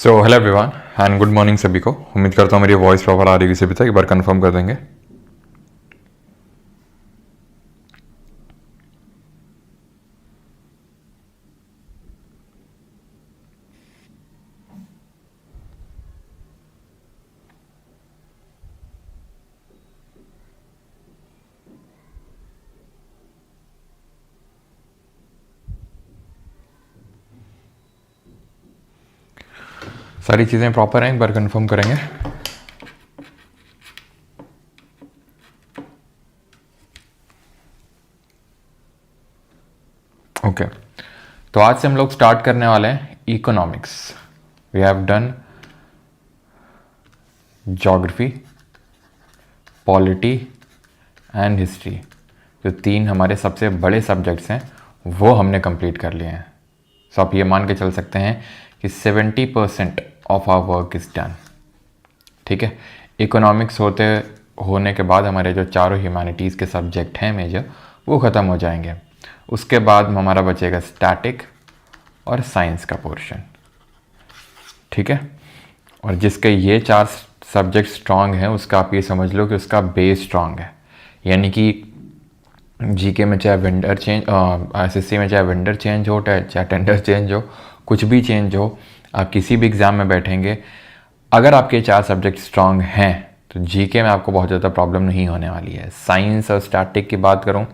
So hello everyone and good morning सभी को। उम्मीद करता हूँ मेरी वॉइस प्रॉपर आ रही है सभी तक। एक बार कंफर्म कर देंगे। सारी चीज़ें प्रॉपर हैं, एक बार कंफर्म करेंगे। ओके तो आज से हम लोग स्टार्ट करने वाले हैं economics. We have done geography, polity and history. जो तीन हमारे सबसे बड़े सब्जेक्ट्स हैं वो हमने कंप्लीट कर लिए हैं। सो आप ये मान के चल सकते हैं कि 70% of our work is done. ठीक है, इकोनॉमिक्स होने के बाद हमारे जो चारों ह्यूमैनिटीज़ के सब्जेक्ट हैं मेजर वो ख़त्म हो जाएंगे। उसके बाद हमारा बचेगा स्टैटिक और साइंस का पोर्शन। ठीक है, और जिसके ये चार सब्जेक्ट स्ट्रांग हैं उसका आप ये समझ लो कि उसका बेस स्ट्रांग है। यानी कि जीके में चाहे वेंडर चेंज, एसएससी में चाहे वेंडर चेंज हो, चाहे टेंडर चेंज हो, कुछ भी चेंज हो, आप किसी भी एग्ज़ाम में बैठेंगे, अगर आपके चार सब्जेक्ट स्ट्रांग हैं तो जीके में आपको बहुत ज़्यादा प्रॉब्लम नहीं होने वाली है। साइंस और स्टैटिक की बात करूं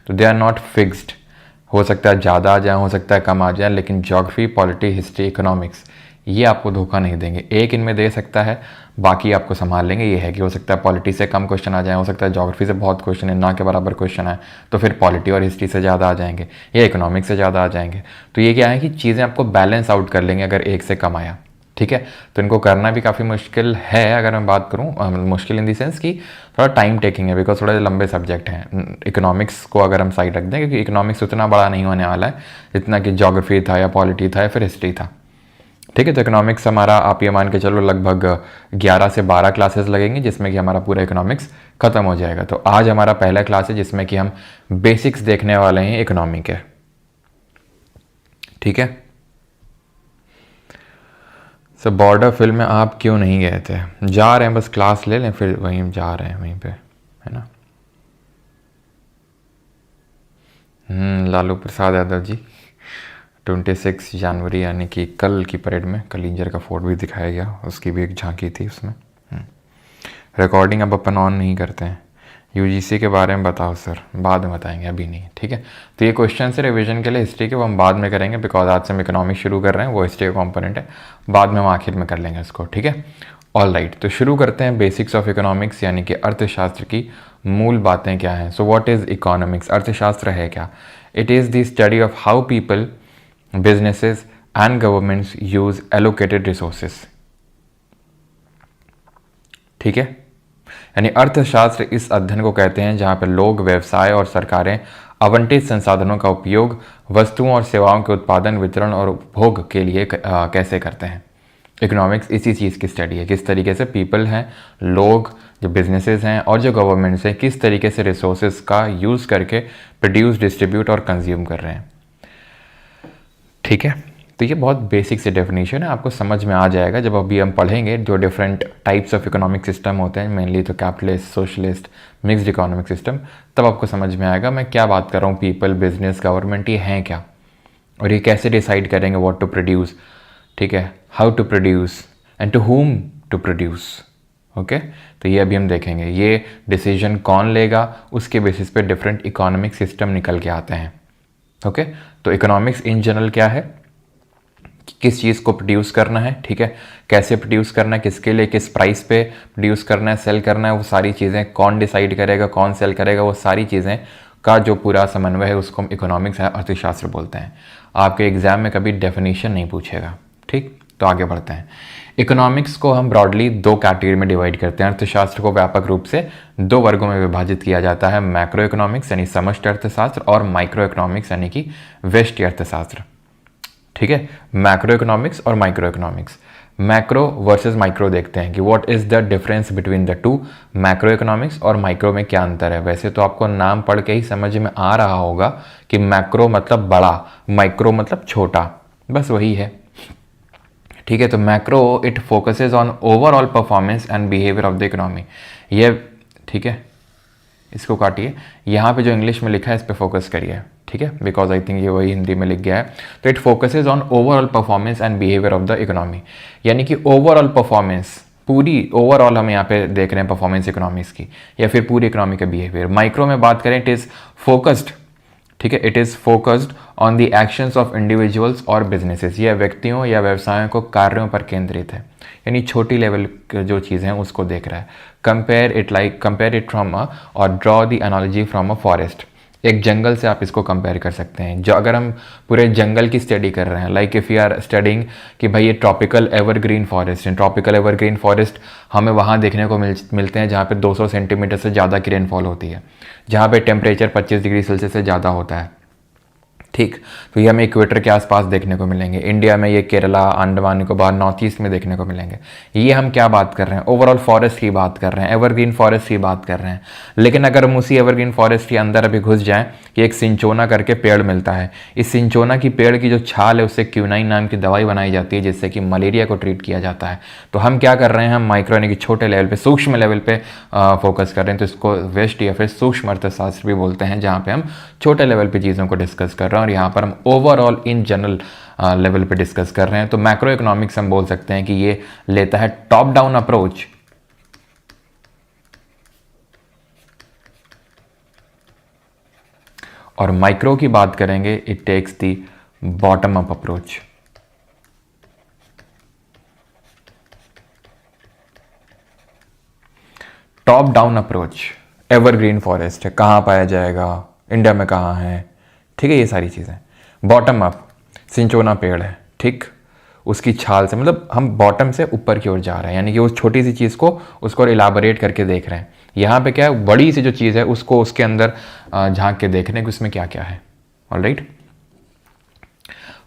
तो दे आर नॉट फिक्स्ड। हो सकता है ज़्यादा आ जाए, हो सकता है कम आ जाए, लेकिन ज्योग्राफी, पॉलिटी, हिस्ट्री, इकोनॉमिक्स ये आपको धोखा नहीं देंगे। एक इनमें दे सकता है, बाकी आपको संभाल लेंगे। ये है कि हो सकता है पॉलिटी से कम क्वेश्चन आ जाए, हो सकता है ज्योग्राफी से बहुत क्वेश्चन है, ना के बराबर क्वेश्चन आए तो फिर पॉलिटी और हिस्ट्री से ज़्यादा आ जाएंगे या इकोनॉमिक्स से ज़्यादा आ जाएंगे। तो ये क्या है कि चीज़ें आपको बैलेंस आउट कर लेंगे अगर एक से कम आया। ठीक है, तो इनको करना भी काफ़ी मुश्किल है। अगर मैं बात करूँ मुश्किल इन दी सेंस कि थोड़ा टाइम टेकिंग है, बिकॉज थोड़े लंबे सब्जेक्ट हैं। इकोनॉमिक्स को अगर हम साइड रख दें, क्योंकि इकोनॉमिक्स उतना बड़ा नहीं होने वाला है जितना कि ज्योग्राफी था या पॉलिटी था या फिर हिस्ट्री था। ठीक है, तो इकोनॉमिक्स हमारा आप ये मान के चलो लगभग 11 से 12 क्लासेस लगेंगी जिसमें कि हमारा पूरा इकोनॉमिक्स खत्म हो जाएगा। तो आज हमारा पहला क्लास है जिसमें कि हम बेसिक्स देखने वाले हैं इकोनॉमी के। ठीक है, सो बॉर्डर फिल्म में आप क्यों नहीं गए थे? जा रहे हैं, बस क्लास ले लें फिर वहीं जा रहे हैं वहीं पे, है ना। लालू प्रसाद यादव जी 26 जनवरी यानी कि कल की परेड में कलिंजर का फोर्ट भी दिखाया गया, उसकी भी एक झांकी थी उसमें। रिकॉर्डिंग अब अपन ऑन नहीं करते हैं। यूजीसी के बारे में बताओ सर। बाद में बताएंगे, अभी नहीं। ठीक है, तो ये क्वेश्चन से रिवीजन के लिए हिस्ट्री के वो हम बाद में करेंगे, बिकॉज आज से हम इकोनॉमिक्स शुरू कर रहे हैं, वो हिस्ट्री का कॉम्पोनेंट है। बाद में हम आखिर में कर लेंगे इसको। ठीक है, ऑल राइट, तो शुरू करते हैं बेसिक्स ऑफ इकोनॉमिक्स यानी कि अर्थशास्त्र की मूल बातें क्या हैं। So what is economics? अर्थशास्त्र है क्या? It is the study of how people, businesses and governments use allocated resources. ठीक है, यानी अर्थशास्त्र इस अध्ययन को कहते हैं जहां पर लोग, व्यवसाय और सरकारें आवंटित संसाधनों का उपयोग वस्तुओं और सेवाओं के उत्पादन, वितरण और उपभोग के लिए कैसे करते हैं। इकोनॉमिक्स इसी चीज़ की स्टडी है, किस तरीके से पीपल हैं, लोग, जो बिजनेसेस हैं और जो गवर्नमेंट्स हैं, किस तरीके से रिसोर्सेज का यूज़ करके प्रोड्यूस, डिस्ट्रीब्यूट और कंज्यूम कर रहे हैं। ठीक है, तो ये बहुत बेसिक से डेफिनेशन है, आपको समझ में आ जाएगा जब अभी हम पढ़ेंगे जो different types of economic system होते हैं, मेनली तो capitalist, socialist, mixed economic system. तब आपको समझ में आएगा मैं क्या बात कर रहा हूँ। पीपल, बिजनेस, गवर्नमेंट ये हैं क्या, और ये कैसे डिसाइड करेंगे व्हाट टू प्रोड्यूस। ठीक है, how to produce and to whom to produce. Okay, तो ये अभी हम देखेंगे। ये डिसीजन कौन लेगा, उसके बेसिस पे डिफरेंट इकोनॉमिक सिस्टम निकल के आते हैं। ओके, तो इकोनॉमिक्स इन जनरल क्या है, किस चीज़ को प्रोड्यूस करना है, ठीक है, कैसे प्रोड्यूस करना है, किसके लिए, किस प्राइस पे प्रोड्यूस करना है, सेल करना है, वो सारी चीज़ें कौन डिसाइड करेगा, कौन सेल करेगा, वो सारी चीज़ें का जो पूरा समन्वय है उसको हम इकोनॉमिक्स या अर्थशास्त्र बोलते हैं। आपके एग्जाम में कभी डेफिनेशन नहीं पूछेगा। ठीक, तो आगे बढ़ते हैं। इकोनॉमिक्स को हम ब्रॉडली दो कैटेगरी में डिवाइड करते हैं। अर्थशास्त्र को व्यापक रूप से दो वर्गों में विभाजित किया जाता है, मैक्रो इकोनॉमिक्स यानी समष्टि अर्थशास्त्र और माइक्रो इकोनॉमिक्स यानी कि व्यष्टि अर्थशास्त्र। ठीक है, मैक्रो इकोनॉमिक्स और micro economics. Macro versus micro देखते हैं कि what is the difference between the two. Macro economics और माइक्रो में क्या अंतर है। वैसे तो आपको नाम पढ़ के ही समझ में आ रहा होगा कि मैक्रो मतलब बड़ा, माइक्रो मतलब छोटा, बस वही है। ठीक है। तो macro it focuses on overall performance and behaviour of the economy. ये ठीक है, इसको काटिए, यहाँ पे जो इंग्लिश में लिखा है इस पे फोकस करिए, ठीक है, बिकॉज आई थिंक ये वही हिंदी में लिख गया है। तो it focuses on overall performance and behaviour of the economy, यानी कि ओवरऑल परफॉर्मेंस, पूरी ओवरऑल हम यहाँ पे देख रहे हैं परफॉर्मेंस इकोनॉमिक्स की, या फिर पूरी इकोनॉमी का बिहेवियर। माइक्रो में बात करें, इट इज़ फोकस्ड, ठीक है, it is focused on the actions of individuals और बिजनेसेस, यह व्यक्तियों या व्यवसायों को कार्यों पर केंद्रित है, यानी छोटी लेवल जो चीज़ें हैं उसको देख रहा है। कंपेयर इट फ्रॉम और draw the analogy from a forest, एक जंगल से आप इसको कंपेयर कर सकते हैं। जो अगर हम पूरे जंगल की स्टडी कर रहे हैं, like if you are studying कि भाई ये ट्रॉपिकल एवरग्रीन फॉरेस्ट है, ट्रॉपिकल एवरग्रीन फॉरेस्ट हमें वहाँ देखने को मिलते हैं जहाँ पे 200 सेंटीमीटर से ज़्यादा की रेनफॉल होती है, जहाँ पे टेम्परेचर 25 डिग्री सेल्सियस से ज़्यादा होता है, ठीक। तो ये हमें इक्वेटर के आसपास देखने को मिलेंगे। इंडिया में ये केरला, अंडमान निकोबार, नॉर्थ ईस्ट में देखने को मिलेंगे। ये हम क्या बात कर रहे हैं, ओवरऑल फॉरेस्ट की बात कर रहे हैं, एवरग्रीन फॉरेस्ट की बात कर रहे हैं। लेकिन अगर हम उसी एवरग्रीन फॉरेस्ट के अंदर अभी घुस जाएं कि एक सिंचोना करके पेड़ मिलता है, इस सिंचोना की पेड़ की जो छाल है उससे क्यूनाइन नाम की दवाई बनाई जाती है जिससे कि मलेरिया को ट्रीट किया जाता है। तो हम क्या कर रहे हैं, हम माइक्रो यानी कि छोटे लेवल पे, सूक्ष्म लेवल पे फोकस कर रहे हैं। तो इसको वेस्ट या फिर सूक्ष्म अर्थशास्त्र भी बोलते हैं, जहाँ पे हम छोटे लेवल पे चीज़ों को डिस्कस कर रहे हैं और यहाँ पर हम ओवरऑल इन जनरल लेवल पे डिस्कस कर रहे हैं। तो मैक्रो इकोनॉमिक्स हम बोल सकते हैं कि ये लेता है टॉप डाउन अप्रोच, और माइक्रो की बात करेंगे, it takes the bottom up approach. Top down approach, evergreen forest है, कहाँ पाया जाएगा, इंडिया में कहाँ है, ठीक है, ये सारी चीज़ें। बॉटम अप, सिंचोना पेड़ है, ठीक, उसकी छाल से, मतलब हम बॉटम से ऊपर की ओर जा रहे हैं, यानी कि उस छोटी सी चीज़ को उसको इलाबोरेट करके देख रहे हैं। यहाँ पे क्या है, बड़ी सी जो चीज़ है उसको उसके अंदर झांक के देख रहे हैं कि उसमें क्या क्या है। ऑलराइट,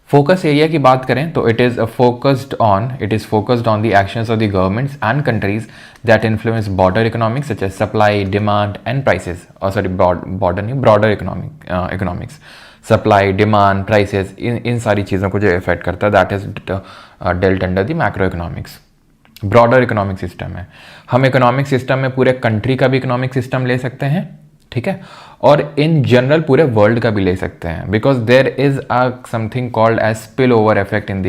फोकस एरिया की बात करें तो it is focused on the actions of the governments and countries that influence border economics such as supply, demand and prices, और सॉरी बॉर्डर नहीं, broader economics, supply, demand, prices, इन सारी चीज़ों को जो इफेक्ट करता है, that is dealt under the macro economics. Broader economic system है, हम इकोनॉमिक सिस्टम में पूरे कंट्री का भी इकोनॉमिक सिस्टम ले सकते हैं, ठीक है, और इन जनरल पूरे वर्ल्ड का भी ले सकते हैं, because there is a something called as spill over effect in the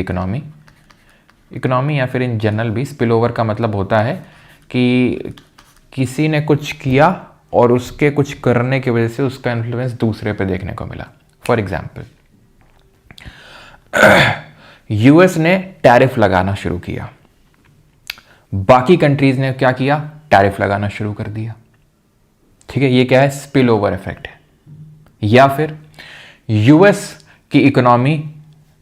economy या फिर इन जनरल भी। स्पिल ओवर का मतलब होता है कि किसी ने कुछ किया और उसके कुछ करने की वजह से उसका इन्फ्लुएंस दूसरे पे देखने को मिला। फॉर एग्जाम्पल, यूएस ने टैरिफ लगाना शुरू किया, बाकी कंट्रीज ने क्या किया, टैरिफ लगाना शुरू कर दिया, ठीक है, ये क्या है, स्पिल ओवर इफेक्ट है। या फिर यूएस की इकोनॉमी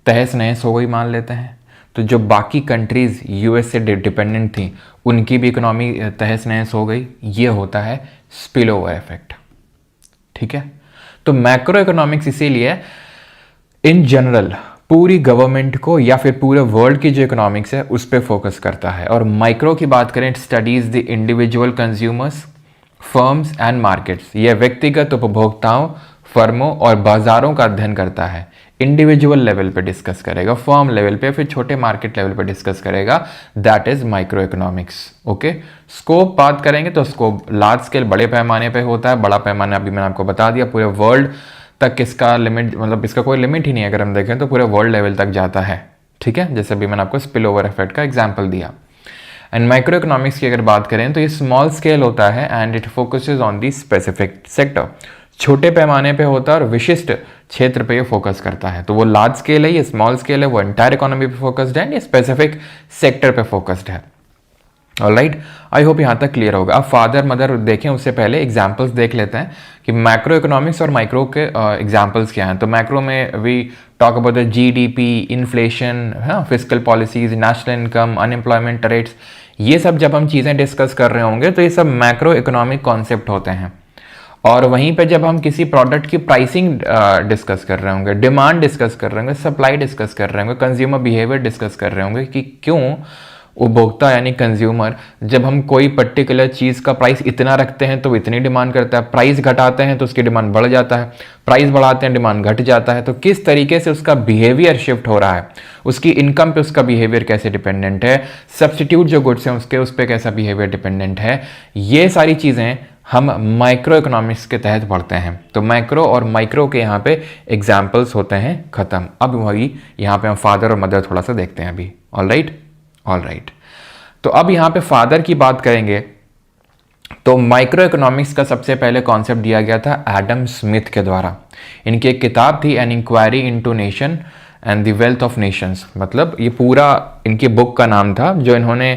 तहस नहस हो गई मान लेते हैं, तो जो बाकी कंट्रीज यूएस से डिपेंडेंट थी उनकी भी इकोनॉमी तहस नहस हो गई, ये होता है स्पिल ओवर इफेक्ट, ठीक है। तो मैक्रो इकोनॉमिक्स इसीलिए इन जनरल पूरी गवर्नमेंट को या फिर पूरे वर्ल्ड की जो इकोनॉमिक्स है उस पर फोकस करता है, और माइक्रो की बात करें, it studies the individual consumers, firms and markets, यह व्यक्तिगत उपभोक्ताओं, फर्मों और बाजारों का अध्ययन करता है। इंडिविजुअल लेवल पे डिस्कस करेगा, फर्म लेवल पे, फिर छोटे मार्केट लेवल पे डिस्कस करेगा, that is micro economics. Okay, scope बात करेंगे तो स्कोप लार्ज स्केल, बड़े पैमाने पे होता है। बड़ा पैमाना अभी मैंने आपको बता दिया, पूरे वर्ल्ड तक इसका लिमिट, मतलब इसका कोई लिमिट ही नहीं है, अगर हम देखें तो पूरे वर्ल्ड लेवल तक जाता है, ठीक है, जैसे अभी मैंने आपको स्पिल ओवर इफेक्ट का एग्जाम्पल दिया। एंड माइक्रो इकोनॉमिक्स की अगर बात करें तो ये स्मॉल स्केल होता है and it focuses on the specific sector, छोटे पैमाने पे होता है और विशिष्ट क्षेत्र पे ये फोकस करता है। तो वो लार्ज स्केल है, ये स्मॉल स्केल है, वो एंटायर इकोनॉमी पे फोकस्ड है, ये स्पेसिफिक सेक्टर पे फोकस्ड है। ऑलराइट, आई होप यहाँ तक क्लियर होगा। अब फादर मदर देखें उससे पहले एग्जाम्पल्स देख लेते हैं कि मैक्रो इकोनॉमिक्स और माइक्रो के एग्जाम्पल्स क्या हैं। तो मैक्रो में we talk about the GDP, inflation, fiscal policies, national income, unemployment rates, ये सब जब हम चीज़ें डिस्कस कर रहे होंगे तो ये सब मैक्रो इकोनॉमिक कॉन्सेप्ट होते हैं। और वहीं पे जब हम किसी प्रोडक्ट की प्राइसिंग डिस्कस कर रहे होंगे, डिमांड डिस्कस कर रहे होंगे, सप्लाई डिस्कस कर रहे होंगे, कंज्यूमर बिहेवियर डिस्कस कर रहे होंगे कि क्यों उपभोक्ता यानी कंज्यूमर, जब हम कोई पर्टिकुलर चीज़ का प्राइस इतना रखते हैं तो इतनी डिमांड करता है, प्राइस घटाते हैं तो उसकी डिमांड बढ़ जाता है, प्राइस बढ़ाते हैं डिमांड घट जाता है। तो किस तरीके से उसका बिहेवियर शिफ्ट हो रहा है, उसकी इनकम पे उसका बिहेवियर कैसे डिपेंडेंट है, सब्सटीट्यूट जो गुड्स हैं उसके उस पर कैसा बिहेवियर डिपेंडेंट है, ये सारी चीज़ें हम माइक्रो इकोनॉमिक्स के तहत पढ़ते हैं। तो मैक्रो और माइक्रो के यहाँ पे एग्जाम्पल्स होते हैं खत्म। अब वही यहाँ पे हम फादर और मदर थोड़ा सा देखते हैं अभी। All right. तो अब यहाँ पे फादर की बात करेंगे तो माइक्रो इकोनॉमिक्स का सबसे पहले कॉन्सेप्ट दिया गया था एडम स्मिथ के द्वारा। इनकी एक किताब थी an inquiry into nation and the wealth of nations, मतलब ये पूरा इनकी बुक का नाम था, जो इन्होंने,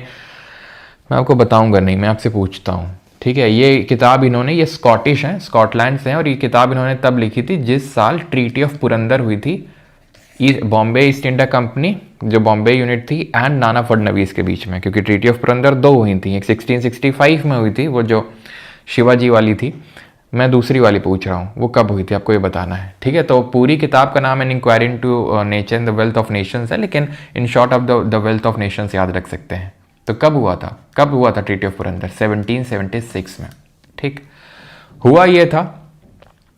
मैं आपको बताऊंगा नहीं, मैं आपसे पूछता हूँ, ठीक है। ये किताब इन्होंने, ये स्कॉटिश हैं, स्कॉटलैंड से हैं, और ये किताब इन्होंने तब लिखी थी जिस साल ट्रीटी ऑफ पुरंदर हुई थी बॉम्बे ईस्ट इंडिया कंपनी जो बॉम्बे यूनिट थी एंड नाना फडणवीस के बीच में, क्योंकि ट्रीटी ऑफ पुरंदर दो हुई थी, एक 1665 में हुई थी वो जो शिवाजी वाली थी, मैं दूसरी वाली पूछ रहा हूँ वो कब हुई थी, आपको ये बताना है, ठीक है। तो पूरी किताब का नाम an inquiry into nature and the wealth of nations है, लेकिन in short of the wealth of nations याद रख सकते हैं। तो कब हुआ था ट्रीटी ऑफ पुरंदर? 1776 में, ठीक। हुआ ये था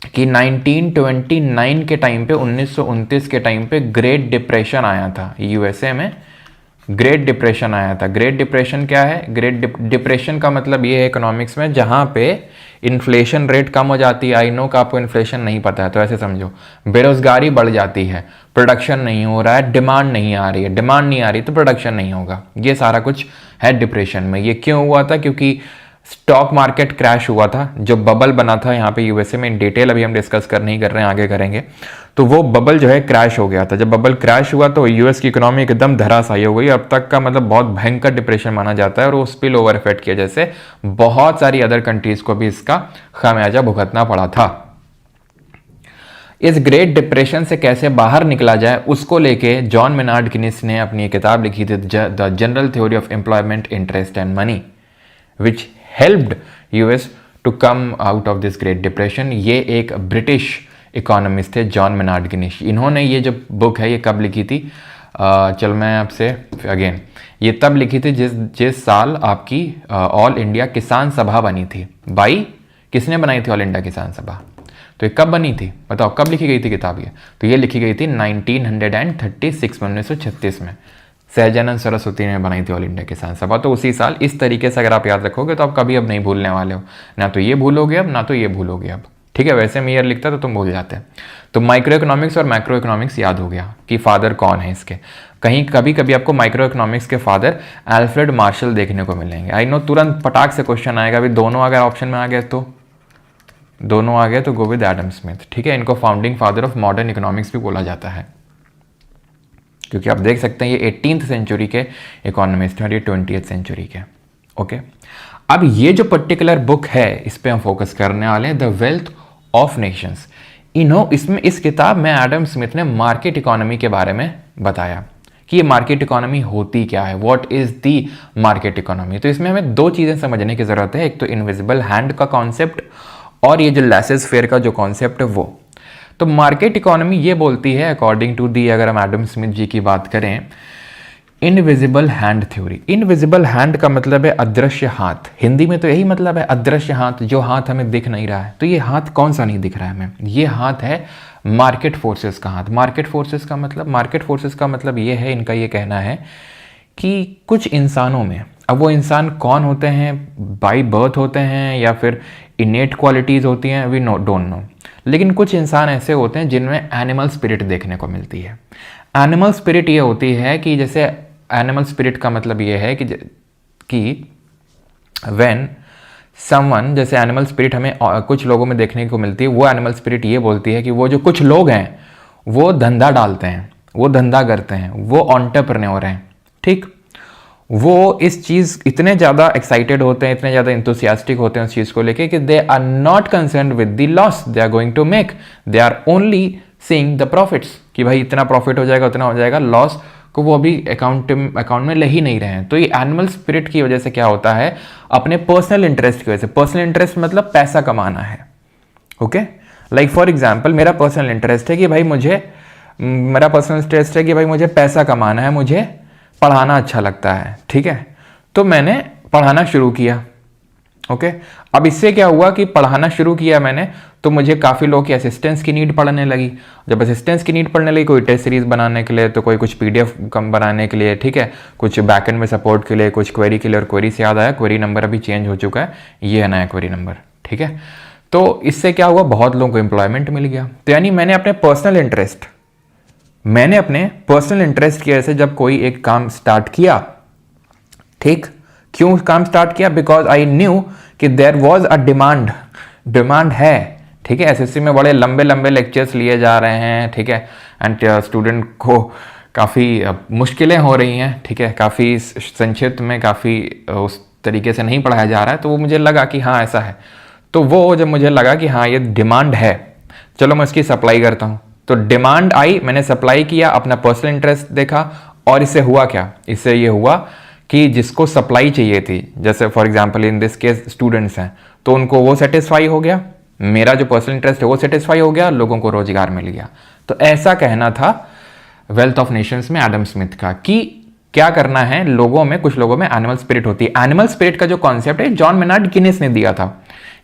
कि 1929 के टाइम पे, 1929 के टाइम पे ग्रेट डिप्रेशन आया था यूएसए में। ग्रेट डिप्रेशन आया था। ग्रेट डिप्रेशन क्या है? ग्रेट डिप्रेशन का मतलब ये है इकोनॉमिक्स में जहाँ पे इन्फ्लेशन रेट कम हो जाती है। आई नो कि आपको इन्फ्लेशन नहीं पता है, तो ऐसे समझो, बेरोजगारी बढ़ जाती है, प्रोडक्शन नहीं हो रहा है, डिमांड नहीं आ रही है, डिमांड नहीं आ रही तो प्रोडक्शन नहीं होगा, ये सारा कुछ है डिप्रेशन में। ये क्यों हुआ था? क्योंकि स्टॉक मार्केट क्रैश हुआ था, जो बबल बना था यहाँ पे यूएसए में, इन डिटेल अभी हम डिस्कस नहीं कर रहे हैं, आगे करेंगे। तो वो बबल जो है क्रैश हो गया था। जब बबल क्रैश हुआ तो यूएस की इकोनॉमी एकदम धराशायी हो गई। अब तक का मतलब बहुत भयंकर डिप्रेशन माना जाता है, और वो स्पिल ओवर इफेक्ट की वजह से बहुत सारी अदर कंट्रीज को भी इसका खामियाजा भुगतना पड़ा था। इस ग्रेट डिप्रेशन से कैसे बाहर निकला जाए उसको लेके जॉन मेनार्ड गिनीज ने अपनी किताब लिखी थी, the general theory of employment, interest and money, which helped us to come out of this great depression. ये एक ब्रिटिश इकोनॉमिस्ट थे, जॉन मेनार्ड गिनीज। इन्होंने ये जो बुक है ये कब लिखी थी? चल मैं आपसे अगेन, ये तब लिखी थी जिस साल आपकी ऑल इंडिया किसान सभा बनी थी। बाई किसने बनाई थी ऑल इंडिया किसान सभा? तो ये कब बनी थी बताओ, कब लिखी गई थी किताब ये? तो ये लिखी गई थी 1936 में, 1936 में सहजानंद सरस्वती ने बनाई थी ऑल इंडिया किसान सभा। तो उसी साल, इस तरीके से अगर आप याद रखोगे तो आप कभी अब नहीं भूलने वाले हो, ना तो ये भूलोगे अब, ना तो ये भूलोगे अब, ठीक है। वैसे में ईयर लिखता तो तुम भूल जाते। तो माइक्रो इकोनॉमिक्स और मैक्रो इकोनॉमिक्स याद हो गया कि फादर कौन है इसके। कहीं कभी कभी आपको माइक्रो इकोनॉमिक्स के फादर अल्फ्रेड मार्शल देखने को मिलेंगे। आई नो तुरंत पटाख से क्वेश्चन आएगा, अभी दोनों अगर ऑप्शन में आ गए तो, दोनों आ गए तो गो विद एडम स्मिथ, ठीक है। इनको founding father of modern economics भी बोला जाता है, क्योंकि आप देख सकते हैं ये 18th सेंचुरी के इकोनॉमिस्ट हैं और ये 20th सेंचुरी के। ओके, अब ये जो पर्टिकुलर बुक है इस पे हम फोकस करने वाले हैं, द वेल्थ ऑफ नेशंस। इसमें इस किताब में एडम स्मिथ ने मार्केट इकोनॉमी के बारे में बताया कि ये मार्केट इकोनॉमी होती क्या है, what is the market economy. तो इसमें हमें दो चीजें समझने की जरूरत है, एक तो इनविजिबल हैंड का कॉन्सेप्ट और ये जो लेसेस फेयर का जो कॉन्सेप्ट है वो। तो मार्केट इकोनॉमी ये बोलती है, अकॉर्डिंग टू दी, अगर हम एडम स्मिथ जी की बात करें, invisible hand theory. Invisible hand का मतलब है अदृश्य हाथ, हिंदी में तो यही मतलब है, अदृश्य हाथ, जो हाथ हमें दिख नहीं रहा है। तो ये हाथ कौन सा नहीं दिख रहा है हमें? ये हाथ है मार्केट फोर्सेस का हाथ। मार्केट फोर्सेस का मतलब ये है, इनका ये कहना है कि कुछ इंसानों में, अब वो इंसान कौन होते हैं, बाई बर्थ होते हैं या फिर इनेट क्वालिटीज़ होती हैं, वी डोंट नो, लेकिन कुछ इंसान ऐसे होते हैं जिनमें एनिमल स्पिरिट देखने को मिलती है। एनिमल स्पिरिट ये होती है कि जैसे, एनिमल स्पिरिट का मतलब ये है कि व्हेन समवन, जैसे एनिमल स्पिरिट हमें कुछ लोगों में देखने को मिलती है, वो एनिमल स्पिरिट ये बोलती है कि वो जो कुछ लोग हैं वो धंधा डालते हैं, वो धंधा करते हैं, वो एंटरप्रेन्योर हैं, ठीक। वो इस चीज़ इतने ज़्यादा एक्साइटेड होते हैं, इतने ज़्यादा इंथुसियास्टिक होते हैं उस चीज़ को लेके कि they are not concerned with the loss they are going to make, they are only seeing the profits, कि भाई इतना प्रॉफिट हो जाएगा, उतना हो जाएगा, लॉस को वो अभी अकाउंट में ले ही नहीं रहे हैं। तो ये एनिमल स्पिरिट की वजह से क्या होता है, अपने पर्सनल इंटरेस्ट की वजह से, पर्सनल इंटरेस्ट मतलब पैसा कमाना है, ओके। लाइक फॉर एग्जाम्पल, मेरा पर्सनल इंटरेस्ट है कि भाई मुझे पैसा कमाना है, मुझे पढ़ाना अच्छा लगता है, ठीक है, तो मैंने पढ़ाना शुरू किया। ओके, अब इससे क्या हुआ कि पढ़ाना शुरू किया मैंने, तो मुझे काफ़ी लोगों की असिस्टेंस की नीड पड़ने लगी। जब असिस्टेंस की नीड पड़ने लगी, कोई टेस्ट सीरीज बनाने के लिए, तो कोई कुछ पीडीएफ कम बनाने के लिए, ठीक है, कुछ बैकएंड में सपोर्ट के लिए, कुछ क्वेरी के लिए। और क्वेरी से याद आया, क्वेरी नंबर अभी चेंज हो चुका है, ये है नया क्वेरी नंबर, ठीक है। तो इससे क्या हुआ, बहुत लोगों को एम्प्लॉयमेंट मिल गया। तो यानी मैंने अपने पर्सनल इंटरेस्ट की वजह से जब कोई एक काम स्टार्ट किया, ठीक, क्यों काम स्टार्ट किया, बिकॉज आई न्यू कि देयर वॉज अ डिमांड है, ठीक है। एसएससी में बड़े लंबे लंबे लेक्चर्स लिए जा रहे हैं, ठीक है, एंड स्टूडेंट को काफ़ी मुश्किलें हो रही हैं, ठीक है, काफ़ी संक्षिप्त में, काफ़ी उस तरीके से नहीं पढ़ाया जा रहा है। तो वो मुझे लगा कि हाँ ऐसा है, तो वो जब मुझे लगा कि हाँ ये डिमांड है, चलो मैं इसकी सप्लाई करता हूँ, तो डिमांड आई, मैंने सप्लाई किया, अपना पर्सनल इंटरेस्ट देखा, और इससे हुआ क्या, इससे ये हुआ कि जिसको सप्लाई चाहिए थी, जैसे for example in this case students हैं, तो उनको वो सेटिस्फाई हो गया, मेरा जो पर्सनल इंटरेस्ट है वो सेटिस्फाई हो गया, लोगों को रोजगार मिल गया। तो ऐसा कहना था वेल्थ ऑफ नेशंस में एडम स्मिथ का, कि क्या करना है, लोगों में, कुछ लोगों में एनिमल स्पिरिट होती है। एनिमल स्पिरिट का जो कॉन्सेप्ट है जॉन मेनार्ड गिनेस ने दिया था।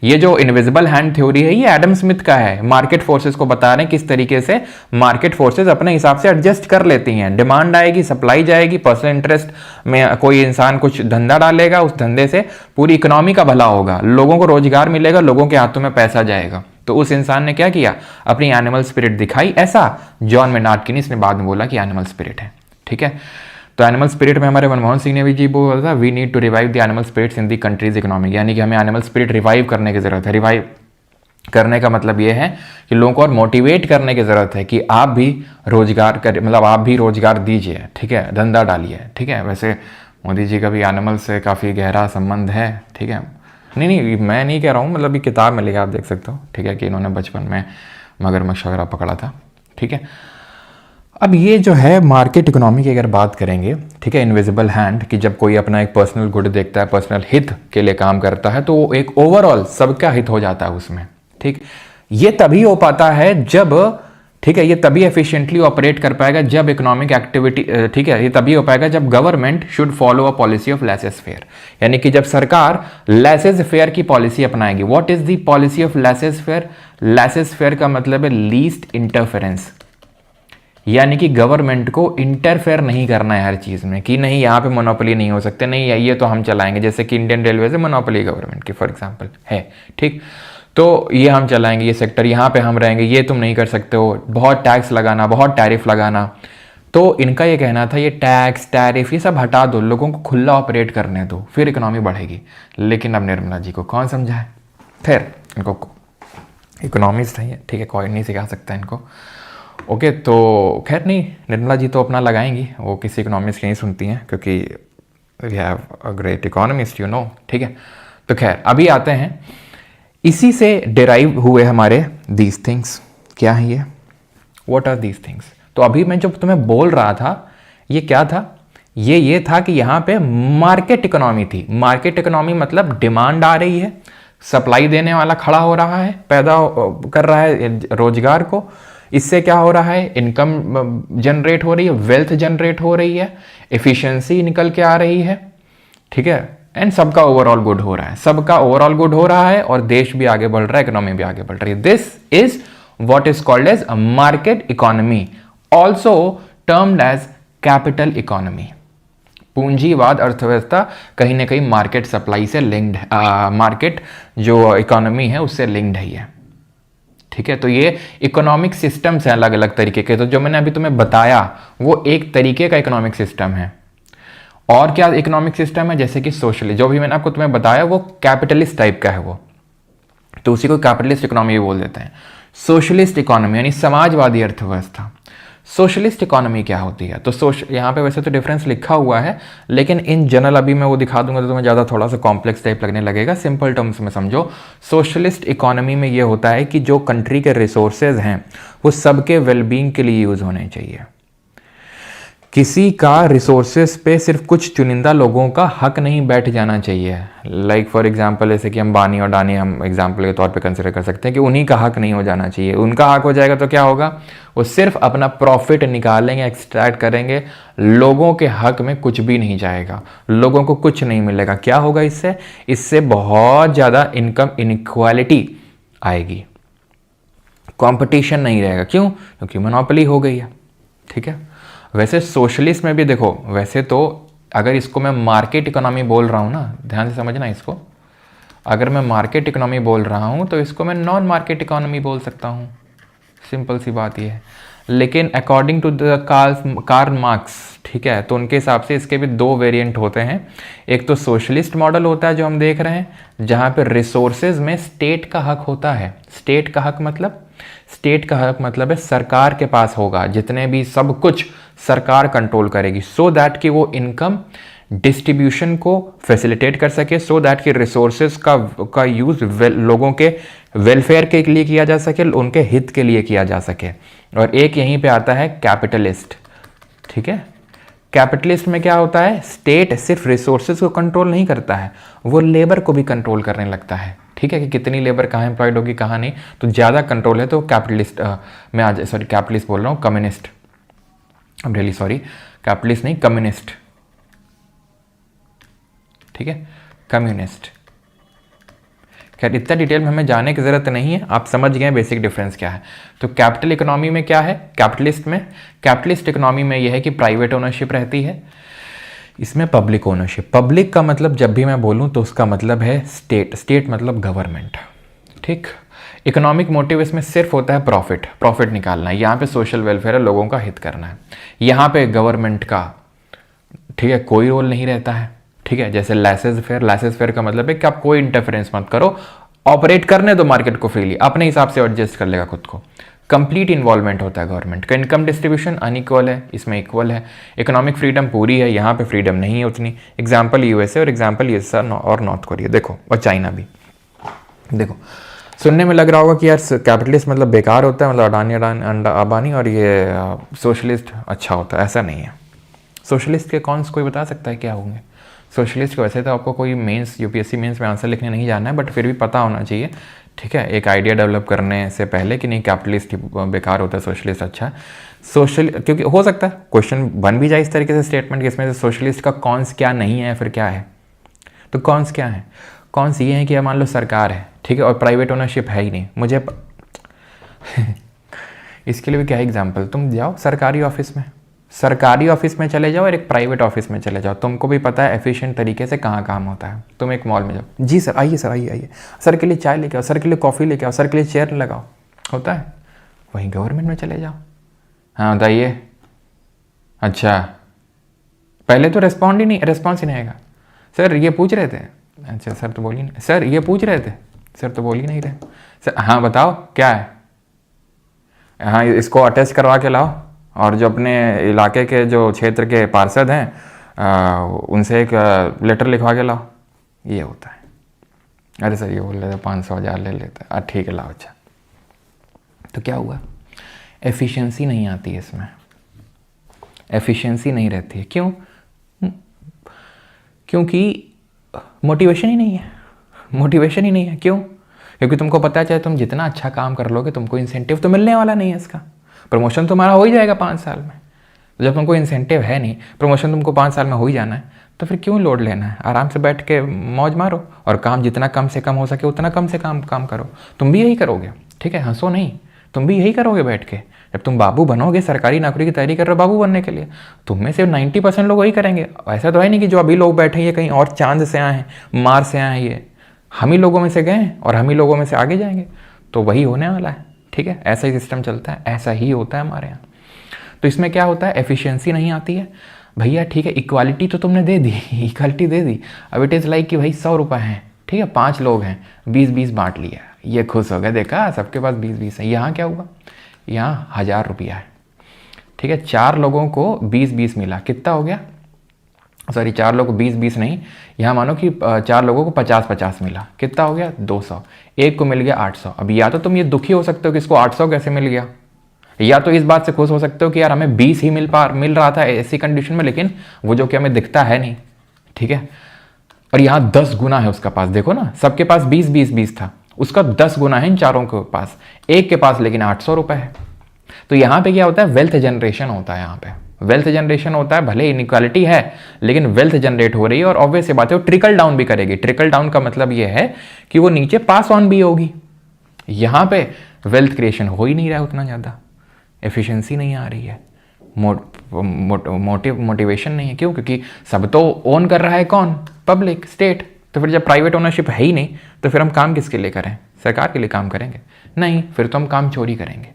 ये जो इनविजिबल हैंड थ्योरी है ये एडम स्मिथ का है। मार्केट फोर्सेस को बता रहे हैं किस तरीके से मार्केट फोर्सेस अपने हिसाब से एडजस्ट कर लेती हैं। डिमांड आएगी, सप्लाई जाएगी, पर्सनल इंटरेस्ट में कोई इंसान कुछ धंधा डालेगा, उस धंधे से पूरी इकोनॉमी का भला होगा, लोगों को रोजगार मिलेगा, लोगों के हाथों में पैसा जाएगा। तो उस इंसान ने क्या किया, अपनी एनिमल स्पिरिट दिखाई। ऐसा जॉन मेनार्ड गिनीस ने बाद में बोला कि एनिमल स्पिरिट है, ठीक है। तो एनिमल स्पिरिट में हमारे मनमोहन सिंह ने भी जी बोला था, we need to revive the animal spirits in the country's economy, यानी कि हमें एनिमल स्पिरिट रिवाइव करने की जरूरत है। रिवाइव करने का मतलब ये है कि लोगों को और मोटिवेट करने की जरूरत है कि आप भी रोजगार कर, मतलब आप भी रोजगार दीजिए, ठीक है, धंधा डालिए, ठीक है। वैसे मोदी जी का भी एनिमल से काफ़ी गहरा संबंध है, ठीक है। नहीं, मैं नहीं कह रहा हूँ, मतलब ये किताब में लिखा, आप देख सकते हो, ठीक है, कि इन्होंने बचपन में मगरमच्छ वगैरह पकड़ा था, ठीक है। अब ये जो है मार्केट इकोनॉमी की अगर बात करेंगे, ठीक है, इनविजिबल हैंड, कि जब कोई अपना एक पर्सनल गुड देखता है, पर्सनल हित के लिए काम करता है, तो वो एक ओवरऑल सबका हित हो जाता है उसमें, ठीक। ये तभी हो पाता है जब, ठीक है, ये तभी एफिशिएंटली ऑपरेट कर पाएगा जब इकोनॉमिक एक्टिविटी, ठीक है, ये तभी हो पाएगा जब government should follow a policy of laissez faire, यानी कि जब सरकार लेसेस फेयर की पॉलिसी अपनाएगी। What is the policy of laissez faire? Laissez faire का मतलब है लीस्ट इंटरफेरेंस, यानी कि गवर्नमेंट को इंटरफेयर नहीं करना है हर चीज़ में, कि नहीं यहाँ पे मोनोपोली नहीं हो सकते, नहीं ये तो हम चलाएंगे, जैसे कि इंडियन रेलवे से मोनोपोली गवर्नमेंट की फॉर एग्जांपल है, ठीक, तो ये हम चलाएंगे, ये सेक्टर यहाँ पे हम रहेंगे, ये तुम नहीं कर सकते हो, बहुत टैक्स लगाना, बहुत टैरिफ लगाना। तो इनका ये कहना था ये टैक्स टैरिफ ये सब हटा दो, लोगों को खुला ऑपरेट करने दो, फिर इकोनॉमी बढ़ेगी। लेकिन अब निर्मला जी को कौन समझाए, फिर इनको इकोनॉमिस्ट है, ठीक है, कोई नहीं सिखा सकता इनको। ओके, तो खैर नहीं, निर्मला जी तो अपना लगाएंगी, वो किसी इकोनॉमिस्ट की नहीं सुनती हैं, क्योंकि we have a great economist, you know, ठीक है। तो खैर अभी आते हैं, इसी से डिराइव हुए हमारे दीज थिंग्स। क्या है ये, व्हाट आर दीज थिंग्स? तो अभी मैं जब तुम्हें बोल रहा था, ये क्या था, ये था कि यहाँ पे मार्केट इकोनॉमी थी। मार्केट इकोनॉमी मतलब डिमांड आ रही है, सप्लाई देने वाला खड़ा हो रहा है, पैदा कर रहा है रोजगार को, इससे क्या हो रहा है, इनकम जनरेट हो रही है, वेल्थ जनरेट हो रही है, एफिशिएंसी निकल के आ रही है, ठीक है, एंड सबका ओवरऑल गुड हो रहा है, सबका ओवरऑल गुड हो रहा है, और देश भी आगे बढ़ रहा है, इकोनॉमी भी आगे बढ़ रही है। This is what is called as market economy, also termed as capital economy. पूंजीवाद अर्थव्यवस्था कहीं ना कहीं मार्केट सप्लाई से लिंक्ड है, मार्केट जो इकोनॉमी है उससे लिंक्ड है ये, ठीक है। तो ये इकोनॉमिक सिस्टम्स हैं अलग अलग तरीके के, तो जो मैंने अभी तुम्हें बताया वो एक तरीके का इकोनॉमिक सिस्टम है। और क्या इकोनॉमिक सिस्टम है, जैसे कि सोशलिस्ट, जो भी मैंने आपको तुम्हें बताया वो कैपिटलिस्ट टाइप का है वो, तो उसी को कैपिटलिस्ट इकोनॉमी भी बोल देते हैं। सोशलिस्ट इकोनॉमी यानी समाजवादी अर्थव्यवस्था। सोशलिस्ट इकोनॉमी क्या होती है, तो यहाँ पे वैसे तो डिफरेंस लिखा हुआ है, लेकिन इन जनरल अभी मैं वो दिखा दूंगा तो तुम्हें ज़्यादा थोड़ा सा कॉम्प्लेक्स टाइप लगने लगेगा। सिंपल टर्म्स में समझो, सोशलिस्ट इकोनॉमी में ये होता है कि जो कंट्री के रिसोर्सेज हैं वो सबके वेलबींग के लिए यूज़ होने चाहिए। किसी का रिसोर्सेज पे सिर्फ कुछ चुनिंदा लोगों का हक नहीं बैठ जाना चाहिए। लाइक फॉर एग्जांपल जैसे कि अंबानी और अडानी हम एग्जांपल के तौर पे कंसिडर कर सकते हैं कि उन्हीं का हक नहीं हो जाना चाहिए। उनका हक हो जाएगा तो क्या होगा, वो सिर्फ अपना प्रॉफिट निकालेंगे, एक्सट्रैक्ट करेंगे, लोगों के हक में कुछ भी नहीं जाएगा, लोगों को कुछ नहीं मिलेगा। क्या होगा इससे, इससे बहुत ज़्यादा इनकम इनइक्वालिटी आएगी, कंपटीशन नहीं रहेगा। क्यों? क्योंकि मोनोपोली हो गई है। ठीक है, वैसे सोशलिस्ट में भी देखो, वैसे तो अगर इसको मैं मार्केट इकोनॉमी बोल रहा हूँ ना, ध्यान से समझना इसको, अगर मैं मार्केट इकोनॉमी बोल रहा हूँ तो इसको मैं नॉन मार्केट इकोनॉमी बोल सकता हूँ, सिंपल सी बात ये है। लेकिन according to the Karl Marx, ठीक है, तो उनके हिसाब से इसके भी दो वेरिएंट होते हैं। एक तो सोशलिस्ट मॉडल होता है जो हम देख रहे हैं, जहाँ पे रिसोर्सेज में स्टेट का हक होता है। स्टेट का हक मतलब, स्टेट का हक मतलब है सरकार के पास होगा, जितने भी सब कुछ सरकार कंट्रोल करेगी, सो दैट कि वो इनकम डिस्ट्रीब्यूशन को फैसिलिटेट कर सके, सो दैट कि रिसोर्सेज का यूज लोगों के वेलफेयर के लिए किया जा सके, उनके हित के लिए किया जा सके। और एक यहीं पे आता है कैपिटलिस्ट। ठीक है, कैपिटलिस्ट में क्या होता है, स्टेट सिर्फ रिसोर्सेज को कंट्रोल नहीं करता है, वो लेबर को भी कंट्रोल करने लगता है। ठीक है, कि कितनी लेबर कहाँ एम्प्लॉयड होगी कहाँ नहीं, तो ज़्यादा कंट्रोल है। तो कैपिटलिस्ट, मैं आज सॉरी कैपिटलिस्ट बोल रहा हूँ, communist, I am really sorry, capitalist नहीं कम्युनिस्ट। ठीक है, कम्युनिस्ट। खैर इतना डिटेल में हमें जाने की ज़रूरत नहीं है, आप समझ गए बेसिक डिफरेंस क्या है। तो कैपिटल इकोनॉमी में क्या है, कैपिटलिस्ट में, कैपिटलिस्ट इकोनॉमी में यह है कि प्राइवेट ओनरशिप रहती है, इसमें पब्लिक ओनरशिप। पब्लिक का मतलब जब भी मैं बोलूं तो उसका मतलब है स्टेट, स्टेट मतलब गवर्नमेंट। ठीक, इकोनॉमिक मोटिव इसमें सिर्फ होता है प्रॉफिट, प्रॉफिट निकालना है। यहाँ पे सोशल वेलफेयर है, लोगों का हित करना है। यहाँ पे गवर्नमेंट का, ठीक है, कोई रोल नहीं रहता है। ठीक है, जैसे लाइसेंस फेयर, लाइसेंस फेयर का मतलब है कि आप कोई इंटरफेरेंस मत करो, ऑपरेट करने दो मार्केट को फ्रीली, अपने हिसाब से एडजस्ट कर लेगा खुद को। कंप्लीट इन्वॉल्वमेंट होता है गवर्नमेंट का। इनकम डिस्ट्रीब्यूशन अनइक्वल है, इसमें इक्वल है। इकोनॉमिक फ्रीडम पूरी है, यहाँ पे फ्रीडम नहीं है उतनी। एग्जाम्पल यूएसए और एग्जाम्पल यूएसए और नॉर्थ कोरिया देखो, और चाइना भी देखो। सुनने में लग रहा होगा कि यार कैपिटलिस्ट मतलब बेकार होता है, मतलब अडानी अंबानी, और ये सोशलिस्ट अच्छा होता है। ऐसा नहीं है। सोशलिस्ट के कॉन्स कोई बता सकता है क्या होंगे? सोशलिस्ट को वैसे तो आपको कोई मेंस यूपीएससी मेंस में आंसर लिखने नहीं जाना है, बट फिर भी पता होना चाहिए। ठीक है, एक आइडिया डेवलप करने से पहले कि नहीं कैपिटलिस्ट बेकार होता है, सोशलिस्ट अच्छा है। सोशल, क्योंकि हो सकता है क्वेश्चन बन भी जाए इस तरीके से स्टेटमेंट कि इसमें से सोशलिस्ट का कॉन्स क्या नहीं है, फिर क्या है। तो कॉन्स क्या है? कॉन्स ये है कि मान लो सरकार है, ठीक है, और प्राइवेट ओनरशिप है ही नहीं। मुझे इसके लिए भी क्या एग्जाम्पल, तुम जाओ सरकारी ऑफिस में, सरकारी ऑफिस में चले जाओ और एक प्राइवेट ऑफिस में चले जाओ, तुमको भी पता है एफिशिएंट तरीके से कहाँ काम होता है। तुम एक मॉल में जाओ, जी सर आइए, सर आइए आइए, सर के लिए चाय लेके आओ, सर के लिए कॉफ़ी लेके आओ, सर के लिए चेयर लगाओ, होता है। वहीं गवर्नमेंट में चले जाओ, हाँ बताइए, अच्छा पहले तो रेस्पॉन्स ही नहीं आएगा। सर ये पूछ रहे थे, अच्छा सर तो बोल ही नहीं, सर ये पूछ रहे थे, सर तो बोल ही नहीं रहे, सर हाँ बताओ क्या है, हाँ इसको अटैच करवा के लाओ, और जो अपने इलाके के जो क्षेत्र के पार्षद हैं उनसे एक लेटर लिखवा के लाओ। ये होता है। अरे सर ये बोल रहे थे 500,000 ले लेते हैं, ठीक है लाओ। अच्छा तो क्या हुआ, एफिशिएंसी नहीं आती है इसमें, एफिशिएंसी नहीं रहती है। क्यों? क्योंकि मोटिवेशन ही नहीं है, मोटिवेशन ही नहीं है। क्यों? क्योंकि तुमको पता है चाहे तुम जितना अच्छा काम कर लोगे तुमको इंसेंटिव तो मिलने वाला नहीं है, इसका प्रमोशन तुम्हारा हो ही जाएगा 5 साल में। तो जब तुमको इंसेंटिव है नहीं, प्रमोशन तुमको 5 साल में हो ही जाना है, तो फिर क्यों लोड लेना है? आराम से बैठ के मौज मारो और काम जितना कम से कम हो सके उतना कम से काम करो। तुम भी यही करोगे, ठीक है, हंसो नहीं, तुम भी यही करोगे बैठ के। जब तुम बाबू बनोगे, सरकारी नौकरी की तैयारी कर रहे हो बाबू बनने के लिए, तुम में से 90% लोग वही करेंगे। ऐसा तो है नहीं कि जो अभी लोग बैठे हैं ये कहीं और चांद से आए हैं, मार से आए हैं, ये हम ही लोगों में से गए हैं और हम ही लोगों में से आगे जाएंगे, तो वही होने वाला है। ठीक है, ऐसा ही सिस्टम चलता है, ऐसा ही होता है हमारे यहाँ। तो इसमें क्या होता है, एफिशिएंसी नहीं आती है भैया। ठीक है, इक्वालिटी तो तुमने दे दी, इक्वालिटी दे दी, अब इट इज़ लाइक कि भाई 100 रुपये हैं, ठीक है, 5 लोग हैं, 20-20 बांट लिया, ये खुश हो गया, देखा सबके पास 20-20 है। यहाँ क्या हुआ, यहाँ 1000 रुपया है, ठीक है, 4 लोगों को 20-20 मिला, कितना हो गया, सॉरी 4 लोगों को 20-20 नहीं, यहाँ मानो कि 4 लोगों को 50-50 मिला, कितना हो गया 200, एक को मिल गया 800। अब या तो तुम ये दुखी हो सकते हो कि इसको 800 कैसे मिल गया, या तो इस बात से खुश हो सकते हो कि यार हमें 20 ही मिल रहा था ऐसी कंडीशन में, लेकिन वो जो कि हमें दिखता है नहीं, ठीक है, और यहाँ 10 गुना है उसका पास। देखो ना, सबके पास 20 था, उसका 10 गुना है इन चारों के पास, एक के पास लेकिन 800 रुपए है। तो यहाँ पे क्या होता है, वेल्थ जनरेशन होता है। यहाँ पे वेल्थ जनरेशन होता है, भले इनइक्वालिटी है लेकिन वेल्थ जनरेट हो रही है, और ऑब्वियस बात है वो ट्रिकल डाउन भी करेगी। ट्रिकल डाउन का मतलब ये है कि वो नीचे पास ऑन भी होगी। यहाँ पे वेल्थ क्रिएशन हो ही नहीं रहा है उतना ज़्यादा, एफिशिएंसी नहीं आ रही है, मोटिवेशन नहीं है। क्यों? क्योंकि सब तो ओन कर रहा है कौन? Public, state. तो फिर जब प्राइवेट ओनरशिप है ही नहीं तो फिर हम काम किसके लिए करें? सरकार के लिए काम करेंगे? नहीं, फिर तो हम काम चोरी करेंगे,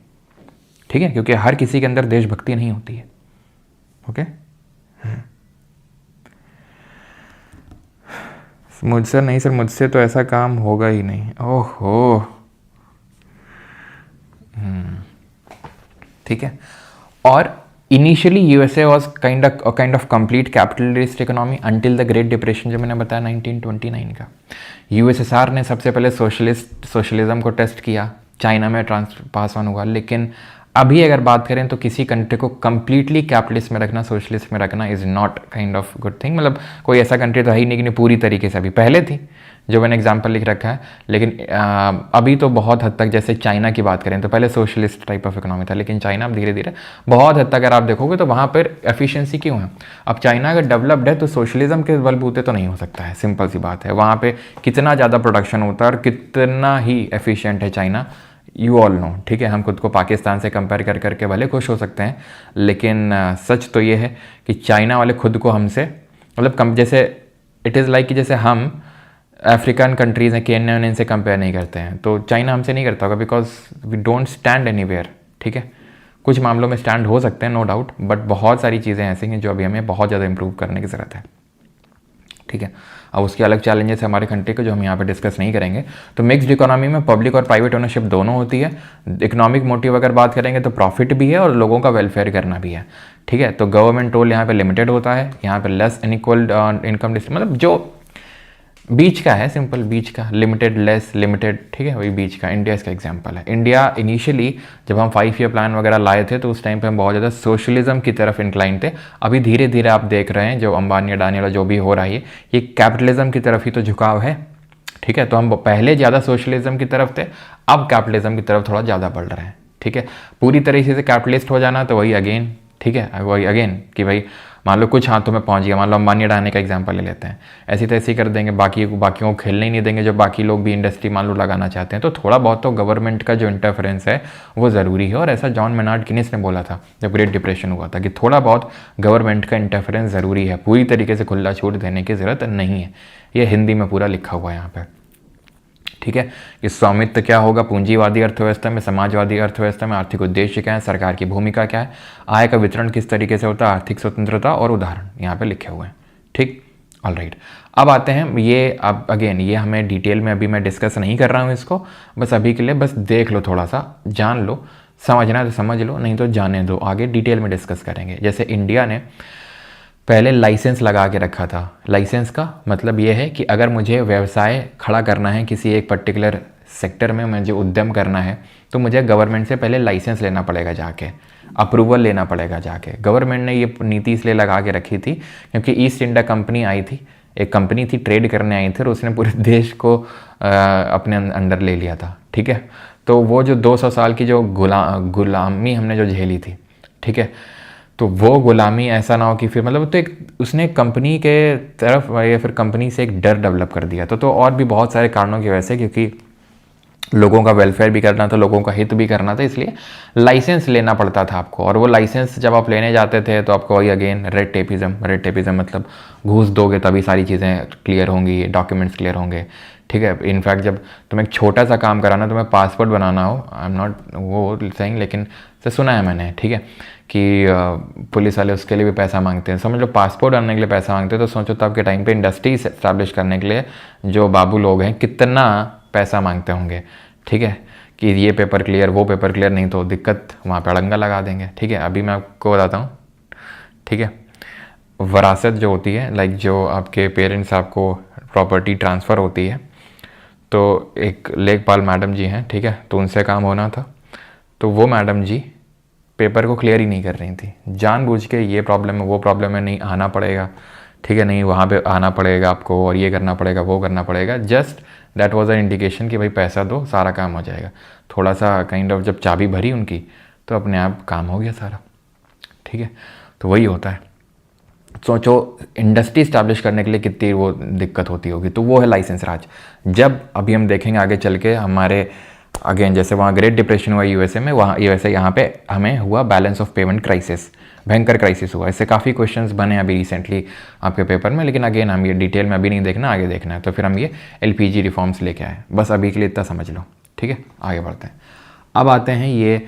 ठीक है, क्योंकि हर किसी के अंदर देशभक्ति नहीं होती है। ओके, मुझसे नहीं सर, मुझसे तो ऐसा काम होगा ही नहीं। ओहो, ठीक है। और initially USA was kind of complete capitalist economy until the great depression, जो मैंने बताया 1929 का। यूएसएसआर ने सबसे पहले सोशलिज्म को टेस्ट किया, चाइना में पास ऑन हुआ, लेकिन अभी अगर बात करें तो किसी कंट्री को कंप्लीटली कैपिटलिस्ट में रखना, सोशलिस्ट में रखना is not kind of good thing. मतलब कोई ऐसा कंट्री तो है ही नहीं कि पूरी तरीके से, अभी पहले थी जो मैंने एग्जांपल लिख रखा है, लेकिन अभी तो बहुत हद तक, जैसे चाइना की बात करें तो पहले सोशलिस्ट टाइप ऑफ इकोनॉमी था, लेकिन चाइना अब धीरे धीरे बहुत हद तक अगर आप देखोगे तो वहाँ पर एफिशिएंसी क्यों है। अब चाइना अगर डेवलप्ड है तो सोशलिज्म के बलबूते तो नहीं हो सकता है, सिंपल सी बात है। वहाँ पर कितना ज़्यादा प्रोडक्शन होता है और कितना ही एफिशिएंट है चाइना, यू ऑल नो, ठीक है। हम खुद को पाकिस्तान से कंपेयर कर करके भले खुश हो सकते हैं, लेकिन सच तो ये है कि चाइना वाले खुद को हमसे, मतलब कम, जैसे इट इज़ लाइक कि जैसे हम अफ्रीकन कंट्रीज़ हैं, केन्या ने, इनसे कंपेयर नहीं करते हैं, तो चाइना हमसे नहीं करता होगा, because we don't stand anywhere, ठीक है। कुछ मामलों में स्टैंड हो सकते हैं, नो डाउट, बट बहुत सारी चीज़ें ऐसी हैं जो अभी हमें बहुत ज़्यादा इंप्रूव करने की ज़रूरत है, ठीक है। अब उसके अलग चैलेंजेस है हमारे कंट्री को, जो हम यहाँ पे डिस्कस नहीं करेंगे। तो मिक्स्ड इकोनॉमी में पब्लिक और प्राइवेट ओनरशिप दोनों होती है। इकोनॉमिक मोटिव अगर बात करेंगे तो प्रॉफिट भी है और लोगों का वेलफेयर करना भी है, ठीक है। तो गवर्नमेंट रोल यहाँ पे लिमिटेड होता है, यहाँ पे लेस अनइक्वल इनकम डिस्ट्रीब्यूशन, मतलब जो बीच का है, सिंपल बीच का, लिमिटेड लेस लिमिटेड, ठीक है, वही बीच का। इंडिया इसका एग्जांपल है। इंडिया इनिशियली जब हम 5 ईयर प्लान वगैरह लाए थे तो उस टाइम पे हम बहुत ज़्यादा सोशलिज्म की तरफ इंक्लाइन थे। अभी धीरे धीरे आप देख रहे हैं जो अंबानी अडानी वाला जो भी हो रहा है, ये कैपिटलिज्म की तरफ ही तो झुकाव है, ठीक है। तो हम पहले ज़्यादा सोशलिज्म की तरफ थे, अब कैपिटलिज्म की तरफ थोड़ा ज़्यादा बढ़ रहे हैं, ठीक है। पूरी तरीके से कैपिटलिस्ट हो जाना तो वही अगेन, ठीक है, वही अगेन कि भाई मान लो कुछ हाथों में पहुंच गया, मान लो अंबानी अडानी का एग्जांपल ले लेते हैं, ऐसी तैसी कर देंगे, बाकियों को खेलने ही नहीं देंगे, जो बाकी लोग भी इंडस्ट्री मान लो लगाना चाहते हैं। तो थोड़ा बहुत तो गवर्नमेंट का जो इंटरफेरेंस है वो ज़रूरी है, और ऐसा जॉन मेनार्ड किनिस ने बोला था जब ग्रेट डिप्रेशन हुआ था कि थोड़ा बहुत गवर्नमेंट का इंटरफेरेंस ज़रूरी है, पूरी तरीके से खुला छूट देने की ज़रूरत नहीं है। ये हिंदी में पूरा लिखा हुआ है यहाँ पर, ठीक है। कि स्वामित्व क्या होगा पूंजीवादी अर्थव्यवस्था में, समाजवादी अर्थव्यवस्था में, आर्थिक उद्देश्य क्या है, सरकार की भूमिका क्या है, आय का वितरण किस तरीके से होता है, आर्थिक स्वतंत्रता और उदाहरण यहाँ पे लिखे हुए हैं, ठीक। ऑल राइट, अब आते हैं ये, अब अगेन ये हमें डिटेल में अभी मैं डिस्कस नहीं कर रहा हूँ इसको, बस अभी के लिए बस देख लो, थोड़ा सा जान लो, समझना है तो समझ लो, नहीं तो जाने दो, आगे डिटेल में डिस्कस करेंगे। जैसे इंडिया ने पहले लाइसेंस लगा के रखा था। लाइसेंस का मतलब ये है कि अगर मुझे व्यवसाय खड़ा करना है किसी एक पर्टिकुलर सेक्टर में, मुझे उद्यम करना है, तो मुझे गवर्नमेंट से पहले लाइसेंस लेना पड़ेगा, जाके अप्रूवल लेना पड़ेगा जाके। गवर्नमेंट ने ये नीति इसलिए लगा के रखी थी क्योंकि ईस्ट इंडिया कंपनी आई थी, एक कंपनी थी, ट्रेड करने आई थी, और उसने पूरे देश को अपने अंडर ले लिया था, ठीक है। तो वो जो 200 साल की जो गुलामी हमने जो झेली थी, ठीक है, तो वो गुलामी ऐसा ना हो कि फिर मतलब, तो एक उसने कंपनी के तरफ या फिर कंपनी से एक डर डेवलप कर दिया। तो और भी बहुत सारे कारणों की वजह से, क्योंकि लोगों का वेलफेयर भी करना था, लोगों का हित भी करना था, इसलिए लाइसेंस लेना पड़ता था आपको। और वो लाइसेंस जब आप लेने जाते थे तो आपको वही अगेन रेड टेपिज्म मतलब घूस दोगे तभी सारी चीज़ें क्लियर होंगी, डॉक्यूमेंट्स क्लियर होंगे, ठीक है। इनफैक्ट जब तुम्हें एक छोटा सा काम कराना, तुम्हें पासपोर्ट बनाना हो, आई एम नॉट वो सेइंग, लेकिन से सुना है मैंने, ठीक है, कि पुलिस वाले उसके लिए भी पैसा मांगते हैं। समझ लो पासपोर्ट बनाने के लिए पैसा मांगते हैं, तो सोचो तब के टाइम पे इंडस्ट्री इस्टेब्लिश करने के लिए जो बाबू लोग हैं कितना पैसा मांगते होंगे, ठीक है, कि ये पेपर क्लियर, वो पेपर क्लियर, नहीं तो दिक्कत, वहाँ पे अड़ंगा लगा देंगे, ठीक है। अभी मैं आपको बताता हूँ, ठीक है, वरासत जो होती है, लाइक जो आपके पेरेंट्स आपको प्रॉपर्टी ट्रांसफ़र होती है, तो एक लेखपाल मैडम जी हैं, ठीक है, तो उनसे काम होना था। तो वो मैडम जी पेपर को क्लियर ही नहीं कर रही थी, जानबूझ के ये प्रॉब्लम है वो प्रॉब्लम है, नहीं आना पड़ेगा, ठीक है, नहीं वहाँ पे आना पड़ेगा आपको और ये करना पड़ेगा वो करना पड़ेगा। Just that was an indication कि भाई पैसा दो सारा काम हो जाएगा। थोड़ा सा काइंड ऑफ जब चाबी भरी उनकी तो अपने आप काम हो गया सारा, ठीक है। तो वही होता है। सोचो इंडस्ट्री इस्टेब्लिश करने के लिए कितनी वो दिक्कत होती होगी। तो वो है लाइसेंस राज। जब अभी हम देखेंगे आगे चल के हमारे अगेन जैसे वहाँ ग्रेट डिप्रेशन हुआ यूएसए में, वहाँ यूएसए यहाँ पे हमें हुआ बैलेंस ऑफ पेमेंट क्राइसिस, भयंकर क्राइसिस हुआ। इससे काफ़ी क्वेश्चंस बने अभी रिसेंटली आपके पेपर में, लेकिन अगेन हम ये डिटेल में अभी नहीं देखना, आगे देखना है। तो फिर हम ये एलपीजी रिफॉर्म्स लेके आए, बस अभी के लिए इतना समझ लो, ठीक है। आगे बढ़ते हैं। अब आते हैं ये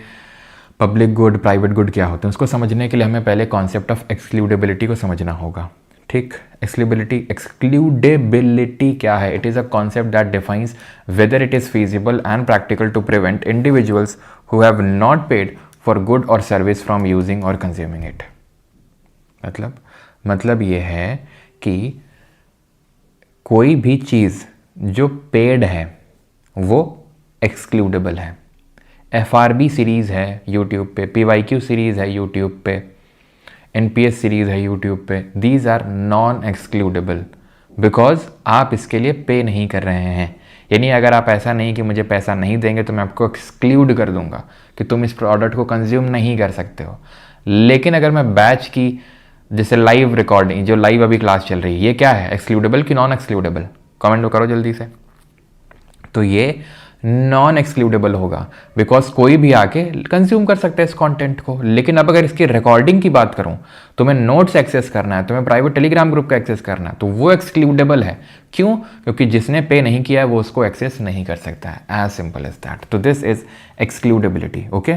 पब्लिक गुड प्राइवेट गुड क्या होते हैं, उसको समझने के लिए हमें पहले कॉन्सेप्ट ऑफ एक्सक्लूडेबिलिटी को समझना होगा, ठीक। एक्सक्लूडेबिलिटी क्या है? It is a concept that defines whether it is feasible and practical to prevent individuals who have not paid for good और सर्विस फ्रॉम यूजिंग और कंज्यूमिंग इट। मतलब ये है कि कोई भी चीज़ जो पेड है वो एक्सक्लूडेबल है। FRB सीरीज़ है यूट्यूब पे, PYQ सीरीज़ है यूट्यूब पे, NPS सीरीज़ है यूट्यूब पे, these are non excludable because आप इसके लिए पे नहीं कर रहे हैं। यानी अगर आप ऐसा नहीं कि मुझे पैसा नहीं देंगे तो मैं आपको एक्सक्लूड कर दूंगा कि तुम इस प्रोडक्ट को कंज्यूम नहीं कर सकते हो। लेकिन अगर मैं बैच की जैसे लाइव रिकॉर्डिंग, जो लाइव अभी क्लास चल रही है, ये क्या है, एक्सक्लूडेबल कि नॉन एक्सक्लूडेबल? कमेंट करो जल्दी से। तो ये नॉन एक्सक्लूडेबल होगा बिकॉज कोई भी आके कंज्यूम कर सकता है इस कंटेंट को। लेकिन अब अगर इसकी रिकॉर्डिंग की बात करूं, तुम्हें नोट्स एक्सेस करना है, तुम्हें प्राइवेट टेलीग्राम ग्रुप का एक्सेस करना है, तो वो एक्सक्लूडेबल है। क्यों? क्योंकि जिसने पे नहीं किया है वो उसको एक्सेस नहीं कर सकता है, एज सिंपल एज दैट। तो this is excludability, okay.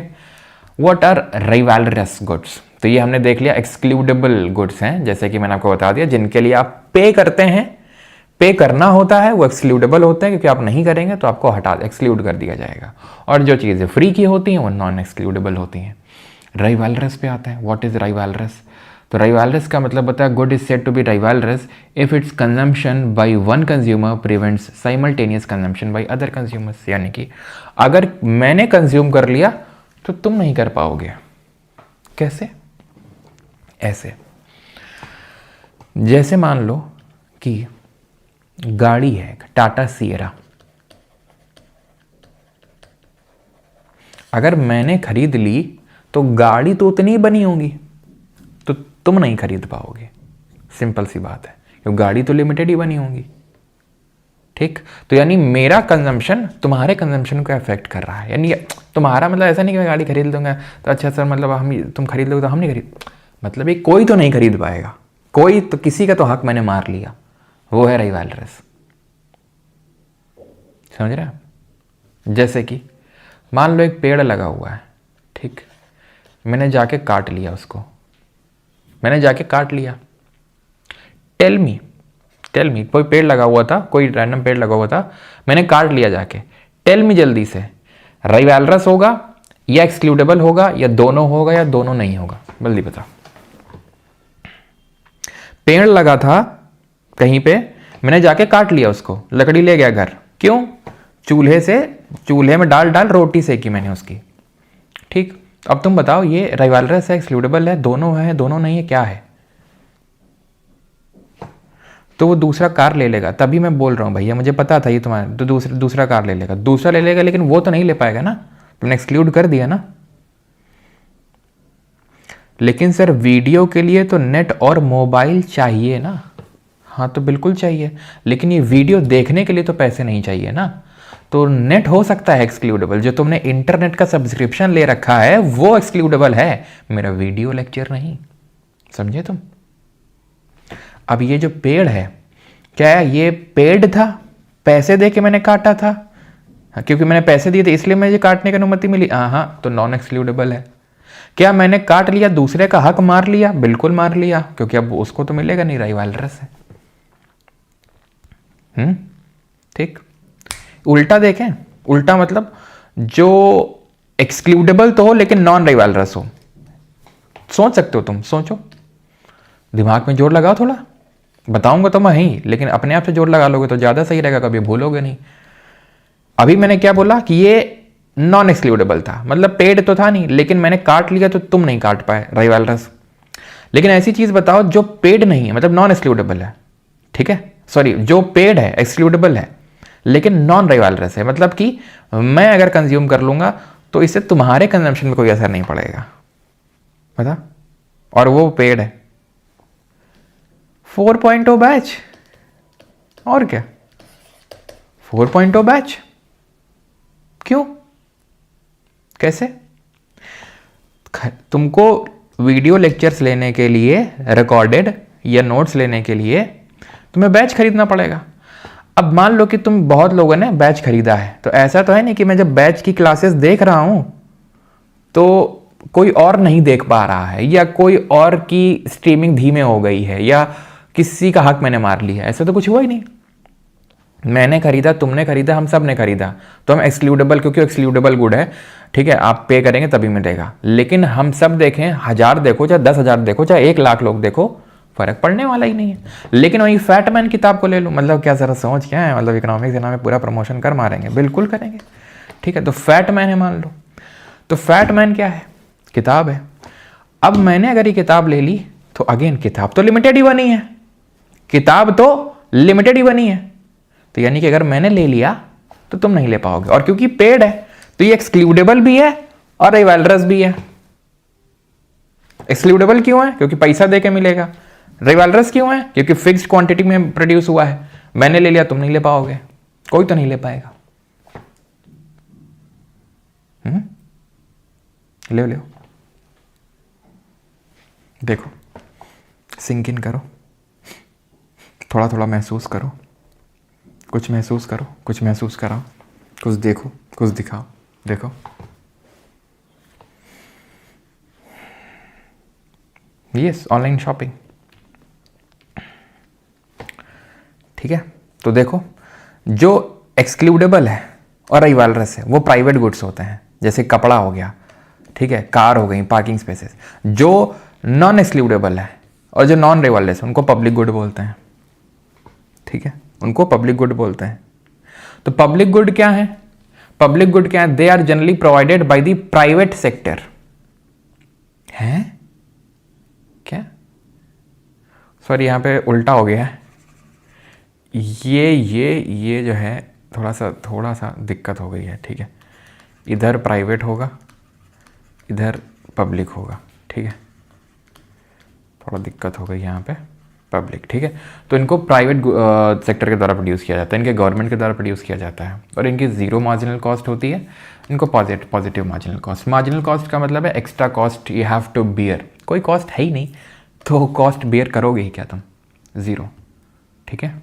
What are rivalrous goods? तो ये हमने देख लिया एक्सक्लूडेबल गुड्स हैं, जैसे कि मैंने आपको बता दिया, जिनके लिए आप पे करते हैं, पे करना होता है, वो एक्सक्लूडेबल होते हैं क्योंकि आप नहीं करेंगे तो आपको एक्सक्लूड कर दिया जाएगा। और जो चीज़ें फ्री की होती हैं वो नॉन एक्सक्लूडेबल होती हैं। राइवलरस पे आते हैं। What is rivalrous? तो राइवलरस का मतलब होता है good is said to be rivalrous if its consumption by one consumer prevents simultaneous consumption by other consumers. यानी कि अगर मैंने कंज्यूम कर लिया तो तुम नहीं कर पाओगे। कैसे? ऐसे, जैसे मान लो कि गाड़ी है टाटा सिएरा, अगर मैंने खरीद ली तो गाड़ी तो उतनी बनी होगी, तो तुम नहीं खरीद पाओगे। सिंपल सी बात है, क्योंकि गाड़ी तो लिमिटेड ही बनी होगी, ठीक। तो यानी मेरा कंजम्पशन तुम्हारे कंजम्पशन को अफेक्ट कर रहा है। यानी तुम्हारा मतलब ऐसा नहीं कि मैं गाड़ी खरीद लूंगा तो अच्छा सर, मतलब तुम खरीद लोगे तो हम नहीं खरीद, मतलब ये कोई तो नहीं खरीद पाएगा, कोई तो, किसी का तो हक मैंने मार लिया, वो है राइवलरस। समझ रहे हैं? जैसे कि मान लो एक पेड़ लगा हुआ है, ठीक, मैंने जाके काट लिया उसको, मैंने जाके काट लिया। टेल मी कोई पेड़ लगा हुआ था, कोई रैंडम पेड़ लगा हुआ था, मैंने काट लिया जाके। टेल मी जल्दी से, राइवलरस होगा या एक्सक्लूडेबल होगा या दोनों होगा या दोनों नहीं होगा? जल्दी बता। पेड़ लगा था कहीं पे, मैंने जाके काट लिया उसको, लकड़ी ले गया घर, क्यों? चूल्हे में डाल रोटी सेकी मैंने उसकी, ठीक। अब तुम बताओ ये राइवलरस है, एक्सक्लूडेबल है, दोनों है, दोनों नहीं है, क्या है? तो वो दूसरा कार ले लेगा। तभी मैं बोल रहा हूँ भैया, मुझे पता था ये तुम्हारा, तो दूसरा कार ले लेगा, लेकिन वो तो नहीं ले पाएगा ना, तुमने एक्सक्लूड कर दिया ना। लेकिन सर वीडियो के लिए तो नेट और मोबाइल चाहिए ना। हाँ तो बिल्कुल चाहिए, लेकिन ये वीडियो देखने के लिए तो पैसे नहीं चाहिए ना। तो नेट हो सकता है एक्सक्लूडेबल, जो तुमने इंटरनेट का सब्सक्रिप्शन ले रखा है वो एक्सक्लूडेबल है, मेरा वीडियो लेक्चर नहीं। समझे तुम? अब ये जो पेड़ है, क्या ये पेड़ था? पैसे दे के मैंने काटा था, क्योंकि मैंने पैसे दिए थे इसलिए मुझे काटने की अनुमति मिली। हाँ, तो नॉन एक्सक्लूडेबल है। क्या मैंने काट लिया, दूसरे का हक मार लिया? बिल्कुल मार लिया, क्योंकि अब उसको तो मिलेगा नहीं, राइवलरस है। ठीक। उल्टा देखें, उल्टा मतलब जो एक्सक्लूडेबल तो हो लेकिन नॉन राइवलरस हो। सोच सकते हो तुम, सोचो, दिमाग में जोर लगाओ थोड़ा। बताऊंगा तो मैं ही, लेकिन अपने आप से जोर लगा लोगे तो ज्यादा सही रहेगा, कभी भूलोगे नहीं। अभी मैंने क्या बोला कि ये नॉन एक्सक्लूडेबल था, मतलब पेड तो था नहीं, लेकिन मैंने काट लिया तो तुम नहीं काट पाए रिवाल्रस। लेकिन ऐसी चीज बताओ जो पेड नहीं है, मतलब नॉन एक्सक्लूडेबल है, ठीक है, सॉरी जो पेड है एक्सक्लूडेबल है लेकिन नॉन रिवाल्रस है, मतलब कि मैं अगर कंज्यूम कर लूंगा तो इससे तुम्हारे कंजम्पशन में कोई असर नहीं पड़ेगा, बता, और वो पेड है। 4.0 बैच, और क्या 4.0 बैच, क्यों, कैसे? तुमको वीडियो लेक्चर्स लेने के लिए रिकॉर्डेड या नोट्स लेने के लिए तुम्हें बैच खरीदना पड़ेगा। अब मान लो कि तुम बहुत लोगों ने बैच खरीदा है, तो ऐसा तो है नहीं कि मैं जब बैच की क्लासेस देख रहा हूं तो कोई और नहीं देख पा रहा है, या कोई और की स्ट्रीमिंग धीमे हो गई है, या किसी का हक मैंने मार लिया, ऐसा तो कुछ हुआ ही नहीं। मैंने खरीदा, तुमने खरीदा, हम सब ने खरीदा, तो हम एक्सक्लूडेबल, क्योंकि एक्सक्लूडेबल गुड है, ठीक है, आप पे करेंगे तभी मिलेगा। लेकिन हम सब देखें, 1000 देखो चाहे 10,000 देखो चाहे 1,00,000 लोग देखो, फर्क पड़ने वाला ही नहीं है। लेकिन वही फैटमैन किताब को ले लो, मतलब क्या जरा समझ क्या है, मतलब इकोनॉमिक्स के नाम में पूरा प्रमोशन कर मारेंगे, बिल्कुल करेंगे, ठीक है। तो फैटमैन है मान लो, तो फैटमैन क्या है, किताब है। अब मैंने अगर ये किताब ले ली तो अगेन किताब तो लिमिटेड ही बनी है, किताब तो लिमिटेड ही बनी है, तो यानी कि अगर मैंने ले लिया तो तुम नहीं ले पाओगे। और क्योंकि पेड है तो ये एक्सक्लूडेबल भी है और रिवाल्रस भी है। एक्सक्लूडेबल क्यों है? क्योंकि पैसा देके मिलेगा। रिवाल्रस क्यों है? क्योंकि फिक्स्ड क्वांटिटी में प्रोड्यूस हुआ है, मैंने ले लिया तुम नहीं ले पाओगे, कोई तो नहीं ले पाएगा। ले लो, देखो, सिंक इन करो, थोड़ा थोड़ा महसूस करो, कुछ महसूस करो, कुछ महसूस कराओ, कुछ देखो, कुछ दिखाओ, देखो। यस, ऑनलाइन शॉपिंग, ठीक है। तो देखो, जो एक्सक्लूडेबल है और रिवाल्रस है वो प्राइवेट गुड्स होते हैं, जैसे कपड़ा हो गया, ठीक है, कार हो गई, पार्किंग स्पेसेस। जो नॉन एक्सक्लूडेबल है और जो नॉन रिवाल्रस उनको पब्लिक गुड बोलते हैं, ठीक है, उनको पब्लिक गुड बोलते हैं। तो पब्लिक गुड क्या है? पब्लिक गुड क्या है? They are generally provided by the private sector. है क्या? सॉरी, यहां पे उल्टा हो गया है, ये जो है थोड़ा सा दिक्कत हो गई है, ठीक है। इधर प्राइवेट होगा, इधर पब्लिक होगा, ठीक है, थोड़ा दिक्कत हो गई यहाँ पे, पब्लिक, ठीक है। तो इनको प्राइवेट सेक्टर के द्वारा प्रोड्यूस किया जाता है, इनके गवर्नमेंट के द्वारा प्रोड्यूस किया जाता है, और इनकी जीरो मार्जिनल कॉस्ट होती है, इनको positive marginal cost. Marginal cost का मतलब है extra cost you have to bear, कोई कॉस्ट है ही नहीं तो कॉस्ट बियर करोगे ही क्या तुम, ज़ीरो, ठीक है।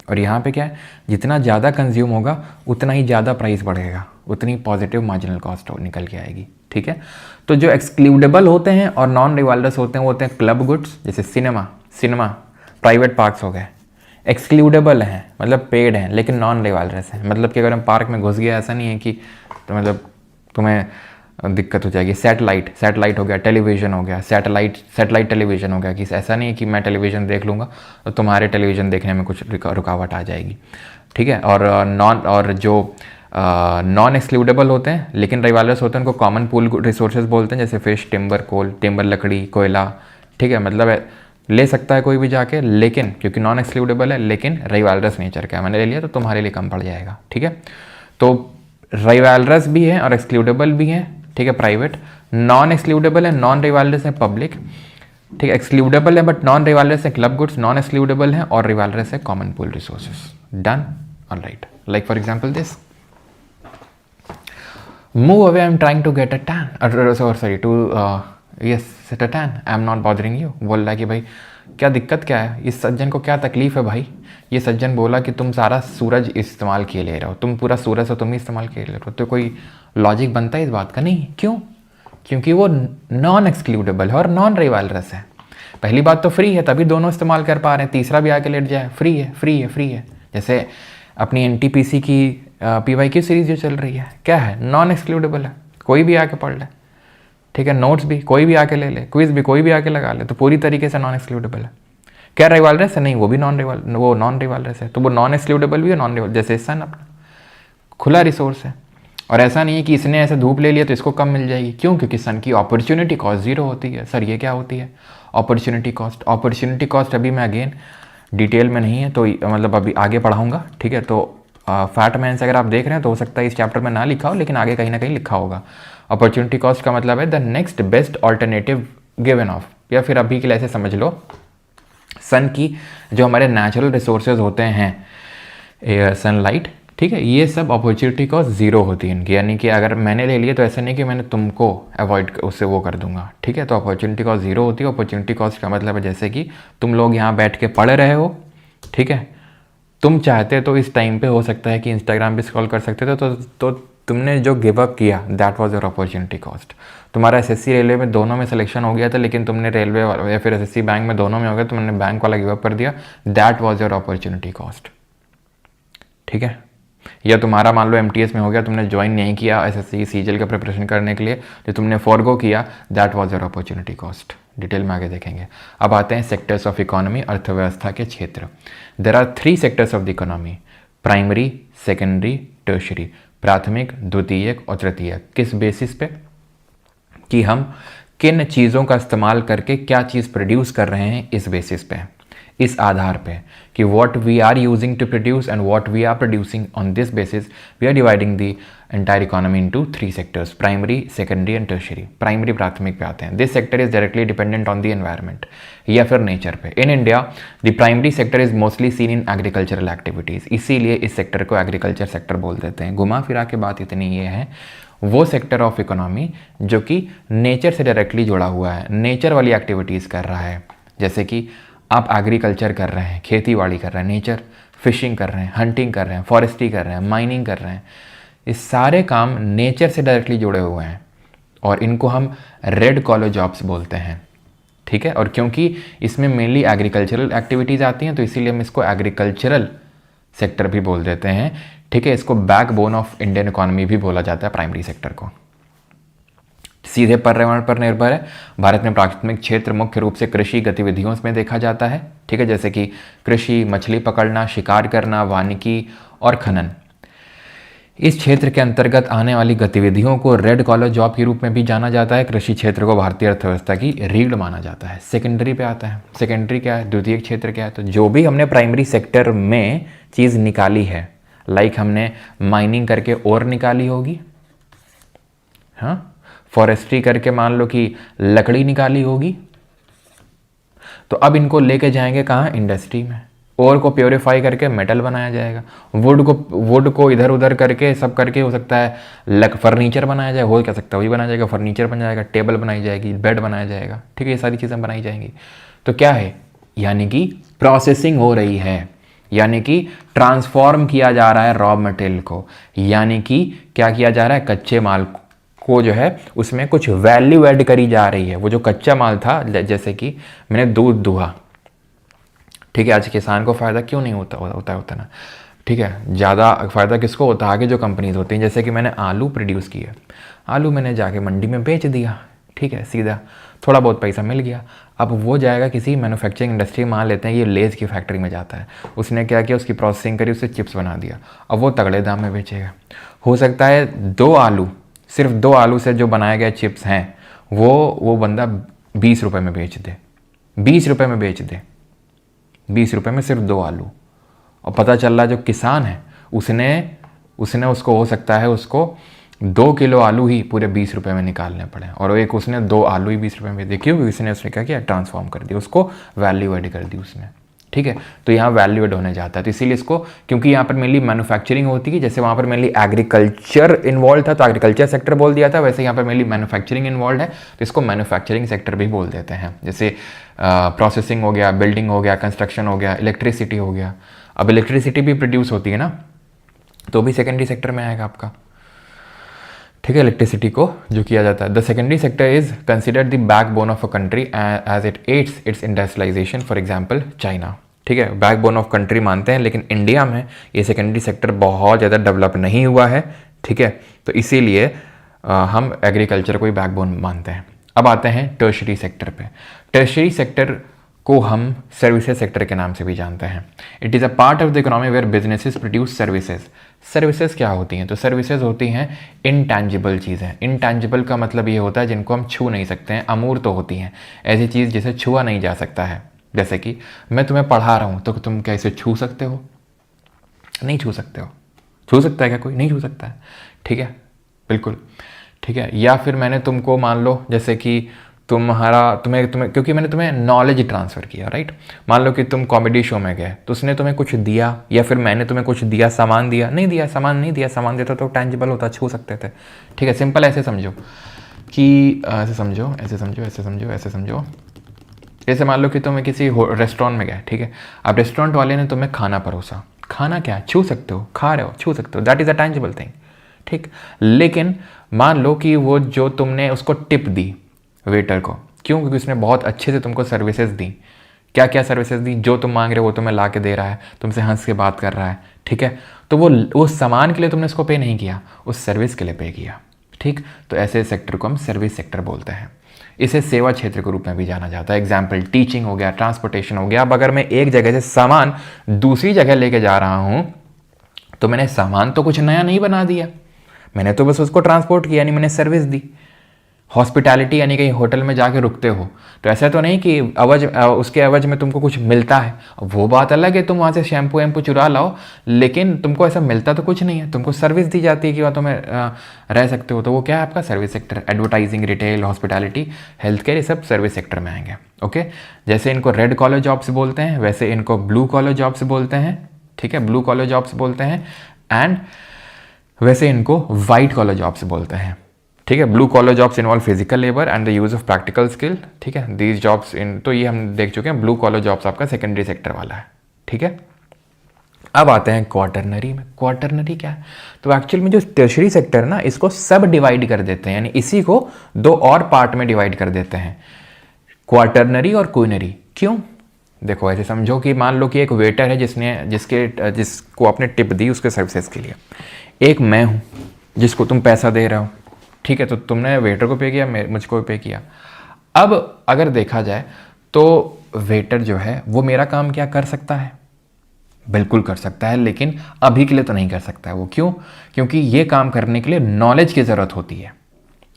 और यहाँ पे क्या है, जितना ज़्यादा कंज्यूम होगा उतना ही ज़्यादा प्राइस बढ़ेगा, उतनी पॉजिटिव मार्जिनल कॉस्ट निकल के आएगी, ठीक है। तो जो एक्सक्लूडेबल होते हैं और नॉन रिवाल्रस होते हैं वो होते हैं क्लब गुड्स, जैसे सिनेमा, प्राइवेट पार्क्स हो गए, एक्सक्लूडेबल हैं मतलब पेड हैं लेकिन नॉन रिवाल्रस हैं, मतलब कि अगर हम पार्क में घुस गया, ऐसा नहीं है कि तो मतलब तुम्हें दिक्कत हो जाएगी। सैटेलाइट हो गया, टेलीविज़न हो गया, सैटेलाइट टेलीविज़न हो गया, कि ऐसा नहीं है कि मैं टेलीविज़न देख लूँगा तो तुम्हारे टेलीविज़न देखने में कुछ रुकावट आ जाएगी, ठीक है। और जो नॉन एक्सक्लूडेबल होते हैं लेकिन रिवाल्रस होते हैं उनको कॉमन पूल रिसोर्सेज बोलते हैं, जैसे फिश, टिम्बर, लकड़ी, कोयला, ठीक है, मतलब ले सकता है कोई भी जाके, लेकिन क्योंकि नॉन एक्सक्लूडेबल है लेकिन रिवाल्रस नेचर का है, मैंने ले लिया तो तुम्हारे लिए कम पड़ जाएगा, ठीक है। तो रिवाल्रस भी है और एक्सक्लूडेबल भी है, ठीक है, प्राइवेट। नॉन एक्सक्लूडेबल है, नॉन रिवाल्रस है पब्लिक, ठीक है। एक्सक्लूडेबल है बट नॉन रिवाल्रस है क्लब गुड्स, नॉन एक्सक्लूडेबल है और रिवाल्रस है common pool resources. Done, alright. Like for example this, move away, I'm trying to get a tan, yes, set a tan, I'm not bothering you। बोल रहा है कि भाई क्या दिक्कत क्या है, इस सज्जन को क्या तकलीफ है भाई। ये सज्जन बोला कि तुम सारा सूरज इस्तेमाल किए ले रहे हो, तुम पूरा सूरज हो तुम ही इस्तेमाल किए ले रहे हो, तो कोई लॉजिक बनता है इस बात का? नहीं। क्यों? क्योंकि वो नॉन एक्सक्लूडेबल है और नॉन रिवाल्रस है। पहली बात तो फ्री है तभी दोनों इस्तेमाल कर पा रहे हैं, तीसरा भी आके लेट जाए, फ्री है। जैसे अपनी NTPC की PYQ सीरीज जो चल रही है, क्या है, नॉन एक्सक्लूडेबल है, कोई भी आके पढ़ ले, ठीक है। नोट्स भी कोई भी आके ले ले, क्विज भी कोई भी आके लगा ले, तो पूरी तरीके से नॉन एक्सक्लूडेबल है। क्या रिवाल्रस है? नहीं, वो भी नॉन रिवाल्रस है, तो वो नॉन एक्सक्लूडेबल भी है, नॉन रिवाल्रस, जैसे सन अपना खुला रिसोर्स है। और ऐसा नहीं है कि इसने ऐसे धूप ले लिया तो इसको कम मिल जाएगी, क्यों? क्योंकि सन की अपॉर्चुनिटी कॉस्ट ज़ीरो होती है। सर ये क्या होती है अपॉर्चुनिटी कॉस्ट? अपॉर्चुनिटी कॉस्ट अभी मैं अगेन डिटेल में नहीं है तो मतलब अभी आगे पढ़ाऊँगा, ठीक है। तो फैटमैन से अगर आप देख रहे हैं तो हो सकता है इस चैप्टर में ना लिखा हो, लेकिन आगे कहीं ना कहीं लिखा होगा। अपॉर्चुनिटी कॉस्ट का मतलब है the next best alternative given of, या फिर अभी के लिए ऐसे समझ लो, सन की जो हमारे नेचुरल रिसोर्सेज होते हैं, एयर, सनलाइट, ठीक है, ये सब अपॉर्चुनिटी कॉस्ट ज़ीरो होती है इनकी। यानी कि अगर मैंने ले लिया तो ऐसा नहीं कि मैंने तुमको अवॉइड उससे वो कर दूंगा, ठीक है। तो अपॉर्चुनिटी कॉस्ट ज़ीरो होती है। अपॉर्चुनिटी कॉस्ट का मतलब है जैसे कि तुम लोग यहाँ बैठ के पढ़ रहे हो, ठीक है, तुम चाहते तो इस टाइम पे हो सकता है कि इंस्टाग्राम भी स्क्रॉल कर सकते थे, तो तुमने जो गिव अप किया that was your opportunity cost. तुम्हारा एसएससी रेलवे में दोनों में सिलेक्शन हो गया था, लेकिन तुमने रेलवे या फिर एसएससी बैंक में दोनों में हो गया, तुमने बैंक वाला गिव अप कर दिया, that was your opportunity cost, ठीक है। या तुम्हारा मान लो एमटीएस में हो गया, तुमने ज्वाइन नहीं किया एसएससी सीजीएल का प्रिपरेशन करने के लिए, जो तुमने फॉरगो किया, that was your opportunity cost. Detail में आगे देखेंगे। अब आते हैं सेक्टर्स ऑफ इकोनॉमी, अर्थव्यवस्था के क्षेत्र। There are 3 sectors of the economy, primary, secondary, tertiary, प्राथमिक, द्वितीयक और तृतीयक। किस बेसिस पे? कि हम किन चीज़ों का इस्तेमाल करके क्या चीज़ प्रोड्यूस कर रहे हैं, इस बेसिस पे, इस आधार पे कि what we are using to produce and what we are producing, on this basis we are dividing the entire economy into 3 sectors, primary, secondary and tertiary. Primary प्राथमिक पे आते हैं। This sector is directly dependent on the environment या फिर nature पे। In India the primary sector is mostly seen in agricultural activities, इसीलिए इस sector को एग्रीकल्चर सेक्टर बोल देते हैं। घुमा फिरा के बात इतनी ये है, वो सेक्टर ऑफ इकोनॉमी जो कि नेचर से डायरेक्टली जुड़ा हुआ है, नेचर वाली एक्टिविटीज़ कर रहा है। जैसे कि आप एग्रीकल्चर कर रहे हैं, खेती बाड़ी कर रहे हैं, नेचर, फिशिंग कर रहे हैं, हंटिंग कर रहे हैं, फॉरेस्ट्री कर रहे हैं, माइनिंग कर रहे हैं, ये सारे काम नेचर से डायरेक्टली जुड़े हुए हैं और इनको हम रेड कॉलर जॉब्स बोलते हैं, ठीक है। और क्योंकि इसमें मेनली एग्रीकल्चरल एक्टिविटीज़ आती हैं तो इसीलिए हम इसको एग्रीकल्चरल सेक्टर भी बोल देते हैं, ठीक है। इसको बैकबोन ऑफ इंडियन इकोनॉमी भी बोला जाता है प्राइमरी सेक्टर को। सीधे पर्यावरण पर निर्भर है। भारत में प्राथमिक क्षेत्र मुख्य रूप से कृषि गतिविधियों में देखा जाता है, ठीक है, जैसे कि कृषि, मछली पकड़ना, शिकार करना, वानिकी और खनन। इस क्षेत्र के अंतर्गत आने वाली गतिविधियों को रेड कॉलर जॉब के रूप में भी जाना जाता है। कृषि क्षेत्र को भारतीय अर्थव्यवस्था की रीढ़ माना जाता है। सेकेंडरी पे आता है। सेकेंडरी क्या है? द्वितीयक क्षेत्र क्या है? तो जो भी हमने प्राइमरी सेक्टर में चीज़ निकाली है, लाइक हमने माइनिंग करके और निकाली होगी, हाँ, फॉरेस्ट्री करके मान लो कि लकड़ी निकाली होगी, तो अब इनको लेके जाएंगे कहाँ? इंडस्ट्री में। और को प्योरीफाई करके मेटल बनाया जाएगा। वुड को इधर उधर करके सब करके हो सकता है फर्नीचर बनाया जाए, हो क्या सकता है, वही बनाया जाएगा, फर्नीचर बन जाएगा, टेबल बनाई जाएगी, बेड बनाया जाएगा, ठीक है, ये सारी चीज़ें बनाई जाएंगी। तो क्या है? यानी कि प्रोसेसिंग हो रही है, यानी कि ट्रांसफॉर्म किया जा रहा है रॉ मटेरियल को, यानी कि क्या किया जा रहा है? कच्चे माल को जो है उसमें कुछ वैल्यू ऐड करी जा रही है। वो जो कच्चा माल था, जैसे कि मैंने दूध दुहा, ठीक है, आज किसान को फ़ायदा क्यों नहीं होता ना, ठीक है, ज़्यादा फ़ायदा किसको होता है? आगे जो कंपनीज होती हैं। जैसे कि मैंने आलू प्रोड्यूस किया, आलू मैंने जाके मंडी में बेच दिया, ठीक है, सीधा थोड़ा बहुत पैसा मिल गया। अब वो जाएगा किसी मैन्युफैक्चरिंग इंडस्ट्री, मान लेते हैं ये लेज़ की फैक्ट्री में जाता है, उसने क्या किया? उसकी प्रोसेसिंग करी, उससे चिप्स बना दिया, अब वो तगड़े दाम में बेचेगा। हो सकता है सिर्फ दो आलू से जो बनाए गए चिप्स हैं वो बंदा 20 रुपये में बेच दे, 20 रुपये में बेच दे, 20 रुपये में सिर्फ 2 आलू। और पता चल रहा जो किसान है उसने उसको हो सकता है उसको 2 किलो आलू ही पूरे 20 रुपये में निकालने पड़े, और एक उसने 2 आलू ही 20 रुपये में देखी होगी, उसने क्या किया? ट्रांसफॉर्म कर दिया, उसको वैल्यू एड कर दी उसने, ठीक है। तो यहाँ वैल्यू एड होने जाता है। तो इसीलिए इसको, क्योंकि यहाँ पर मेनली मैन्युफैक्चरिंग होती है, जैसे वहाँ पर मेनली एग्रीकल्चर इन्वॉल्व था तो एग्रीकल्चर सेक्टर बोल दिया था, वैसे यहाँ पर मेनली मैन्युफैक्चरिंग इन्वॉल्व है तो इसको मैन्युफैक्चरिंग सेक्टर भी बोल देते हैं। जैसे प्रोसेसिंग हो गया, बिल्डिंग हो गया, कंस्ट्रक्शन हो गया, इलेक्ट्रिसिटी हो गया। अब इलेक्ट्रिसिटी भी प्रोड्यूस होती है ना, तो भी सेकेंडरी सेक्टर में आएगा आपका, ठीक है, इलेक्ट्रिसिटी को जो किया जाता है। The secondary sector is considered the backbone of a country as it aids its industrialisation, for example China, ठीक है, बैकबोन ऑफ कंट्री मानते हैं, लेकिन इंडिया में ये सेकेंडरी सेक्टर बहुत ज़्यादा डेवलप नहीं हुआ है, ठीक है, तो इसीलिए हम एग्रीकल्चर को ही बैकबोन मानते हैं। अब आते हैं टर्शरी सेक्टर पे। टर्शरी सेक्टर को हम सर्विसेज सेक्टर के नाम से भी जानते हैं। It is a part of the economy where businesses produce services. Services क्या होती हैं? तो सर्विसेज होती हैं इनटैंजिबल चीज़ें। इनटैंजिबल का मतलब ये होता है जिनको हम छू नहीं सकते हैं, अमूर्त होती हैं, ऐसी चीज़ जिसे छुआ नहीं जा सकता है। जैसे कि मैं तुम्हें पढ़ा रहा हूँ तो तुम क्या इसे छू सकते हो? नहीं छू सकते हो। छू सकता है क्या कोई? नहीं छू सकता है, ठीक है, बिल्कुल, ठीक है। या फिर मैंने तुमको मान लो जैसे कि तुम्हें क्योंकि मैंने तुम्हें नॉलेज ट्रांसफ़र किया, राइट। मान लो कि तुम कॉमेडी शो में गए तो उसने तुम्हें कुछ दिया, या फिर मैंने तुम्हें कुछ दिया, सामान दिया, नहीं दिया, सामान नहीं दिया, सामान देता तो टैंजिबल होता, छू सकते थे, ठीक है। सिंपल ऐसे समझो कि ऐसे समझो, ऐसे समझो, ऐसे समझो, ऐसे समझो। जैसे मान लो कि तुम किसी रेस्टोरेंट में गए, ठीक है। अब रेस्टोरेंट वाले ने तुम्हें खाना परोसा, खाना क्या छू सकते हो, खा रहे हो, छू सकते हो, that is a tangible thing, ठीक। लेकिन मान लो कि वो जो तुमने उसको टिप दी वेटर को, क्यों? क्योंकि उसने बहुत अच्छे से तुमको सर्विसेज दी। क्या क्या सर्विसेज दी? जो तुम मांग रहे हो वो तुम्हें ला के दे रहा है, तुमसे हंस के बात कर रहा है, ठीक है। तो वो सामान के लिए तुमने उसको पे नहीं किया, उस सर्विस के लिए पे किया, ठीक। तो ऐसे सेक्टर को हम सर्विस सेक्टर बोलते हैं। इसे सेवा क्षेत्र के रूप में भी जाना जाता है। एग्जाम्पल टीचिंग हो गया, ट्रांसपोर्टेशन हो गया। अब अगर मैं एक जगह से सामान दूसरी जगह लेके जा रहा हूँ तो मैंने सामान तो कुछ नया नहीं बना दिया, मैंने तो बस उसको ट्रांसपोर्ट किया, यानी मैंने सर्विस दी। हॉस्पिटैलिटी यानी कहीं होटल में जाके रुकते हो तो ऐसा तो नहीं कि उसके एवज में तुमको कुछ मिलता है। वो बात अलग है, तुम वहाँ से शैम्पू वैम्पू चुरा लाओ, लेकिन तुमको ऐसा मिलता तो कुछ नहीं है, तुमको सर्विस दी जाती है कि वहाँ तुम्हें रह सकते हो। तो वो क्या है? आपका service sector. Advertising, retail, hospitality, health care, ये सब सर्विस सेक्टर में आएंगे, ओके। जैसे इनको रेड कॉलर जॉब्स बोलते हैं, वैसे इनको ब्लू कॉलर जॉब्स बोलते हैं, ठीक है, ब्लू कॉलर जॉब्स बोलते हैं। एंड वैसे इनको वाइट कॉलर जॉब्स बोलते हैं, ठीक है। Blue collar jobs involve physical labour and the use of practical skill, ठीक है। दीज जॉब्स इन, तो ये हम देख चुके हैं। ब्लू कॉलर जॉब्स आपका सेकेंडरी सेक्टर वाला है, ठीक है। अब आते हैं क्वार्टरनरी में। क्वार्टरनरी क्या है? तो एक्चुअल में जो टर्शरी सेक्टर है ना, इसको सब डिवाइड कर देते हैं, यानी इसी को दो और पार्ट में डिवाइड कर देते हैं, क्वार्टरनरी और क्वीनरी। क्यों? देखो ऐसे समझो कि मान लो कि एक वेटर है जिसको आपने टिप दी उसके सर्विसेज के लिए। एक मैं हूँ जिसको तुम पैसा दे रहे हो, ठीक है। तो तुमने वेटर को पे किया, मुझको पे किया। अब अगर देखा जाए तो वेटर जो है वो मेरा काम क्या कर सकता है? बिल्कुल कर सकता है, लेकिन अभी के लिए तो नहीं कर सकता है। वो क्यों? क्योंकि ये काम करने के लिए नॉलेज की ज़रूरत होती है,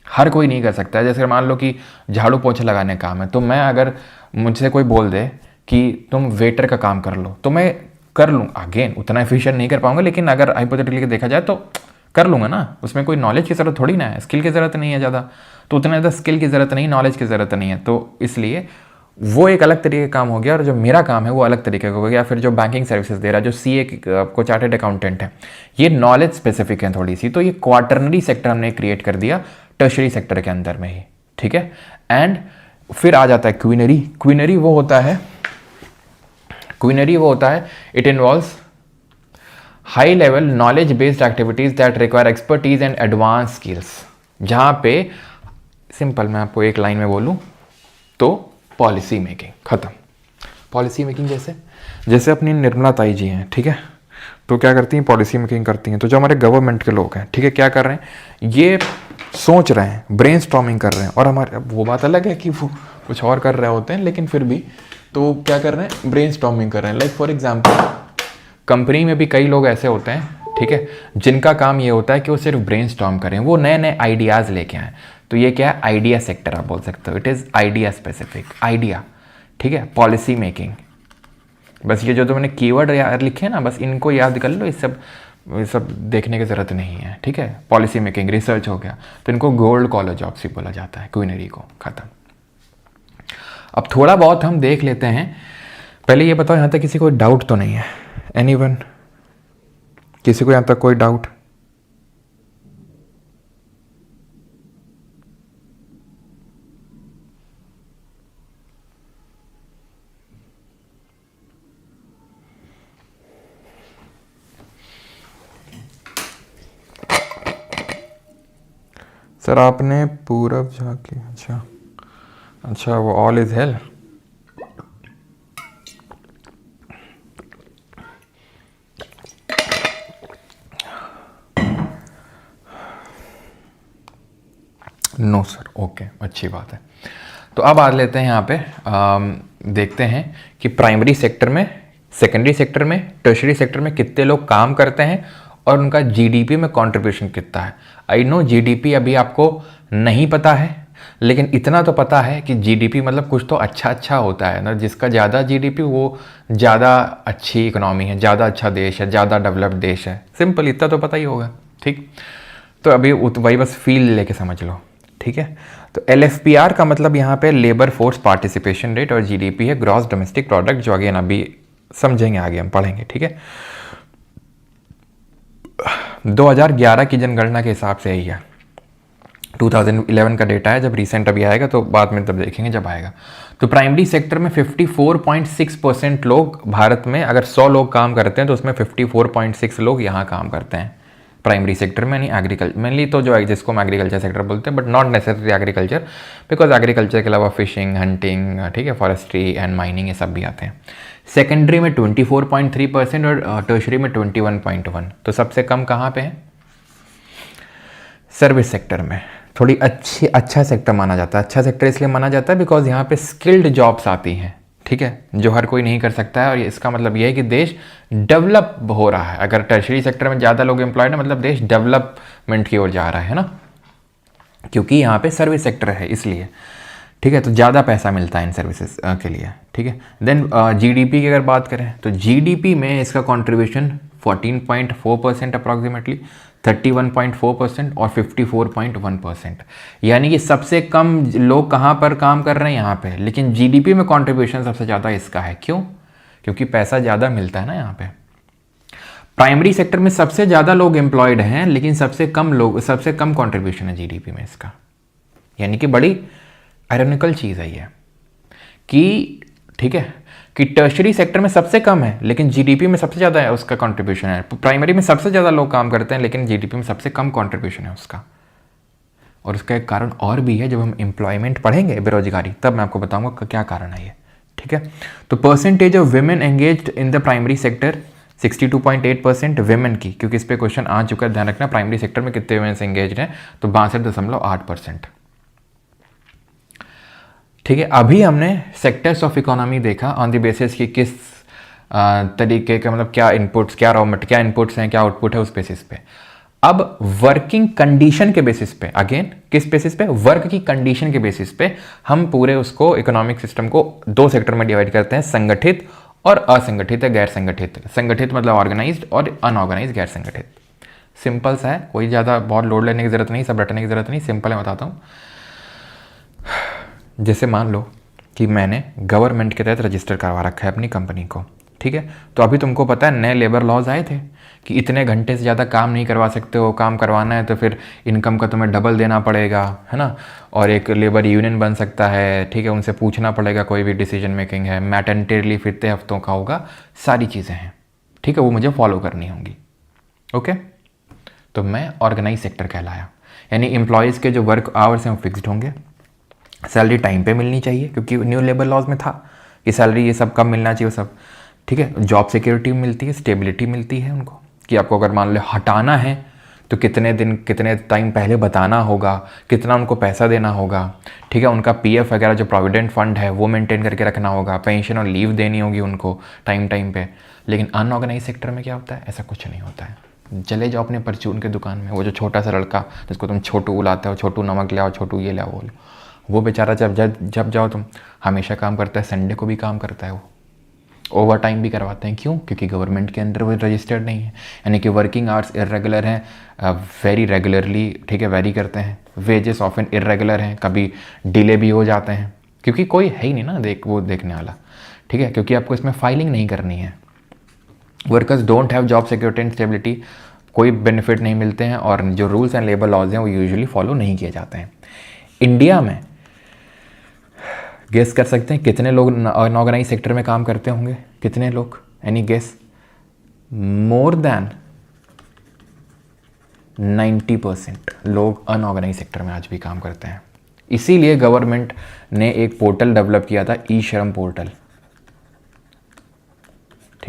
हर कोई नहीं कर सकता है। जैसे मान लो कि झाड़ू पोछा लगाने का काम है, तो मैं अगर मुझसे कोई बोल दे कि तुम वेटर का काम कर लो तो मैं कर लूँ, अगेन उतना एफिशिएंट नहीं कर पाऊंगा, लेकिन अगर हाइपोथेटिकली देखा जाए तो कर लूँगा ना। उसमें कोई नॉलेज की ज़रूरत थोड़ी ना है, स्किल की ज़रूरत नहीं है ज़्यादा, तो उतना ज़्यादा स्किल की ज़रूरत नहीं, नॉलेज की ज़रूरत नहीं है। तो इसलिए वो एक अलग तरीके का काम हो गया, और जो मेरा काम है वो अलग तरीके का हो गया। फिर जो बैंकिंग सर्विसेज दे रहा है, जो सीए को चार्टर्ड अकाउंटेंट है, ये नॉलेज स्पेसिफिक है थोड़ी सी। तो ये क्वार्टरनरी सेक्टर हमने क्रिएट कर दिया टर्शरी सेक्टर के अंदर में ही, ठीक है। एंड फिर आ जाता है क्वीनरी। क्वीनरी वो होता है it involves high level knowledge based activities that require expertise and advance skills. जहां पे सिंपल मैं आपको एक लाइन में बोलूं तो पॉलिसी मेकिंग खत्म। पॉलिसी मेकिंग जैसे अपनी निर्मला ताई जी हैं, ठीक है, तो क्या करती हैं? पॉलिसी मेकिंग करती हैं। तो जो हमारे गवर्नमेंट के लोग हैं, ठीक है, क्या कर रहे हैं? ये सोच रहे हैं, ब्रेनस्टॉर्मिंग कर रहे हैं। और हमारे, वो बात अलग है कि वो कुछ और कर रहे होते हैं, लेकिन फिर भी तो क्या कर रहे हैं? ब्रेनस्टॉर्मिंग कर रहे हैं। लाइक फॉर एग्जांपल कंपनी में भी कई लोग ऐसे होते हैं, ठीक है, जिनका काम ये होता है कि वो सिर्फ ब्रेनस्टॉर्म करें, वो नए नए आइडियाज़ लेके आएँ। तो ये क्या है? आइडिया सेक्टर आप बोल सकते हो। It is idea specific, idea, ठीक है। पॉलिसी मेकिंग, बस ये जो मैंने कीवर्ड लिखे हैं ना, बस इनको याद कर लो, ये सब देखने की ज़रूरत नहीं है, ठीक है। पॉलिसी मेकिंग, रिसर्च हो गया, तो इनको गोल्ड कॉलर जॉब्स ही बोला जाता है, क्वीनरी को, खत्म। अब थोड़ा बहुत हम देख लेते हैं। पहले ये बताओ, यहाँ तक किसी को डाउट तो नहीं है? एनीवन? किसी को यहाँ तक कोई डाउट? सर आपने पूरब जाके, अच्छा वो all is well. No sir, okay, अच्छी बात है। तो अब आ लेते हैं यहाँ पे देखते हैं कि प्राइमरी सेक्टर में, सेकेंडरी सेक्टर में, टर्शरी सेक्टर में कितने लोग काम करते हैं और उनका जीडीपी में कंट्रीब्यूशन कितना है। आई नो जीडीपी अभी आपको नहीं पता है, लेकिन इतना तो पता है कि जीडीपी मतलब कुछ तो अच्छा अच्छा होता है ना, जिसका ज़्यादा जीडीपी वो ज़्यादा अच्छी इकोनॉमी है, ज़्यादा अच्छा देश है, ज़्यादा डेवलप्ड देश है। सिंपल, इतना तो पता ही होगा। ठीक, तो अभी वही बस फील लेके समझ लो। ठीक है, तो LFPR का मतलब यहाँ पे लेबर फोर्स पार्टिसिपेशन रेट, और जीडीपी है ग्रॉस डोमेस्टिक प्रोडक्ट, जो अगेन अभी समझेंगे, आगे हम पढ़ेंगे। ठीक है, 2011 की जनगणना के हिसाब से यही है। 2011 का डेटा है, जब रिसेंट अभी आएगा तो बाद में तब देखेंगे जब आएगा। तो प्राइमरी सेक्टर में 54.6% लोग भारत में, अगर 100 लोग काम करते हैं तो उसमें 54.6 लोग यहाँ काम करते हैं प्राइमरी सेक्टर में, यानी एग्रीकल्चर मेनली, तो जो जिसको हम एग्रीकल्चर सेक्टर बोलते हैं, but not necessary agriculture, because agriculture के अलावा फिशिंग, हंटिंग, ठीक है, फॉरेस्ट्री एंड माइनिंग, ये सब भी आते हैं। सेकेंडरी में 24.3% और टर्शरी में 21.1। तो सबसे कम कहाँ पे है? सर्विस सेक्टर में। थोड़ी अच्छा सेक्टर माना जाता है। अच्छा सेक्टर इसलिए माना जाता है बिकॉज यहाँ पे स्किल्ड जॉब्स आती हैं, ठीक है, जो हर कोई नहीं कर सकता है, और इसका मतलब ये है कि देश डेवलप हो रहा है। अगर टर्शरी सेक्टर में ज़्यादा लोग एम्प्लॉयड है, मतलब देश डेवलपमेंट की ओर जा रहा है ना, क्योंकि यहाँ पे सर्विस सेक्टर है इसलिए। ठीक है, तो ज़्यादा पैसा मिलता है इन सर्विसेज के लिए। ठीक है, देन जीडीपी की अगर बात करें तो जीडीपी में इसका कंट्रीब्यूशन 14.4% अप्रॉक्सीमेटली, 31.4% और 54.1%। यानी कि सबसे कम लोग कहाँ पर काम कर रहे हैं? यहाँ पे। लेकिन जीडीपी में कंट्रीब्यूशन सबसे ज़्यादा इसका है। क्यों? क्योंकि पैसा ज़्यादा मिलता है ना यहाँ पे। प्राइमरी सेक्टर में सबसे ज़्यादा लोग एम्प्लॉयड हैं, लेकिन सबसे कम कंट्रीब्यूशन है जीडीपी में इसका। यानी कि बड़ी आयरनिकल चीज़ है ये कि, ठीक है, कि टर्शरी सेक्टर में सबसे कम है लेकिन जीडीपी में सबसे ज़्यादा है उसका कंट्रीब्यूशन है। प्राइमरी में सबसे ज़्यादा लोग काम करते हैं लेकिन जीडीपी में सबसे कम कंट्रीब्यूशन है उसका। और उसका एक कारण और भी है, जब हम एम्प्लॉयमेंट पढ़ेंगे, बेरोजगारी, तब मैं आपको बताऊंगा क्या कारण है ये। ठीक है, तो percentage of women engaged in the primary sector 62.8% women की, क्योंकि इस पर क्वेश्चन आ चुका है, ध्यान रखना। प्राइमरी सेक्टर में कितने वुमेन एंगेज्ड हैं? तो 62.8%। ठीक है, अभी हमने सेक्टर्स ऑफ इकोनॉमी देखा ऑन द बेसिस कि किस तरीके का, मतलब क्या इनपुट्स, क्या क्या इनपुट्स हैं, क्या आउटपुट है, उस बेसिस पे। अब वर्किंग कंडीशन के बेसिस पे, अगेन किस बेसिस पे? वर्क की कंडीशन के बेसिस पे हम पूरे उसको इकोनॉमिक सिस्टम को दो सेक्टर में डिवाइड करते हैं, संगठित और असंगठित है, गैर संगठित। संगठित मतलब ऑर्गेनाइज्ड और अनऑर्गेनाइज्ड, गैर संगठित। सिंपल सा है, कोई ज़्यादा बहुत लोड लेने की जरूरत नहीं, सब रटने की जरूरत नहीं, सिंपल है, बताता हूँ। जैसे मान लो कि मैंने गवर्नमेंट के तहत रजिस्टर करवा रखा है अपनी कंपनी को, ठीक है, तो अभी तुमको पता है नए लेबर लॉज आए थे कि इतने घंटे से ज़्यादा काम नहीं करवा सकते हो, काम करवाना है तो फिर इनकम का तुम्हें डबल देना पड़ेगा, है ना। और एक लेबर यूनियन बन सकता है, ठीक है, उनसे पूछना पड़ेगा, कोई भी डिसीजन मेकिंग है, मैटरनिटी लीव इतने हफ्तों का होगा, सारी चीज़ें हैं, ठीक है, वो मुझे फॉलो करनी होंगी। ओके, तो मैं ऑर्गेनाइज सेक्टर कहलाया, यानी एम्प्लॉयज़ के जो वर्क आवर्स हैं वो फिक्स्ड होंगे, सैलरी टाइम पे मिलनी चाहिए, क्योंकि न्यू लेबर लॉज में था कि सैलरी ये सब कम मिलना चाहिए, वो सब, ठीक है। जॉब सिक्योरिटी मिलती है, स्टेबिलिटी मिलती है उनको, कि आपको अगर मान लो हटाना है तो कितने दिन, कितने टाइम पहले बताना होगा, कितना उनको पैसा देना होगा, ठीक है। उनका पीएफ वगैरह जो प्रोविडेंट फंड है वो मेंटेन करके रखना होगा, पेंशन और लीव देनी होगी उनको टाइम टाइम पे। लेकिन अनऑर्गेनाइज सेक्टर में क्या होता है? ऐसा कुछ नहीं होता है। चले जाओ अपने परचून के दुकान में, वो जो छोटा सा लड़का जिसको तुम छोटू बुलाते हो, छोटू नमक ले आओ, छोटू ये ले आओ, वो बेचारा जब जाओ तुम, हमेशा काम करता है, संडे को भी काम करता है, वो ओवर टाइम भी करवाते हैं। क्यों? क्योंकि गवर्नमेंट के अंदर वो रजिस्टर्ड नहीं है, यानी कि वर्किंग आवर्स इरेगुलर हैं, वेरी रेगुलरली, ठीक है, वेरी करते हैं। वेजेस ऑफन इरेगुलर हैं, कभी डिले भी हो जाते हैं, क्योंकि कोई है ही नहीं ना वो देखने वाला, ठीक है, क्योंकि आपको इसमें फाइलिंग नहीं करनी है। Workers don't have job security and stability, कोई बेनिफिट नहीं मिलते हैं, और जो रूल्स एंड लेबर लॉज हैं वो यूजुअली फॉलो नहीं किए जाते हैं। इंडिया में गेस कर सकते हैं कितने लोग अनऑर्गेनाइज सेक्टर में काम करते होंगे? कितने लोग? Any guess? मोर देन 90% लोग अनऑर्गेनाइज सेक्टर में आज भी काम करते हैं। इसीलिए गवर्नमेंट ने एक पोर्टल डेवलप किया था, ई श्रम पोर्टल,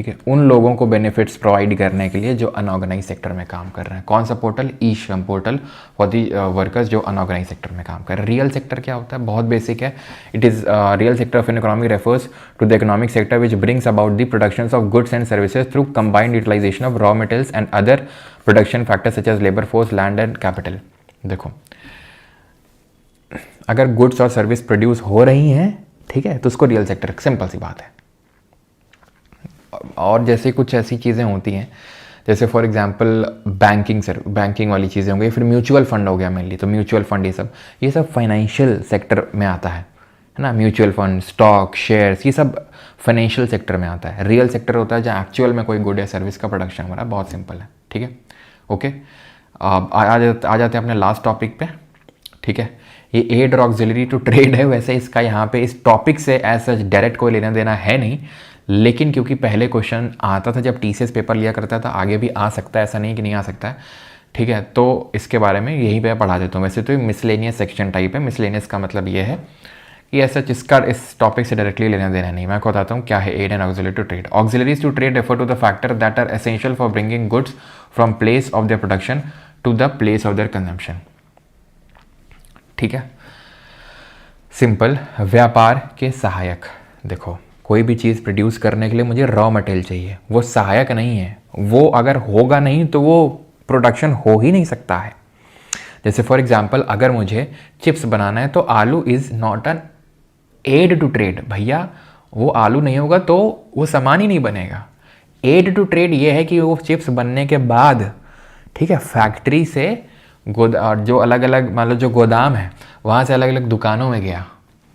ठीक है, उन लोगों को बेनिफिट्स प्रोवाइड करने के लिए जो अनऑर्गेनाइज सेक्टर में काम कर रहे हैं। कौन सा पोर्टल? ई श्रम पोर्टल फॉर दी वर्कर्स जो अनऑर्गेनाइज सेक्टर में काम कर रहे हैं। रियल सेक्टर क्या होता है? बहुत बेसिक है। It is real sector of an economy refers to the economic sector which brings about the production of goods and services through combined utilisation of raw materials and other production factors such as labour force, land and capital. देखो, अगर goods और service produce हो रही हैं, ठीक है, तो उसको रियल सेक्टर, सिंपल सी बात है। और जैसे कुछ ऐसी चीज़ें होती हैं, जैसे फॉर एग्जांपल बैंकिंग वाली चीज़ें हो गई, फिर म्यूचुअल फंड हो गया मेनली, तो म्यूचुअल फंड ये सब फाइनेंशियल सेक्टर में आता है ना। म्यूचुअल फंड, स्टॉक, शेयर्स, ये सब फाइनेंशियल सेक्टर में आता है। रियल सेक्टर होता है जहाँ एक्चुअल में कोई गुड या सर्विस का प्रोडक्शन हो रहा है। बहुत सिंपल है, ठीक है, ओके। अब आ जाते हैं अपने लास्ट टॉपिक पे, ठीक है। ये एड और ऑक्सिलरी टू ट्रेड है, वैसे इसका यहाँ पे इस टॉपिक से एज सच डायरेक्ट कोई लेना देना है नहीं, लेकिन क्योंकि पहले क्वेश्चन आता था जब टीसीएस पेपर लिया करता था, आगे भी आ सकता है, ऐसा नहीं कि नहीं आ सकता है, ठीक है। तो इसके बारे में यहीं पे पढ़ा देता हूँ। वैसे तो ये मिसलेनियस सेक्शन टाइप है। मिसलेनियस का मतलब ये है कि ऐसा इसका इस टॉपिक से डायरेक्टली लेना देना नहीं। मैं आपको बताता हूँ क्या है aid and auxiliary to trade. Auxiliaries to trade refer to the factor that are essential for bringing goods from place of their production to the place of their consumption, ठीक है। सिंपल, व्यापार के सहायक। देखो, कोई भी चीज़ प्रोड्यूस करने के लिए मुझे रॉ मटेरियल चाहिए, वो सहायक नहीं है। वो अगर होगा नहीं तो वो प्रोडक्शन हो ही नहीं सकता है। जैसे फॉर एग्जांपल, अगर मुझे चिप्स बनाना है तो aloo is not an aid to trade. भैया, वो आलू नहीं होगा तो वो सामान ही नहीं बनेगा। एड टू ट्रेड ये है कि वो चिप्स बनने के बाद, ठीक है, फैक्ट्री से जो अलग अलग, मान लो जो गोदाम है, वहाँ से अलग अलग दुकानों में गया,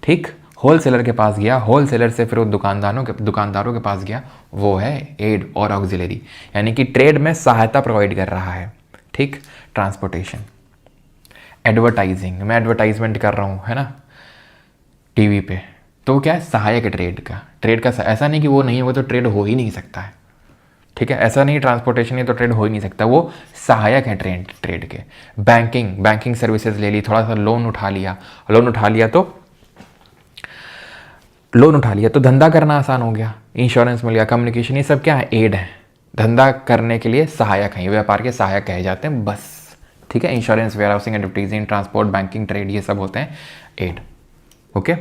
ठीक, होलसेलर के पास गया, होलसेलर से फिर वो दुकानदारों के पास गया, वो है एड और ऑक्सिलरी, यानी कि ट्रेड में सहायता प्रोवाइड कर रहा है, ठीक। ट्रांसपोर्टेशन, एडवर्टाइजिंग, मैं एडवर्टाइजमेंट कर रहा हूँ, है ना, टीवी पे, तो क्या है, सहायक है ट्रेड का ऐसा नहीं कि वो नहीं होगा तो ट्रेड हो ही नहीं सकता है, ठीक है। ऐसा नहीं ट्रांसपोर्टेशन है तो ट्रेड हो ही नहीं सकता, वो सहायक है ट्रेड के। बैंकिंग सर्विसेज ले ली, थोड़ा सा लोन उठा लिया तो धंधा करना आसान हो गया, इंश्योरेंस मिल गया, कम्युनिकेशन, ये सब क्या है, एड है, धंधा करने के लिए सहायक हैं, व्यापार के सहायक कहे जाते हैं, बस, ठीक है। Insurance, warehousing, advertising, transport, banking, trade, ये सब होते हैं एड, ओके।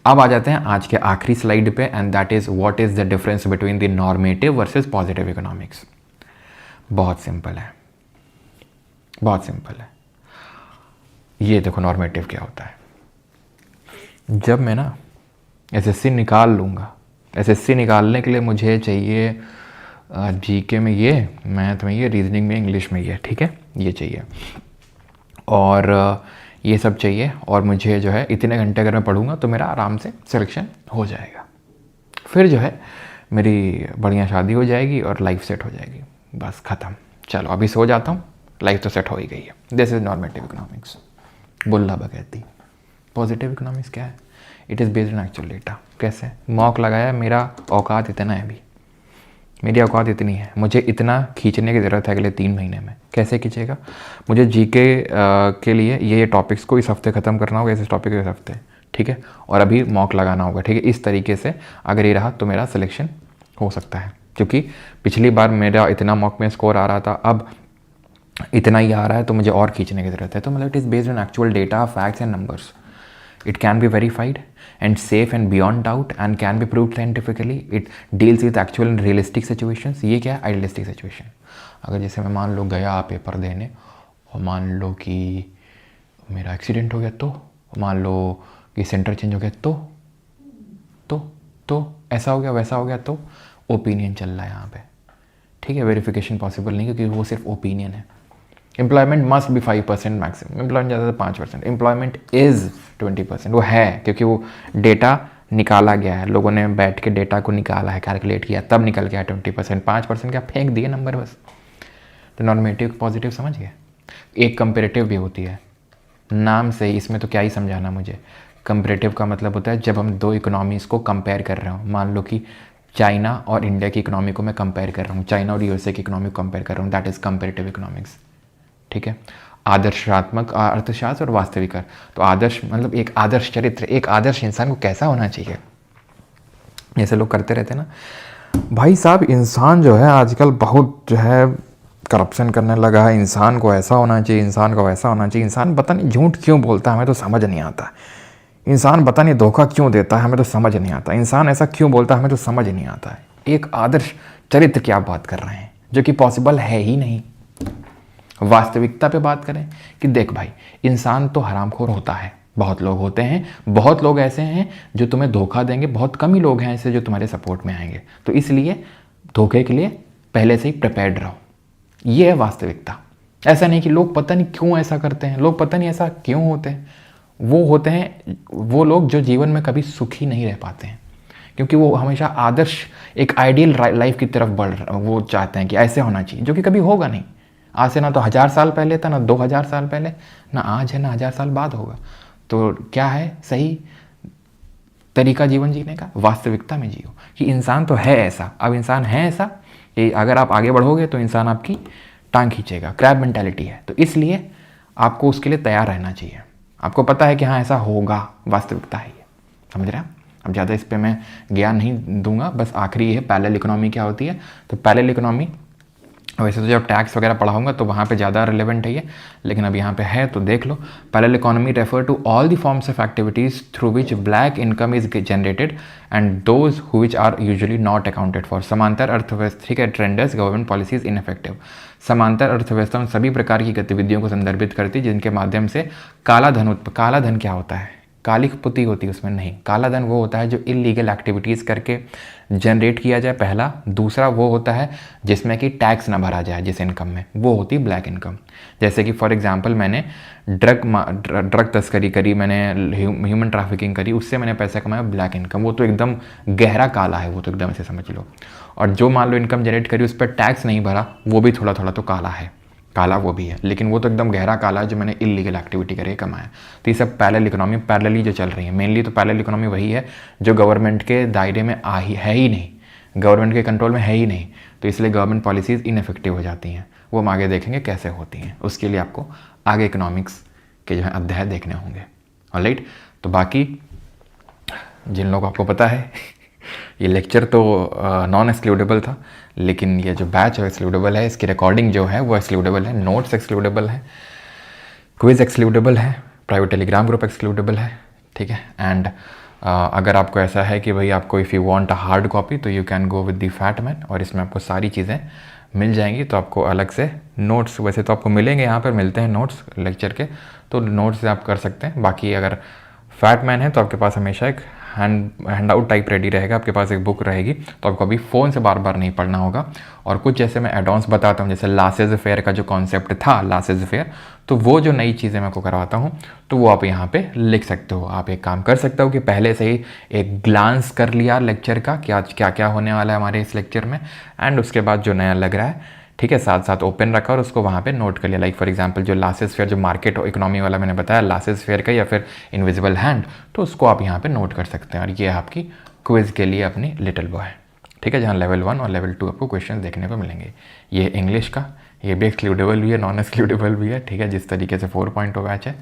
अब आ जाते हैं आज के आखिरी स्लाइड पे, and that is what is the difference between the normative versus positive economics. बहुत सिंपल है। ये देखो, नॉर्मेटिव क्या होता है। जब मैं ना एसएससी निकाल लूँगा, एसएससी निकालने के लिए मुझे चाहिए जीके में ये, मैथ में ये, रीजनिंग में, इंग्लिश में ये, ठीक है, ये चाहिए और ये सब चाहिए, और मुझे जो है इतने घंटे अगर मैं पढ़ूंगा तो मेरा आराम से सिलेक्शन हो जाएगा। फिर जो है मेरी बढ़िया शादी हो जाएगी और लाइफ सेट हो जाएगी, बस ख़त्म। चलो अभी सो जाता हूँ, लाइफ तो सेट हो ही गई है। दिस इज़ नॉर्मेटिव इकोनॉमिक्स, बुल्ला बगैती। पॉजिटिव इकोनॉमिक्स क्या है? It is based on actual data. कैसे? मॉक लगाया, मेरा औकात इतना है, अभी मेरी औकात इतनी है, मुझे इतना खींचने की ज़रूरत है अगले 3 महीने में। कैसे खींचेगा? मुझे जीके के लिए ये टॉपिक्स को इस हफ्ते ख़त्म करना होगा, इस टॉपिक को इस हफ्ते, ठीक है, और अभी मॉक लगाना होगा, ठीक है। इस तरीके से अगर ये रहा तो मेरा सिलेक्शन हो सकता है, क्योंकि पिछली बार मेरा इतना मॉक में स्कोर आ रहा था, अब इतना ही आ रहा है, तो मुझे और खींचने की ज़रूरत है। तो मतलब it is based on actual data, facts and numbers. It can be verified and safe and beyond doubt and can be proved scientifically. It deals with actual and realistic situations. ये क्या है? Idealistic situation. अगर जैसे मैं मान लो गया paper देने और मान लो कि मेरा एक्सीडेंट हो गया, तो मान लो कि सेंटर चेंज हो गया, तो ऐसा हो गया, वैसा हो गया, तो ओपिनियन चल रहा है यहाँ पे, ठीक है। वेरिफिकेशन पॉसिबल नहीं, क्योंकि वो सिर्फ ओपिनियन है। Employment must be 5% maximum, employment ज़्यादा तो 5%, एम्प्लॉयमेंट इज़ 20%। वो है क्योंकि वो डेटा निकाला गया है, लोगों ने बैठ के डेटा को निकाला है, कैलकुलेट किया, तब निकल गया 20%। 5% क्या फेंक दिए नंबर बस। तो नॉर्मेटिव पॉजिटिव समझ गए। एक कंपेरेटिव भी होती है, नाम से ही, इसमें तो क्या ही समझाना मुझे। कंपेरेटिव का मतलब होता है जब हम दो इकोनॉमीज़ को कंपेयर कर रहे हो। मान लो कि चाइना और इंडिया की इकोनॉमी को मैं कंपेयर कर रहा हूँ, चाइना और यूएसए की इकोनॉमी को कंपेयर कर रहा हूँ, दैट इज़ कंपेरेटिव इकोनॉमिक्स, ठीक है। आदर्शात्मक अर्थशास्त्र और वास्तविक अर्थ। तो आदर्श मतलब एक आदर्श चरित्र, एक आदर्श इंसान को कैसा होना चाहिए। जैसे लोग करते रहते हैं ना, भाई साहब, इंसान जो है आजकल बहुत जो है करप्शन करने लगा है। इंसान को ऐसा होना चाहिए, इंसान को वैसा होना चाहिए। इंसान पता नहीं झूठ क्यों बोलता है, हमें तो समझ नहीं आता। इंसान पता नहीं धोखा क्यों देता है, हमें तो समझ नहीं आता। इंसान ऐसा क्यों बोलता है, हमें तो समझ नहीं आता है। एक आदर्श चरित्र की आप बात कर रहे हैं जो कि पॉसिबल है ही नहीं। वास्तविकता पे बात करें कि देख भाई, इंसान तो हरामखोर होता है, बहुत लोग होते हैं, बहुत लोग ऐसे हैं जो तुम्हें धोखा देंगे, बहुत कम ही लोग हैं ऐसे जो तुम्हारे सपोर्ट में आएंगे। तो इसलिए धोखे के लिए पहले से ही प्रिपेयर्ड रहो। ये है वास्तविकता। ऐसा नहीं कि लोग पता नहीं क्यों ऐसा करते हैं, लोग पता नहीं ऐसा क्यों होते हैं। वो होते हैं वो लोग जो जीवन में कभी सुखी नहीं रह पाते हैं, क्योंकि वो हमेशा आदर्श एक आइडियल लाइफ की तरफ वो चाहते हैं कि ऐसे होना चाहिए, जो कि कभी होगा नहीं। आज से ना तो 1000 साल पहले था, ना 2000 साल पहले, ना आज है, ना 1000 साल बाद होगा। तो क्या है सही तरीका जीवन जीने का? वास्तविकता में जियो कि इंसान तो है ऐसा। अब इंसान है ऐसा कि अगर आप आगे बढ़ोगे तो इंसान आपकी टांग खींचेगा। क्रैब मेंटालिटी है, तो इसलिए आपको उसके लिए तैयार रहना चाहिए। आपको पता है कि हाँ ऐसा होगा, वास्तविकता है ये, समझ रहे हैं? अब ज़्यादा इस पर मैं ज्ञान नहीं दूंगा, बस आखिरी है पैरेलल इकोनॉमी क्या होती है। तो पैरेलल इकोनॉमी वैसे तो जब टैक्स वगैरह पढ़ाऊंगा तो वहाँ पे ज़्यादा रिलेवेंट है ये, लेकिन अब यहाँ पे है तो देख लो। Parallel economy refer to all the forms of activities through which black income is generated and those which are usually not accounted for. समांतर अर्थव्यवस्था के ट्रेंडर्स गवर्नमेंट पॉलिसीज इनफेक्टिव। समांतर अर्थव्यवस्था उन सभी प्रकार की गतिविधियों को संदर्भित करती है जिनके माध्यम से काला धन क्या होता है? काली पुती होती है उसमें नहीं। काला धन वो होता है जो इलीगल एक्टिविटीज़ करके जनरेट किया जाए, पहला। दूसरा वो होता है जिसमें कि टैक्स ना भरा जाए जिस इनकम में, वो होती है ब्लैक इनकम। जैसे कि फॉर एग्जांपल मैंने ड्रग तस्करी करी, मैंने ह्यूमन ट्रैफिकिंग करी, उससे मैंने पैसा कमाया, ब्लैक इनकम। वो तो एकदम गहरा काला है, वो तो एकदम ऐसे समझ लो। और जो मान लो इनकम जनरेट करी उस पर टैक्स नहीं भरा, वो भी थोड़ा थोड़ा तो काला है, काला वो भी है, लेकिन वो तो एकदम गहरा काला है जो मैंने इलीगल एक्टिविटी करके कमाया। तो ये सब पैरेलल इकोनॉमी पैरेलली जो चल रही है, मेनली तो पैरेलल इकोनॉमी वही है जो गवर्नमेंट के दायरे में है ही नहीं, गवर्नमेंट के कंट्रोल में है ही नहीं। तो इसलिए गवर्नमेंट पॉलिसीज़ इनफेक्टिव हो जाती हैं। वो हम आगे देखेंगे कैसे होती हैं, उसके लिए आपको आगे इकोनॉमिक्स के जो है अध्याय देखने होंगे। ऑलराइट, तो बाकी जिन लोगों को आपको पता है ये लेक्चर तो नॉन एक्सक्लूडेबल था, लेकिन ये जो बैच है एक्सक्लूडेबल है, इसकी रिकॉर्डिंग जो है वो एक्सक्लूडेबल है, नोट्स एक्सक्लूडेबल है, क्विज एक्सक्लूडेबल है, प्राइवेट टेलीग्राम ग्रुप एक्सक्लूडेबल है, ठीक है। एंड अगर आपको ऐसा है कि भाई आपको if you want a hard copy तो you can go with the fat man, और इसमें आपको सारी चीज़ें मिल जाएंगी। तो आपको अलग से नोट्स वैसे तो आपको मिलेंगे, यहाँ पर मिलते हैं नोट्स लेक्चर के, तो नोट्स से आप कर सकते हैं। बाकी अगर फैट मैन है तो आपके पास हमेशा एक हैंड आउट टाइप रेडी रहेगा, आपके पास एक बुक रहेगी, तो आपको अभी फ़ोन से बार बार नहीं पढ़ना होगा। और कुछ जैसे मैं एडवांस बताता हूँ, जैसे लासेज फेयर का जो कॉन्सेप्ट था, लासेज फेयर, तो वो जो नई चीज़ें मैं आपको करवाता हूँ तो वो आप यहाँ पे लिख सकते हो। आप एक काम कर सकते हो कि पहले से ही एक ग्लांस कर लिया लेक्चर का कि आज क्या क्या होने वाला है हमारे इस लेक्चर में, एंड उसके बाद जो नया लग रहा है, ठीक है, साथ साथ ओपन रखा और उसको वहाँ पे नोट कर लिया। लाइक फॉर एग्जांपल जो लासेस फेयर, जो मार्केट इकोनॉमी वाला मैंने बताया लासेस फेयर का, या फिर इनविजिबल हैंड, तो उसको आप यहाँ पे नोट कर सकते हैं। और ये आपकी क्विज के लिए अपनी लिटिल बॉय, ठीक है, जहाँ लेवल 1 और लेवल 2 आपको क्वेश्चन देखने को मिलेंगे। ये इंग्लिश का, ये भी एक्सक्लूडेबल भी है, नॉन एक्सक्लूडेबल भी है, ठीक है, जिस तरीके से 4.0 बैच है।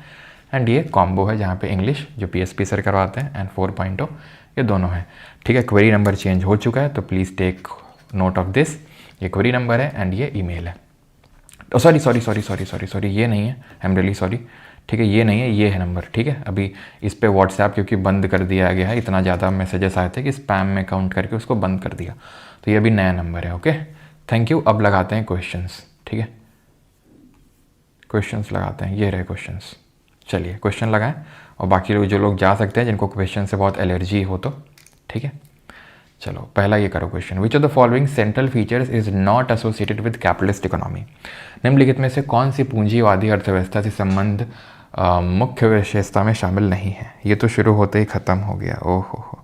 एंड ये कॉम्बो है जहाँ पे इंग्लिश जो PSP सर करवाते हैं एंड 4.0 ये दोनों हैं, ठीक है। क्वेरी नंबर चेंज हो चुका है तो please take note of this. ये क्वेरी नंबर है एंड ये ईमेल है। तो सॉरी, ये नहीं है, आई एम रियली सॉरी, ठीक है, ये नहीं है, ये है नंबर, ठीक है। अभी इस पे व्हाट्सएप क्योंकि बंद कर दिया गया है, इतना ज़्यादा मैसेजेस आए थे कि स्पैम में काउंट करके उसको बंद कर दिया, तो ये अभी नया नंबर है। Okay, thank you. अब लगाते हैं क्वेश्चंस, ठीक है, क्वेश्चंस लगाते हैं। ये रहे क्वेश्चंस, चलिए क्वेश्चन लगाएं। और बाकी लोग जो लोग जा सकते हैं जिनको क्वेश्चन से बहुत एलर्जी हो तो, ठीक है। चलो पहला ये करो question, which of the following central features is not associated with capitalist economy. निम्नलिखित में से कौन सी पूंजीवादी अर्थव्यवस्था से संबंध मुख्य विशेषता में शामिल नहीं है। ये तो शुरू होते ही ख़त्म हो गया, ओहो।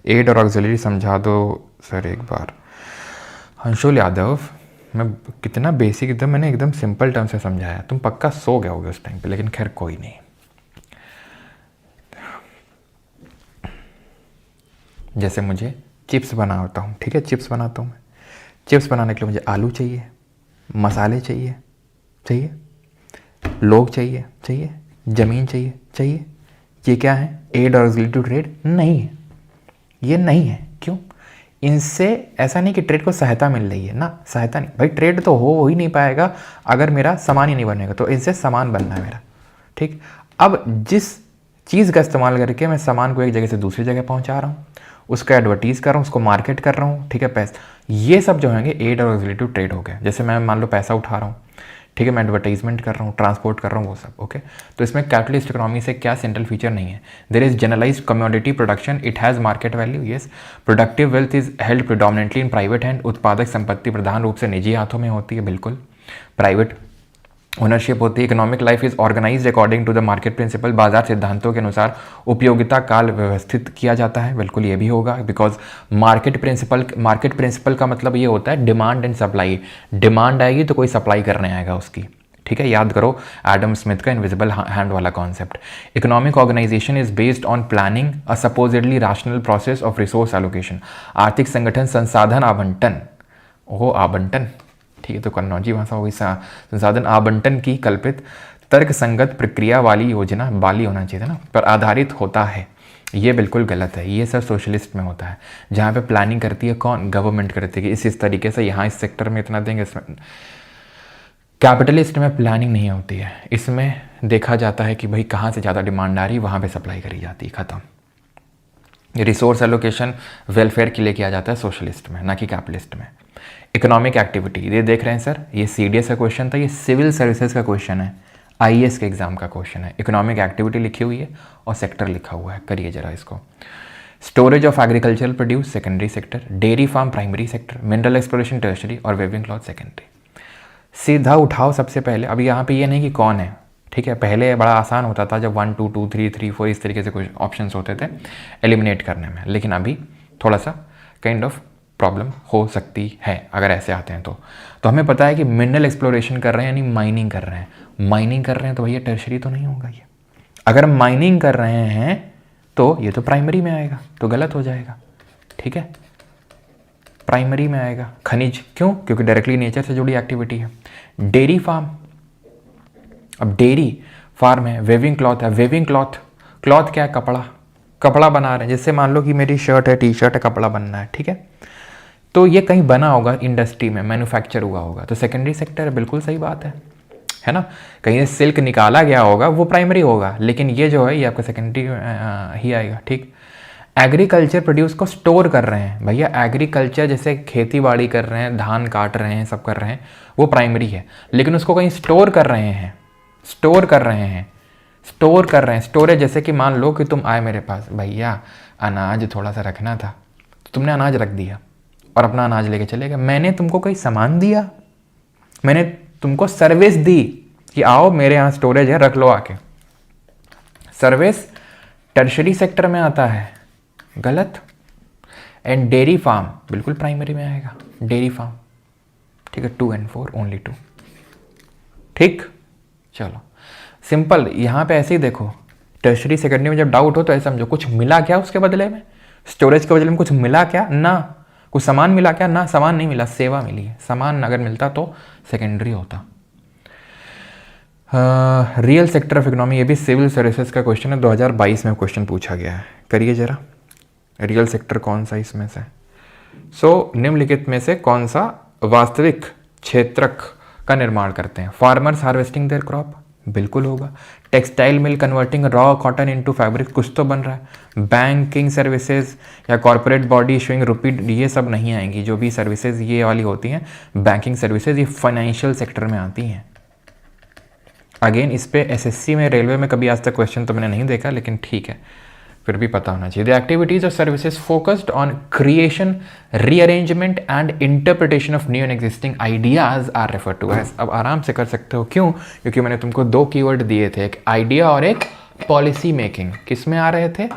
एड और ऑक्सिलरी समझा दो सर एक बार। अंशुल यादव, मैं कितना बेसिक एकदम मैंने एकदम सिंपल टर्म से समझाया, तुम पक्का सो गए होगे उस टाइम पे, लेकिन खैर कोई नहीं। जैसे मुझे चिप्स बनाता हूँ, ठीक है, चिप्स बनाता हूँ मैं, चिप्स बनाने के लिए मुझे आलू चाहिए, मसाले चाहिए, लोग चाहिए, ज़मीन चाहिए। ये क्या है? एड और ऑक्सिलरी टू ट्रेड नहीं है, ये नहीं है। क्यों? इनसे ऐसा नहीं कि ट्रेड को सहायता मिल रही है ना, सहायता नहीं भाई, ट्रेड तो हो ही नहीं पाएगा अगर मेरा सामान ही नहीं बनेगा, तो इनसे सामान बनना है मेरा। ठीक, अब जिस चीज़ का इस्तेमाल करके मैं सामान को एक जगह से दूसरी जगह पहुंचा रहा हूँ, उसका एडवर्टीज़ कर रहा हूँ, उसको मार्केट कर रहा हूँ, ठीक है, पैसा, ये सब जो होंगे एड और रिलेटिव ट्रेड हो गया। जैसे मैं मान लो पैसा उठा रहा हूँ, ठीक है, मैं एडवर्टाइजमेंट कर रहा हूँ, ट्रांसपोर्ट कर रहा हूँ, वो सब ओके। तो इसमें कैपिटलिस्ट इकोनॉमी से क्या सेंट्रल फीचर नहीं है, there is generalized commodity production, it has market value, yes, productive wealth is held predominantly in private hand, उत्पादक संपत्ति प्रधान रूप से निजी हाथों में होती है, बिल्कुल, प्राइवेट ओनरशिप होती है। Economic life is organized according to the market principle, बाजार सिद्धांतों के अनुसार उपयोगिता काल व्यवस्थित किया जाता है, बिल्कुल ये भी होगा, बिकॉज मार्केट प्रिंसिपल का मतलब ये होता है डिमांड एंड सप्लाई, डिमांड आएगी तो कोई सप्लाई करने आएगा उसकी, ठीक है, याद करो एडम स्मिथ का इनविजिबल हैंड वाला concept. Economic organization is based on planning a supposedly rational process of resource allocation, आर्थिक संगठन संसाधन आवंटन, ओहो आवंटन, ठीक है, तो कन्नौजी भाषा होगी, संसाधन आवंटन की कल्पित तर्क संगत प्रक्रिया वाली योजना वाली होना चाहिए था ना, पर आधारित होता है, ये बिल्कुल गलत है, ये सब सोशलिस्ट में होता है, जहाँ पे प्लानिंग करती है कौन, गवर्नमेंट करती है कि इस तरीके से यहाँ इस सेक्टर में इतना देंगे, इसमें। कैपिटलिस्ट में प्लानिंग नहीं होती है, इसमें देखा जाता है कि भाई कहाँ से ज़्यादा डिमांड आ रही है वहाँ पे सप्लाई करी जाती है, ख़त्म। रिसोर्स एलोकेशन वेलफेयर के लिए किया जाता है सोशलिस्ट में, ना कि कैपिटलिस्ट में। इकोनॉमिक एक्टिविटी, ये देख रहे हैं सर, ये CDS का क्वेश्चन था, ये सिविल सर्विसेज का क्वेश्चन है, IAS के एग्जाम का क्वेश्चन है। इकोनॉमिक एक्टिविटी लिखी हुई है और सेक्टर लिखा हुआ है, करिए जरा इसको। Storage of agricultural produce secondary sector, dairy farm primary sector, mineral exploration tertiary और वेविंग क्लॉथ सेकेंडरी। सीधा उठाओ सबसे पहले, अभी यहाँ पे ये नहीं कि कौन है, ठीक है, पहले बड़ा आसान होता था जब 1 2 2 3 3 4 इस तरीके से कुछ ऑप्शंस होते थे एलिमिनेट करने में, लेकिन अभी थोड़ा सा काइंड ऑफ प्रॉब्लम हो सकती है अगर ऐसे आते हैं तो हमें पता है कि मिनरल एक्सप्लोरेशन कर रहे हैं यानी माइनिंग कर रहे हैं, माइनिंग कर रहे हैं तो भैया टर्शरी तो नहीं होगा ये, अगर माइनिंग कर रहे हैं तो ये तो प्राइमरी में आएगा, तो गलत हो जाएगा, ठीक है, प्राइमरी में आएगा। खनिज क्यों, क्योंकि डायरेक्टली नेचर से जुड़ी एक्टिविटी है। डेयरी फार्म, अब डेयरी फार्म है, वेविंग क्लॉथ है, वेविंग क्लॉथ क्या है, कपड़ा बना रहे हैं, जैसे मान लो कि मेरी शर्ट है, टी शर्ट है, कपड़ा बनना है, ठीक है, तो ये कहीं बना होगा इंडस्ट्री में, मैन्युफैक्चर हुआ होगा, तो सेकेंडरी सेक्टर है, बिल्कुल सही बात है ना, कहीं से सिल्क निकाला गया होगा वो प्राइमरी होगा, लेकिन ये जो है ये आपका सेकेंडरी ही आएगा, ठीक। एग्रीकल्चर प्रोड्यूस को स्टोर कर रहे हैं, भैया एग्रीकल्चर जैसे खेती बाड़ी कर रहे हैं, धान काट रहे हैं, सब कर रहे हैं, वो प्राइमरी है, लेकिन उसको कहीं स्टोर कर रहे हैं, स्टोरेज, जैसे कि मान लो कि तुम आए मेरे पास, भैया अनाज थोड़ा सा रखना था, तो तुमने अनाज रख दिया और अपना अनाज लेके चले गए, मैंने तुमको कोई सामान दिया, मैंने तुमको सर्विस दी कि आओ मेरे यहाँ स्टोरेज है, रख लो आके, सर्विस टर्शरी सेक्टर में आता है, गलत। एंड डेयरी फार्म बिल्कुल प्राइमरी में आएगा, डेयरी फार्म, ठीक है, 2 and 4 ओनली 2, ठीक, चलो सिंपल, यहाँ पे ऐसे ही देखो, टर्शरी सेकेंडरी में जब डाउट हो तो ऐसा समझो कुछ मिला क्या उसके बदले में, स्टोरेज के बदले में कुछ मिला क्या, ना कुछ सामान मिला क्या, ना सामान नहीं मिला, सेवा मिली है, सामान अगर मिलता तो सेकेंडरी होता। रियल सेक्टर ऑफ इकोनॉमी, ये भी सिविल सर्विसेज का क्वेश्चन है, 2022 में क्वेश्चन पूछा गया है, करिए जरा, रियल सेक्टर कौन सा इसमें से, निम्नलिखित में से कौन सा वास्तविक क्षेत्रक का निर्माण करते हैं, फार्मर्स हार्वेस्टिंग देयर क्रॉप, बिल्कुल होगा, textile mill converting raw cotton into fabric, कुछ तो बन रहा है, बैंकिंग सर्विसेज या कॉर्पोरेट बॉडी इशूइंग रुपी, ये सब नहीं आएंगी, जो भी सर्विसेज ये वाली होती हैं बैंकिंग सर्विसेज, ये फाइनेंशियल सेक्टर में आती हैं। अगेन इस पे SSC में, रेलवे में कभी आज तक क्वेश्चन तो मैंने नहीं देखा, लेकिन ठीक है, फिर भी पता होना चाहिए। The activities of services focused on creation, rearrangement and interpretation of new and existing ideas are refer to as, अब आराम से कर सकते हो, क्यों, क्योंकि मैंने तुमको 2 कीवर्ड दिए थे, एक आइडिया और एक पॉलिसी मेकिंग, किस में आ रहे थे,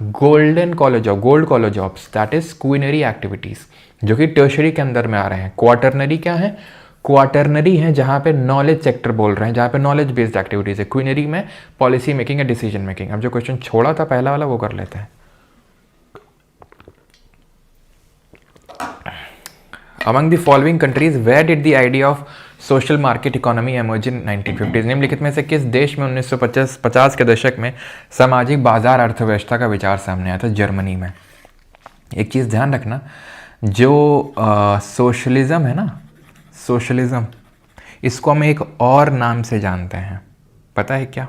gold college offs, that is quinary activities, जो कि टर्शरी के अंदर में आ रहे हैं। क्वार्टरनरी क्या है, क्वार्टरनरी है जहाँ पे नॉलेज सेक्टर बोल रहे हैं, जहाँ पे नॉलेज बेस्ड एक्टिविटीज है, क्विनरी में पॉलिसी मेकिंग या डिसीजन मेकिंग। अब जो क्वेश्चन छोड़ा था पहला वाला वो कर लेते हैं। Among the following countries where did the idea of social market economy emerge in 1950, निम्नलिखित में से किस देश में 1950 के दशक में सामाजिक बाजार अर्थव्यवस्था का विचार सामने आया था, जर्मनी में। एक चीज़ ध्यान रखना, जो सोशलिज्म है ना, सोशलिज्म, इसको हम एक और नाम से जानते हैं, पता है क्या?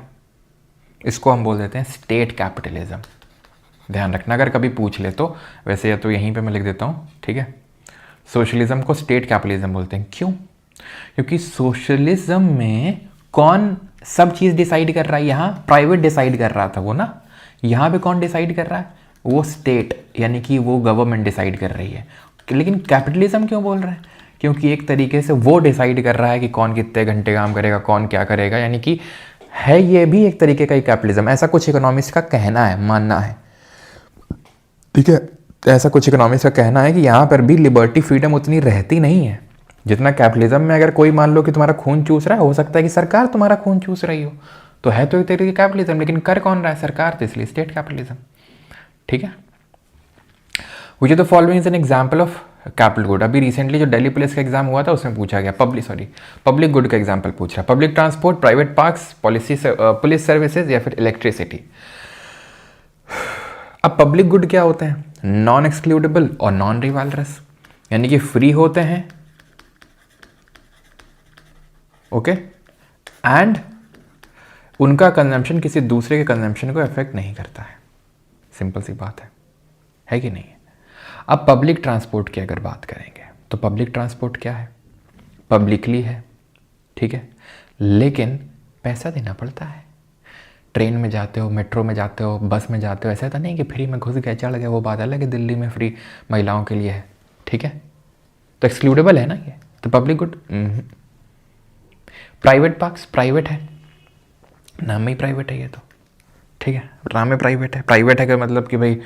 इसको हम बोल देते हैं स्टेट कैपिटलिज्म। ध्यान रखना अगर कभी पूछ ले तो, वैसे या तो यहीं पे मैं लिख देता हूँ, ठीक है। सोशलिज्म को स्टेट कैपिटलिज्म बोलते हैं। क्यों? क्योंकि सोशलिज्म में कौन सब चीज़ डिसाइड कर रहा है? यहाँ प्राइवेट डिसाइड कर रहा था वो ना, यहाँ पे कौन डिसाइड कर रहा है? वो स्टेट, यानी कि वो गवर्नमेंट डिसाइड कर रही है। लेकिन कैपिटलिज्म क्यों बोल रहे हैं? क्योंकि एक तरीके से वो डिसाइड कर रहा है कि कौन कितने घंटे काम करेगा, कौन क्या करेगा, यानी कि है ये भी एक तरीके का ही कैपिटलिज्म। ऐसा कुछ इकोनॉमिस्ट का कहना है, मानना है, ठीक है। ऐसा कुछ इकोनॉमिस्ट का कहना है कि यहाँ पर भी लिबर्टी फ्रीडम उतनी रहती नहीं है जितना कैपिटलिज्म में। अगर कोई मान लो कि तुम्हारा खून चूस रहा है, हो सकता है कि सरकार तुम्हारा खून चूस रही हो, तो है तो एक तरीके कैपिटलिज्म, लेकिन कर कौन रहा है? सरकार, तो इसलिए स्टेट कैपिटलिज्म, ठीक है। विच of the following is an example of capital good? अभी रिसेंटली जो दिल्ली पुलिस का एग्जाम हुआ था उसमें पूछा गया, पब्लिक गुड का एग्जाम्पल पूछ रहा है। Public transport, private parks, police services या फिर इलेक्ट्रिसिटी। अब पब्लिक गुड क्या होते हैं? नॉन एक्सक्लूडेबल और नॉन रिवाल्वरस, यानी कि फ्री होते हैं, ओके, एंड उनका कंजम्पशन किसी दूसरे के कंजम्पशन को अफेक्ट नहीं करता है। सिंपल सी बात है कि नहीं है? अब पब्लिक ट्रांसपोर्ट की अगर बात करेंगे तो पब्लिक ट्रांसपोर्ट क्या है? पब्लिकली है, ठीक है, लेकिन पैसा देना पड़ता है। ट्रेन में जाते हो, मेट्रो में जाते हो, बस में जाते हो, ऐसा तो नहीं कि फ्री में घुस गए चढ़ गए, वो बात अलग है। दिल्ली में फ्री महिलाओं के लिए है, ठीक है, तो एक्सक्लूडेबल है ना ये, तो public good. Private parks private है, नाम में ही प्राइवेट है ये तो, ठीक है, नाम में प्राइवेट है। प्राइवेट है का मतलब कि भाई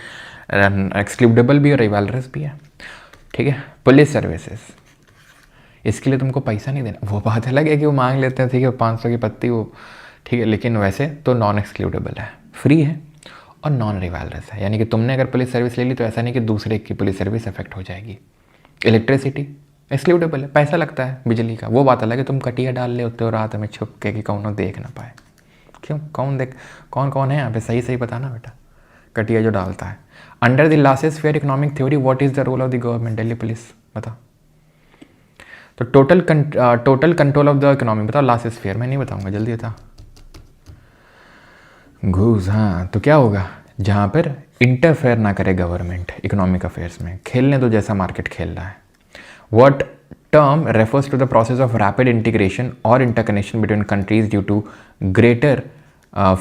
एक्सक्लूडेबल भी और रिवाल्वरस भी है, ठीक है। पुलिस सर्विसेज, इसके लिए तुमको पैसा नहीं देना, वो बात अलग है कि वो मांग लेते हैं, ठीक है, 500 की पत्ती वो, ठीक है, लेकिन वैसे तो नॉन एक्सक्लूडेबल है, फ्री है और नॉन रिवाल्वरस है। यानी कि तुमने अगर पुलिस सर्विस ले ली तो ऐसा नहीं कि दूसरे की पुलिस सर्विस अफेक्ट हो जाएगी। इलेक्ट्रिसिटी एक्सक्लूडेबल है, पैसा लगता है बिजली का, वो बात अलग है। तुम कटिया डाल ले होते हो रात में छुप के कि कौन देख ना पाए। क्यों? कौन है यहाँ पे? सही बताना बेटा, कटिया जो डालता है। Under the laissez faire economic theory what is the role of the government? Delhi police बता। तो total control of the economy बताओ। लासेस फेयर मैं नहीं बताऊंगा, जल्दी बता। घूस, हाँ, तो क्या होगा? जहाँ पर इंटरफेयर ना करे गवर्नमेंट इकोनॉमिक अफेयर्स में, खेलने दो जैसा मार्केट खेल रहा है। What term refers to the process of rapid integration or interconnection between countries due to greater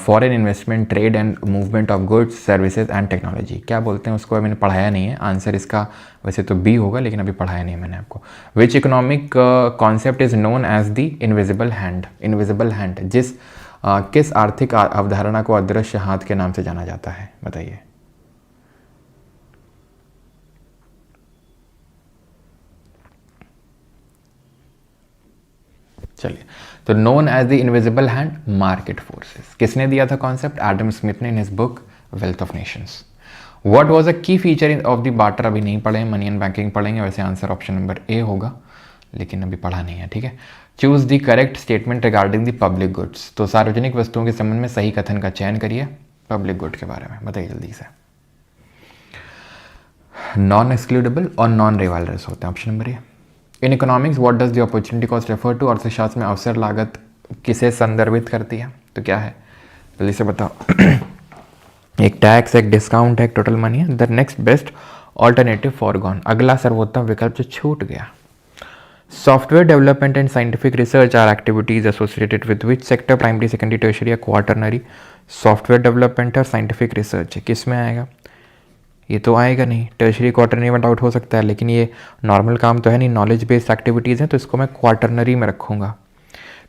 foreign investment, trade and movement of goods, services and technology? क्या बोलते हैं उसको? मैंने पढ़ाया नहीं है, आंसर इसका वैसे तो बी होगा, लेकिन अभी पढ़ाया नहीं मैंने आपको। Which economic concept is known as the invisible hand? Invisible hand किस आर्थिक अवधारणा को अदृश्य हाथ के नाम से जाना जाता है? बताइए। चलिए, तो known as the invisible hand, market forces. किसने दिया था कॉन्सेप्ट? एडम स्मिथ ने in his book Wealth of Nations. What was a key feature of the barter? अभी नहीं पढ़े, मनी एंड बैंकिंग पढ़ेंगे, वैसे आंसर ऑप्शन नंबर ए होगा, लेकिन अभी पढ़ा नहीं है, ठीक है। Choose the correct statement regarding the public goods. तो सार्वजनिक वस्तुओं के संबंध में सही कथन का चयन करिए पब्लिक गुड के बारे में, बताइए जल्दी से। नॉन एक्सक्लूडेबल और नॉन रिवाल्वरस होते हैं, option number A. In economics what does the opportunity cost refer to? अर्थशास्त्र में अवसर लागत किसे संदर्भित करती है? तो क्या है, जल्दी से बताओ। एक टैक्स, एक डिस्काउंट है, एक टोटल मनी है। The next best alternative forgone, अगला सर्वोत्तम विकल्प जो छूट गया। Software development and scientific research are activities associated with which sector? Primary, secondary, tertiary या क्वार्टरनरी? सॉफ्टवेयर डेवलपमेंट और साइंटिफिक रिसर्च किस में आएगा? ये तो आएगा नहीं, टर्शरी क्वार्टरनरी में डाउट हो सकता है, लेकिन ये नॉर्मल काम तो है नहीं, नॉलेज बेस्ड एक्टिविटीज़ हैं, तो इसको मैं क्वार्टरनरी में रखूँगा।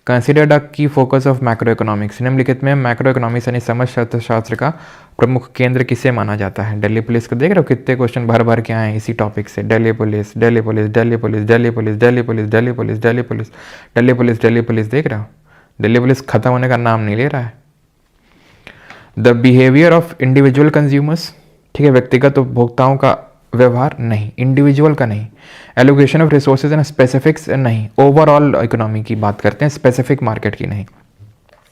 कंसिडर्ड अ की फोकस ऑफ मैक्रो इकोनॉमिक्स, निम्नलिखित में मैक्रो इकोनॉमिक्स यानी समष्टि अर्थशास्त्र का प्रमुख केंद्र किसे माना जाता है? दिल्ली पुलिस को देख रहे हो कितने क्वेश्चन भर के आए हैं इसी टॉपिक से। Delhi police, Delhi police, Delhi police, Delhi police, Delhi police, Delhi police, Delhi police, Delhi police, Delhi police, देख रहे हो? दिल्ली पुलिस खत्म होने का नाम नहीं ले रहा है। The behaviour of individual consumers, ठीक है, व्यक्तिगत उपभोक्ताओं का व्यवहार नहीं, इंडिविजुअल का नहीं। Allocation of resources and specifics नहीं, ओवरऑल इकोनॉमी की बात करते हैं, स्पेसिफिक मार्केट की नहीं।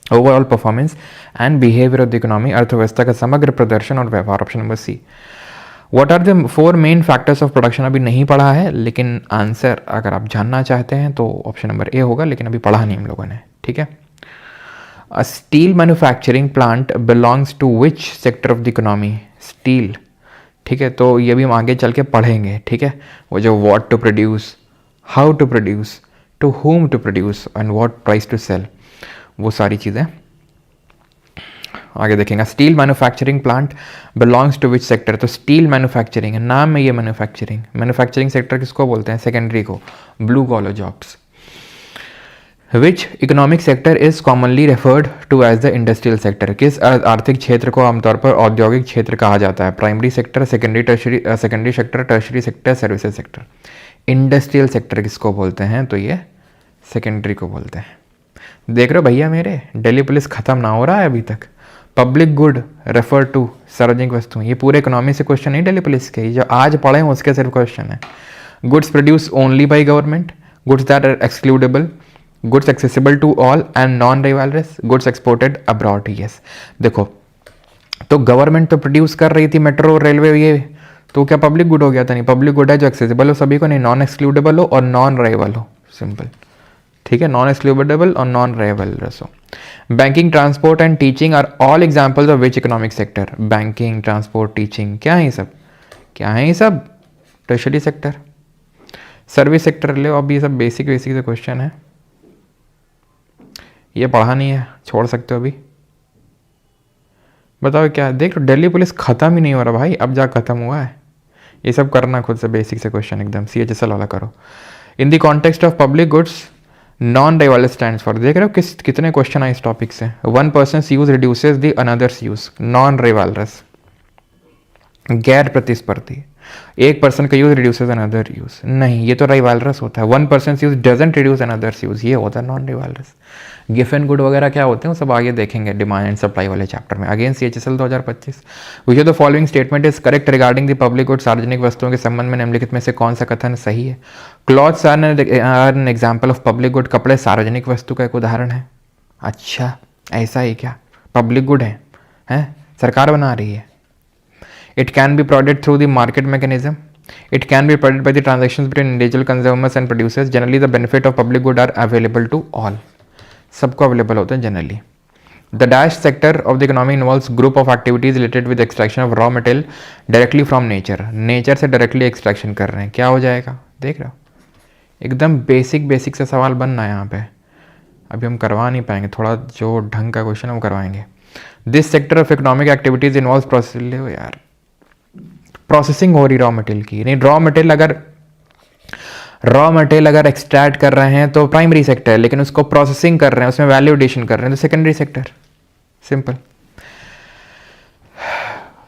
Overall performance and behaviour of the economy, अर्थव्यवस्था का समग्र प्रदर्शन और व्यवहार, option number C. What are the 4 main factors of production, अभी नहीं पढ़ा है, लेकिन आंसर अगर आप जानना चाहते हैं तो ऑप्शन नंबर ए होगा, लेकिन अभी पढ़ा नहीं हम लोगों ने, ठीक है। A steel manufacturing plant belongs to which sector of the economy, steel, ठीक है, तो ये भी हम आगे चल के पढ़ेंगे, ठीक है। वो जो what to produce, how to produce, to whom to produce and what price to sell, वो सारी चीज़ें आगे देखेंगे। Steel manufacturing plant belongs to which sector, तो स्टील मैन्युफैक्चरिंग है, नाम में ये मैन्युफैक्चरिंग, मैन्युफैक्चरिंग सेक्टर किसको बोलते हैं, सेकेंडरी को, blue collar jobs. Which economic sector is commonly referred to as the industrial sector, किस आर्थिक क्षेत्र को आमतौर पर औद्योगिक क्षेत्र कहा जाता है, primary sector, secondary sector, tertiary sector, services sector. Industrial sector किसको बोलते हैं, तो ये सेकेंडरी को बोलते हैं। देख रहे हो भैया मेरे, दिल्ली पुलिस खत्म ना हो रहा है अभी तक। पब्लिक गुड रेफर टू, सार्वजनिक वस्तु, ये पूरे इकोनॉमी से क्वेश्चन नहीं दिल्ली पुलिस के, जो आज पढ़े हैं उसके सिर्फ क्वेश्चन है। Goods produce only by government, goods that are excludable, goods accessible to all and non rivalrous, goods exported abroad. Yes, देखो तो गवर्नमेंट तो प्रोड्यूस कर रही थी मेट्रो रेलवे, ये तो क्या पब्लिक गुड हो गया था? नहीं, पब्लिक गुड है जो एक्सेसिबल हो सभी को, नहीं नॉन एक्सक्लूडेबल हो और नॉन राइवल हो, सिंपल, ठीक है, नॉन एक्सक्लूडेबल और नॉन राइवलरस हो। Banking, transport and teaching are all examples of which economic sector, banking, transport, teaching, क्या है ये सब, क्या है ये सब, टर्शरी सेक्टर। सर्विस सेक्टर ले, अब ये सब बेसिक बेसिक से क्वेश्चन है, ये पढ़ा नहीं है, छोड़ सकते हो अभी। बताओ क्या, देख लो दिल्ली पुलिस खत्म ही नहीं हो रहा भाई, अब जा खत्म हुआ है। ये सब करना खुद से, बेसिक से क्वेश्चन एकदम CHSL वाला करो। In the context of public goods, non rivalries stands for, देख रहे हो कितने क्वेश्चन आए इस टॉपिक से। One persons use reduces the another's use, non rivalries, गैर प्रतिस्पर्धी। एक पर्सन का यूज रिड्यूसेस अनदर यूज, नहीं ये तो राइवलरस होता है। One person use doesn't reduce another's use, ये होता है non rivalrous. Giffen good वगैरह क्या होते हैं वो सब आगे देखेंगे डिमांड एंड सप्लाई वाले चैप्टर में। Again CHSL 2025, which of the following statement is correct regarding the public good, सार्वजनिक वस्तुओं के संबंध में निम्नलिखित में से कौन सा कथन सही है। Clothes are an example of public good, कपड़े सार्वजनिक वस्तु का एक उदाहरण है। अच्छा ऐसा ही क्या, पब्लिक गुड है? सरकार बना रही है। It can be provided through the market mechanism. It can be provided by the transactions between individual consumers and producers. Generally, the benefit of public good are available to all. सबको available होते हैं generally. The dash sector of the economy involves group of activities related with extraction of raw material directly from nature. Nature से directly extraction कर रहे हैं, क्या हो जाएगा देख रहे हो, एकदम बेसिक से सवाल बनना है यहाँ पे। अभी हम करवा नहीं पाएंगे, थोड़ा जो ढंग का क्वेश्चन है वो करवाएंगे। This sector of economic activities involves process, यार प्रोसेसिंग हो रही रॉ मटेरियल की, नहीं रॉ मटेरियल अगर एक्सट्रैक्ट कर रहे हैं तो प्राइमरी सेक्टर है, लेकिन उसको प्रोसेसिंग कर रहे हैं, उसमें वैल्यू एडिशन कर रहे हैं तो secondary sector, simple.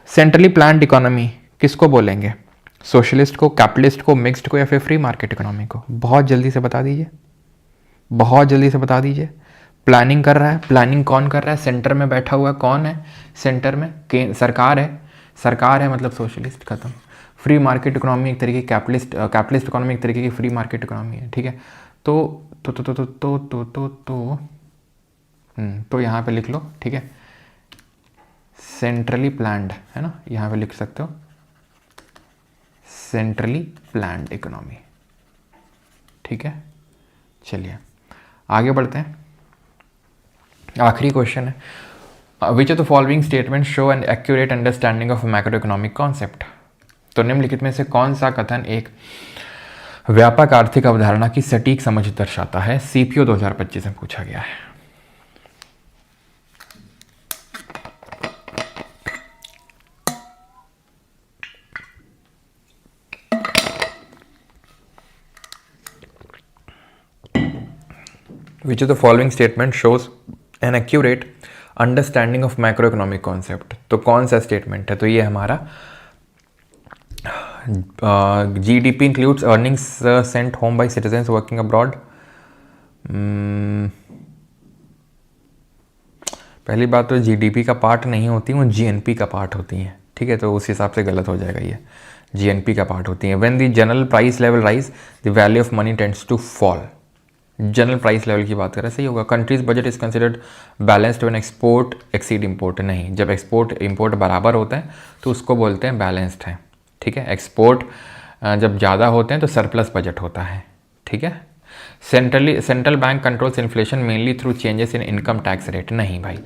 Centrally planned economy किसको बोलेंगे, सोशलिस्ट को, कैपिटलिस्ट को, मिक्स्ड को, या फिर फ्री मार्केट इकोनॉमी को? बहुत जल्दी से बता दीजिए, बहुत जल्दी से बता दीजिए। प्लानिंग कर रहा है, प्लानिंग कौन कर रहा है, सेंटर में बैठा हुआ कौन है, सेंटर में सरकार है, सरकार है मतलब सोशलिस्ट, खत्म। फ्री मार्केट इकोनॉमी एक तरीके की कैपिटलिस्ट इकोनॉमी एक तरीके की फ्री मार्केट इकोनॉमी है, ठीक है। तो यहाँ पे लिख लो, ठीक है, सेंट्रली प्लान्ड है ना, यहाँ पे लिख सकते हो सेंट्रली प्लान्ड इकोनॉमी, ठीक है। चलिए आगे बढ़ते हैं, आखिरी क्वेश्चन है, विच of the following statement show an accurate understanding of macro economic concept? तो निम्नलिखित में से कौन सा कथन एक व्यापक आर्थिक अवधारणा की सटीक समझ दर्शाता है? CPO 2025 में पूछा गया है। Which of the following statement shows an accurate understanding of macro economic concept? तो कौन सा स्टेटमेंट है? तो ये हमारा GDP includes earnings sent home by citizens working abroad. पहली बात तो GDP का पार्ट नहीं होती, वो GNP का पार्ट होती हैं, ठीक है, तो उस हिसाब से गलत हो जाएगा, ये GNP का पार्ट होती है। When the general price level rise the value of money tends to fall, general price level की बात करें, सही होगा। Country's budget is considered balanced when export exceed import, नहीं, जब एक्सपोर्ट इंपोर्ट बराबर होते हैं तो उसको बोलते हैं बैलेंस्ड है, ठीक है। एक्सपोर्ट जब ज़्यादा होते हैं तो सरप्लस बजट होता है, ठीक है। Central bank controls inflation mainly through changes in income tax rate. नहीं भाई,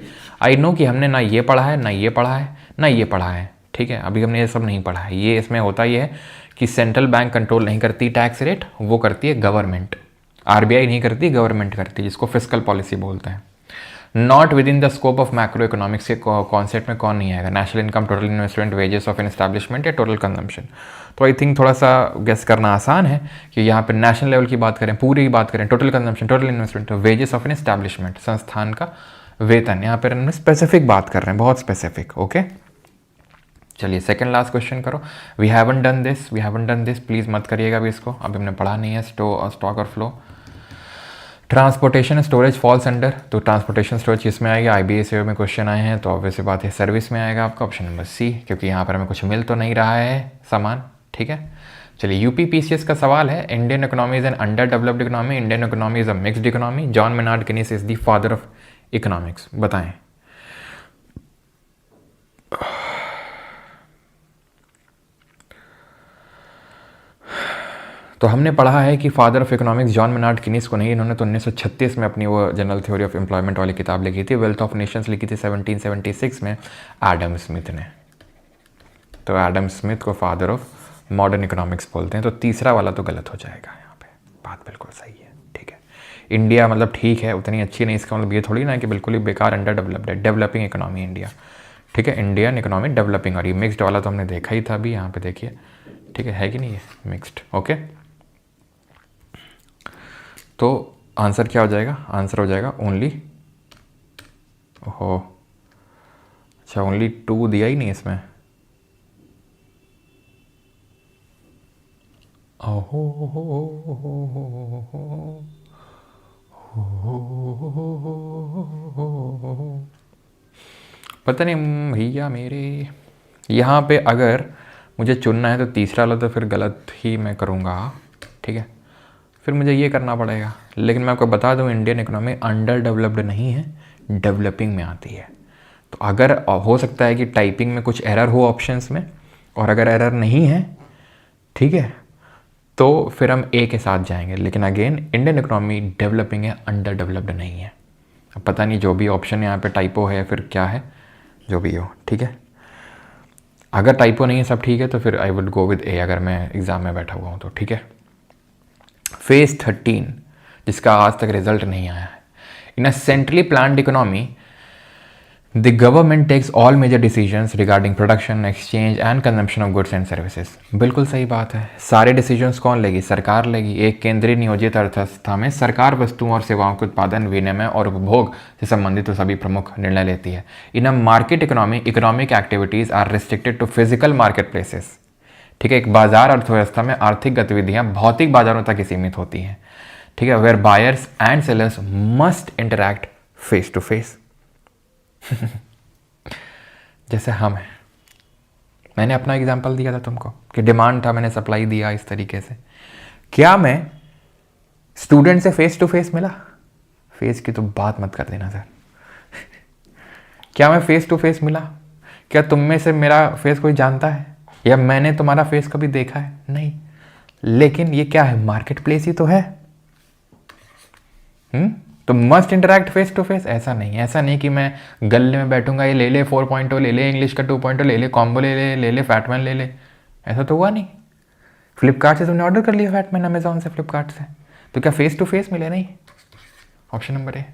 आई नो कि हमने ना ये पढ़ा है, ना ये पढ़ा है, ना ये पढ़ा है, ठीक है। अभी हमने ये सब नहीं पढ़ा है। ये इसमें होता ये है कि सेंट्रल बैंक कंट्रोल नहीं करती टैक्स रेट, वो करती है गवर्नमेंट। आरबीआई नहीं करती, गवर्नमेंट करती है, जिसको फिस्कल पॉलिसी बोलते हैं। Not within the scope of macro economics के कॉन्सेप्ट में कौन नहीं आएगा? National income, total investment, wages of an establishment या टोटल कंजम्पशन। तो आई थिंक थोड़ा सा गेस करना आसान है कि यहाँ पे नेशनल लेवल की बात करें, पूरी की बात करें, total consumption, total investment, wages of an establishment, संस्थान का वेतन। यहाँ पर हमने स्पेसिफिक बात कर रहे हैं, बहुत स्पेसिफिक। ओके, चलिए सेकंड लास्ट क्वेश्चन करो। We haven't done this, please मत करिएगा अभी इसको, अभी हमने पढ़ा नहीं है। स्टॉक और flow. Transportation storage falls under, तो ट्रांसपोर्टेशन स्टोरेज किस में आएगा? IBA में क्वेश्चन आए हैं, तो ऑब्वियस बात है सर्विस में आएगा आपका, ऑप्शन नंबर सी, क्योंकि यहाँ पर हमें कुछ मिल तो नहीं रहा है सामान, ठीक है। चलिए UPPCS का सवाल है, Indian economy is an under developed economy, Indian economy is a mixed economy, John Maynard Keynes is the father of economics, बताएं। तो हमने पढ़ा है कि father of economics John Maynard Keynes को नहीं, इन्होंने तो 1936 में अपनी वो जनरल थ्योरी ऑफ एम्प्लॉयमेंट वाली किताब लिखी थी। वेल्थ ऑफ नेशंस लिखी थी 1776 में एडम स्मिथ ने। तो एडम स्मिथ को फादर ऑफ मॉडर्न इकोनॉमिक्स बोलते हैं। तो तीसरा वाला तो गलत हो जाएगा, यहाँ पे बात बिल्कुल सही है, ठीक है। इंडिया मतलब ठीक है, उतनी अच्छी नहीं, इसका मतलब ये थोड़ी ना कि बिल्कुल ही बेकार अंडर डेवलप्ड है। डेवलपिंग इकोनॉमी इंडिया, ठीक है। इंडियन इकोनॉमी डेवलपिंग, और ये मिक्सड वाला तो हमने देखा ही था अभी, यहाँ पे देखिए, ठीक है कि नहीं है मिक्सड। ओके, तो आंसर क्या हो जाएगा? आंसर हो जाएगा ओनली, ओहो अच्छा, ओनली 2 दिया ही नहीं इसमें। ओहो पता नहीं भैया मेरे, यहाँ पे अगर मुझे चुनना है तो तीसरा वाला तो फिर गलत ही मैं करूँगा, ठीक है। फिर मुझे ये करना पड़ेगा, लेकिन मैं आपको बता दूं इंडियन इकोनॉमी अंडर डेवलप्ड नहीं है, डेवलपिंग में आती है। तो अगर हो सकता है कि टाइपिंग में कुछ एरर हो ऑप्शंस में, और अगर एरर नहीं है, ठीक है, तो फिर हम ए के साथ जाएंगे। लेकिन अगेन इंडियन इकोनॉमी डेवलपिंग है, अंडर डेवलप्ड नहीं है। अब पता नहीं जो भी ऑप्शन यहाँ पे टाइपो है या फिर क्या है, जो भी हो, ठीक है। अगर टाइपो नहीं है, सब ठीक है, तो फिर आई वुड गो विद ए, अगर मैं एग्ज़ाम में बैठा हुआ हूँ तो, ठीक है। फेज 13 जिसका आज तक रिजल्ट नहीं आया है। In a centrally planned economy the government takes all major decisions regarding production, exchange and consumption of goods and services. बिल्कुल सही बात है, सारे डिसीजंस कौन लेगी? सरकार लेगी। एक केंद्रीय नियोजित अर्थव्यवस्था में सरकार वस्तुओं और सेवाओं के उत्पादन, विनिमय और उपभोग से संबंधित तो सभी प्रमुख निर्णय लेती है। In a market economy economic activities are restricted to physical market places, ठीक है। एक बाजार अर्थव्यवस्था में आर्थिक गतिविधियां भौतिक बाजारों तक ही सीमित होती हैं, ठीक है। Where buyers and sellers must interact face to face. जैसे हम हैं, मैंने अपना एग्जांपल दिया था तुमको कि डिमांड था, मैंने सप्लाई दिया इस तरीके से। क्या मैं स्टूडेंट से फेस टू फेस मिला? फेस की तो बात मत कर देना सर। क्या मैं फेस टू फेस मिला? क्या तुम में से मेरा फेस कोई जानता है, या मैंने तुम्हारा फेस कभी देखा है? नहीं। लेकिन ये क्या है? मार्केट प्लेस ही तो है। तो must interact face to face, ऐसा नहीं कि मैं गले में बैठूंगा, ये ले ले 4.0 ले ले, इंग्लिश का 2.0 ले ले, कॉम्बो ले ले फैटमैन ले ले, ऐसा तो हुआ नहीं। फ्लिपकार्ट से तुमने ऑर्डर कर लिया फैटमैन, अमेजोन से, फ्लिपकार्ट से, तो क्या फेस टू फेस मिले? नहीं। Option number A.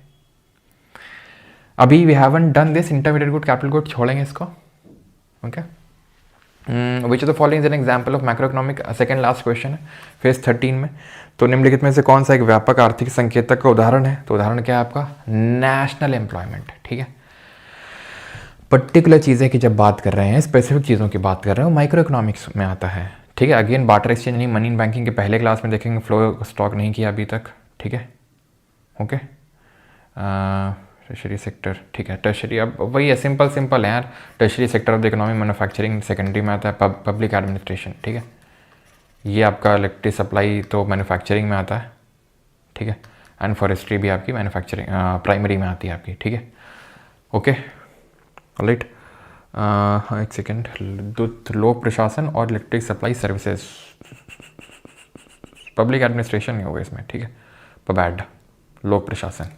अभी we haven't done this, intermediate good, capital good छोड़ेंगे इसको, okay. Which of the following is an example of macro economic, second last question है फेज 13 में। तो निम्नलिखित में से कौन सा एक व्यापक आर्थिक संकेतक का उदाहरण है? तो उदाहरण क्या है आपका? नेशनल एम्प्लॉयमेंट, ठीक है। पर्टिकुलर चीज़ें की जब बात कर रहे हैं, स्पेसिफिक चीज़ों की बात कर रहे हैं, माइक्रो इकोनॉमिक्स में आता है, ठीक है। अगेन बार्टर एक्सचेंज नहीं, मनी इन बैंकिंग के पहले क्लास में देखेंगे, फ्लो स्टॉक नहीं किया अभी तक, ठीक है, ओके। टर्शरी सेक्टर, ठीक है। टर्शरी अब वही है, सिंपल है यार। Tertiary sector of the economy, manufacturing secondary में आता है, पब्लिक एडमिनिस्ट्रेशन, ठीक है। ये आपका इलेक्ट्रिक सप्लाई तो मैन्युफैक्चरिंग में आता है, ठीक है। एंड फॉरेस्ट्री भी आपकी मैन्युफैक्चरिंग प्राइमरी में आती है आपकी, ठीक है, ओके, राइट। हाँ एक सेकेंड, लोक प्रशासन और electric supply services, public administration नहीं होगा इसमें, ठीक है, पबैड, लोक प्रशासन।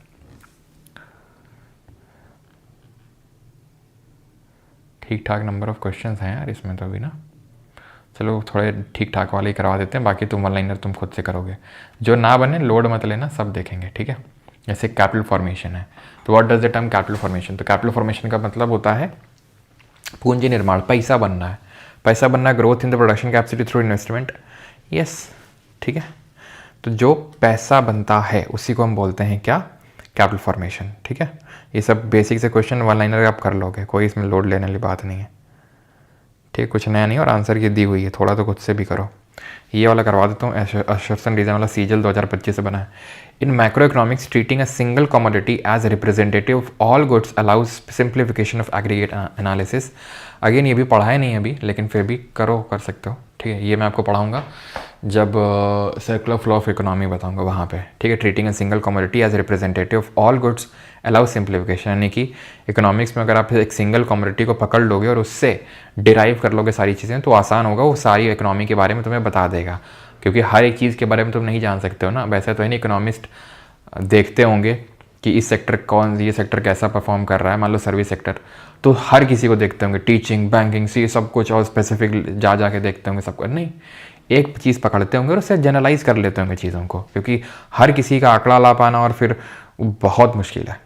ठीक ठाक नंबर ऑफ क्वेश्चंस हैं यार इसमें तो अभी ना, चलो थोड़े ठीक ठाक वाले ही करवा देते हैं, बाकी तुम वन लाइनर तुम खुद से करोगे, जो ना बने लोड मत लेना, सब देखेंगे, ठीक है। जैसे कैपिटल फॉर्मेशन है, तो what does the term capital formation, तो कैपिटल फॉर्मेशन का मतलब होता है पूंजी निर्माण, पैसा बनना है, पैसा बनना है, growth in the production capacity through investment, yes, ठीक है। तो जो पैसा बनता है उसी को हम बोलते हैं क्या, कैपिटल फॉर्मेशन, ठीक है। ये सब बेसिक से क्वेश्चन वन लाइनर आप कर लोगे, कोई इसमें लोड लेने वाली बात नहीं है, ठीक, कुछ नया नहीं, और आंसर की दी हुई है, थोड़ा तो खुद से भी करो। ये वाला करवा देता हूँ, एशरसन डिज़ाइन वाला सीजल 2025 से बना है। In macro economics treating a single commodity as representative of all goods allows simplification of aggregate analysis. Again ये भी पढ़ा है नहीं अभी, लेकिन फिर भी करो, कर सकते हो, ठीक है। ये मैं आपको पढ़ाऊँगा जब सर्कुलर फ्लो ऑफ इकोनॉमी बताऊँगा वहाँ पे, ठीक है। Treating a single commodity as representative of all goods allow simplification, यानी कि इकोनॉमिक्स में अगर आप एक सिंगल कमोडिटी को पकड़ लोगे और उससे डिराइव कर लोगे सारी चीज़ें, तो आसान होगा, वो सारी इकोनॉमी के बारे में तुम्हें बता देगा, क्योंकि हर एक चीज़ के बारे में तुम नहीं जान सकते हो ना। वैसे तो है नहीं, इकोनॉमिस्ट देखते होंगे कि इस सेक्टर ये सेक्टर कैसा परफॉर्म कर रहा है, मान लो सर्विस सेक्टर, तो हर किसी को देखते होंगे, टीचिंग, बैंकिंग, सी सब कुछ, और स्पेसिफिक जा के देखते होंगे सबको, नहीं, एक चीज़ पकड़ते होंगे और उससे जनरलाइज कर लेते होंगे चीज़ों को, क्योंकि हर किसी का आंकड़ा ला पाना और फिर बहुत मुश्किल है,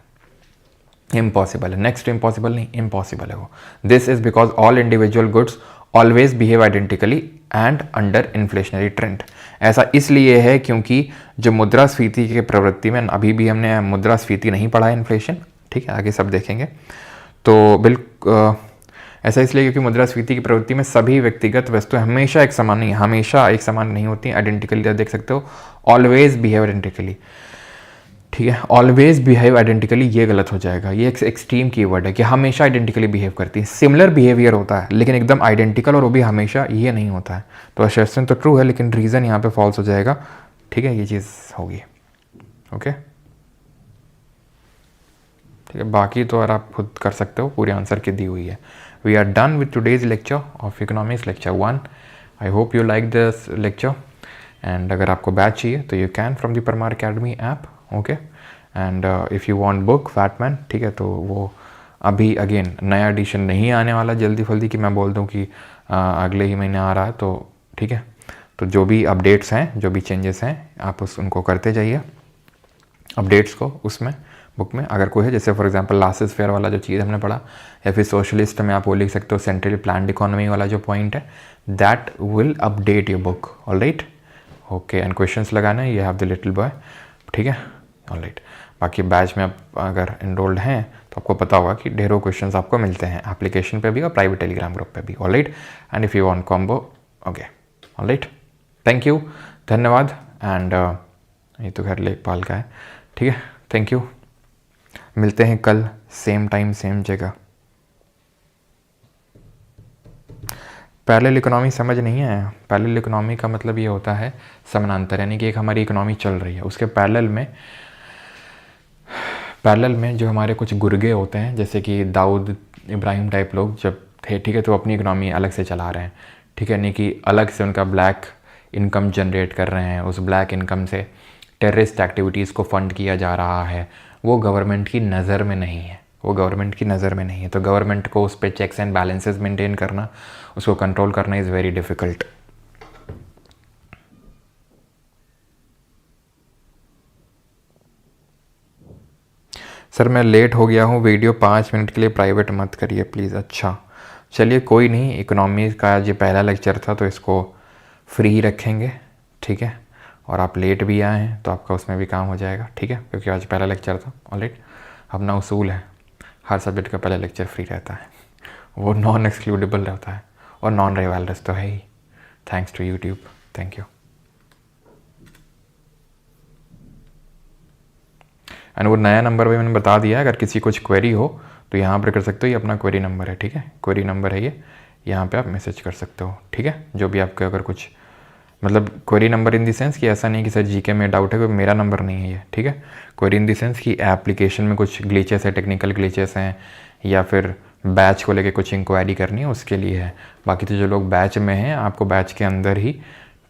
इम्पॉसिबल है, नेक्स्ट इम्पॉसिबल नहीं, इम्पॉसिबल है वो। This is because all individual goods always behave identically and under inflationary trend. ऐसा इसलिए है क्योंकि जो मुद्रास्फीति के प्रवृत्ति में, अभी भी हमने मुद्रास्फीति नहीं पढ़ा है, इन्फ्लेशन, ठीक है, आगे सब देखेंगे, तो बिल्कुल ऐसा इसलिए क्योंकि मुद्रास्फीति की प्रवृत्ति में सभी व्यक्तिगत वस्तुएं हमेशा एक समान नहीं, हमेशा एक समान नहीं होती, आइडेंटिकली देख सकते हो, ऑलवेज बिहेव आइडेंटिकली, ठीक है। ऑलवेज बिहेव आइडेंटिकली ये गलत हो जाएगा, ये एक एक्सट्रीम कीवर्ड है कि हमेशा आइडेंटिकली बिहेव करती है, सिमिलर बिहेवियर होता है लेकिन एकदम आइडेंटिकल और वो भी हमेशा, ये नहीं होता है। तो असर्शन तो ट्रू है लेकिन रीज़न यहाँ पे फॉल्स हो जाएगा, ठीक है, ये चीज़ होगी, ओके, ठीक है। बाकी तो और आप खुद कर सकते हो, पूरी आंसर की दी हुई है। We are done with today's lecture of economics lecture 1। I hope you like this lecture, and अगर आपको बैच चाहिए तो you can from the Parmar academy app, okay. And if you want book Fatman, ठीक है, तो वो अभी अगेन नया एडिशन नहीं आने वाला जल्दी फल्दी कि मैं बोल दूं कि अगले ही महीने आ रहा है, तो ठीक है। तो जो भी अपडेट्स हैं, जो भी चेंजेस हैं, आप उनको करते जाइए, अपडेट्स को उसमें बुक में अगर कोई है, जैसे फॉर एग्जांपल लासेस फेयर वाला जो चीज़ हमने पढ़ा, या फिर सोशलिस्ट में आप वो लिख सकते हो सेंट्रली प्लान्ड इकोनॉमी वाला जो पॉइंट है, that will update your book, alright, okay. And questions लगाना है, you have the little boy, ठीक है, ऑलराइट। बाकी बैच में आप अगर एनरोल्ड हैं तो आपको पता होगा कि ढेरों क्वेश्चंस आपको मिलते हैं एप्लीकेशन पे भी और प्राइवेट टेलीग्राम ग्रुप पे भी, alright. And if you want combo, okay, alright, thank you, धन्यवाद। एंड ये तो खैर लेखपाल का है, ठीक है, थैंक यू, मिलते हैं कल सेम टाइम सेम जगह। पैरेलल इकोनॉमी समझ नहीं है, पैरेलल इकोनॉमी का मतलब ये होता है समानांतर, यानी कि एक हमारी इकोनॉमी चल रही है, उसके पैरेलल में जो हमारे कुछ गुर्गे होते हैं, जैसे कि दाऊद इब्राहिम टाइप लोग जब थे, ठीक है, तो अपनी इकोनॉमी अलग से चला रहे हैं, ठीक है, यानी कि अलग से उनका ब्लैक इनकम जनरेट कर रहे हैं, उस ब्लैक इनकम से टेररिस्ट एक्टिविटीज़ को फंड किया जा रहा है, वो गवर्नमेंट की नज़र में नहीं है, वो गवर्नमेंट की नज़र में नहीं है। तो गवर्नमेंट को उस पर चेक्स एंड बैलेंसेस मेंटेन करना, उसको कंट्रोल करना इज़ वेरी डिफ़िकल्ट। सर मैं लेट हो गया हूँ, वीडियो 5 मिनट के लिए प्राइवेट मत करिए प्लीज़। अच्छा चलिए कोई नहीं, इकोनॉमी का ये पहला लेक्चर था तो इसको फ्री रखेंगे, ठीक है। और आप लेट भी आए हैं तो आपका उसमें भी काम हो जाएगा, ठीक है, क्योंकि आज पहला लेक्चर था, ऑलराइट। अपना उसूल है, हर सब्जेक्ट का पहला लेक्चर फ्री रहता है, वो नॉन एक्सक्लूडेबल रहता है और नॉन रिवाइवल्स तो है ही। Thanks to YouTube, thank you. And वो नया नंबर भी मैंने बता दिया है, अगर किसी कुछ क्वेरी हो तो यहाँ पर कर सकते हो, ये अपना क्वेरी नंबर है, ठीक है, क्वेरी नंबर है ये, यहाँ पे आप मैसेज कर सकते हो, ठीक है। जो भी आपके अगर कुछ मतलब query number in the sense कि ऐसा नहीं कि सर जीके में डाउट है, कोई मेरा नंबर नहीं है ये, ठीक है। क्वेरी इन दी सेंस कि एप्लीकेशन में कुछ ग्लिचेस है, टेक्निकल ग्लिचेस हैं, या फिर बैच को लेके कुछ इंक्वायरी करनी है उसके लिए है। बाकी तो जो लोग बैच में हैं, आपको बैच के अंदर ही,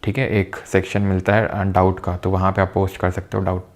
ठीक है, एक सेक्शन मिलता है डाउट का, तो वहाँ पे आप पोस्ट कर सकते हो डाउट।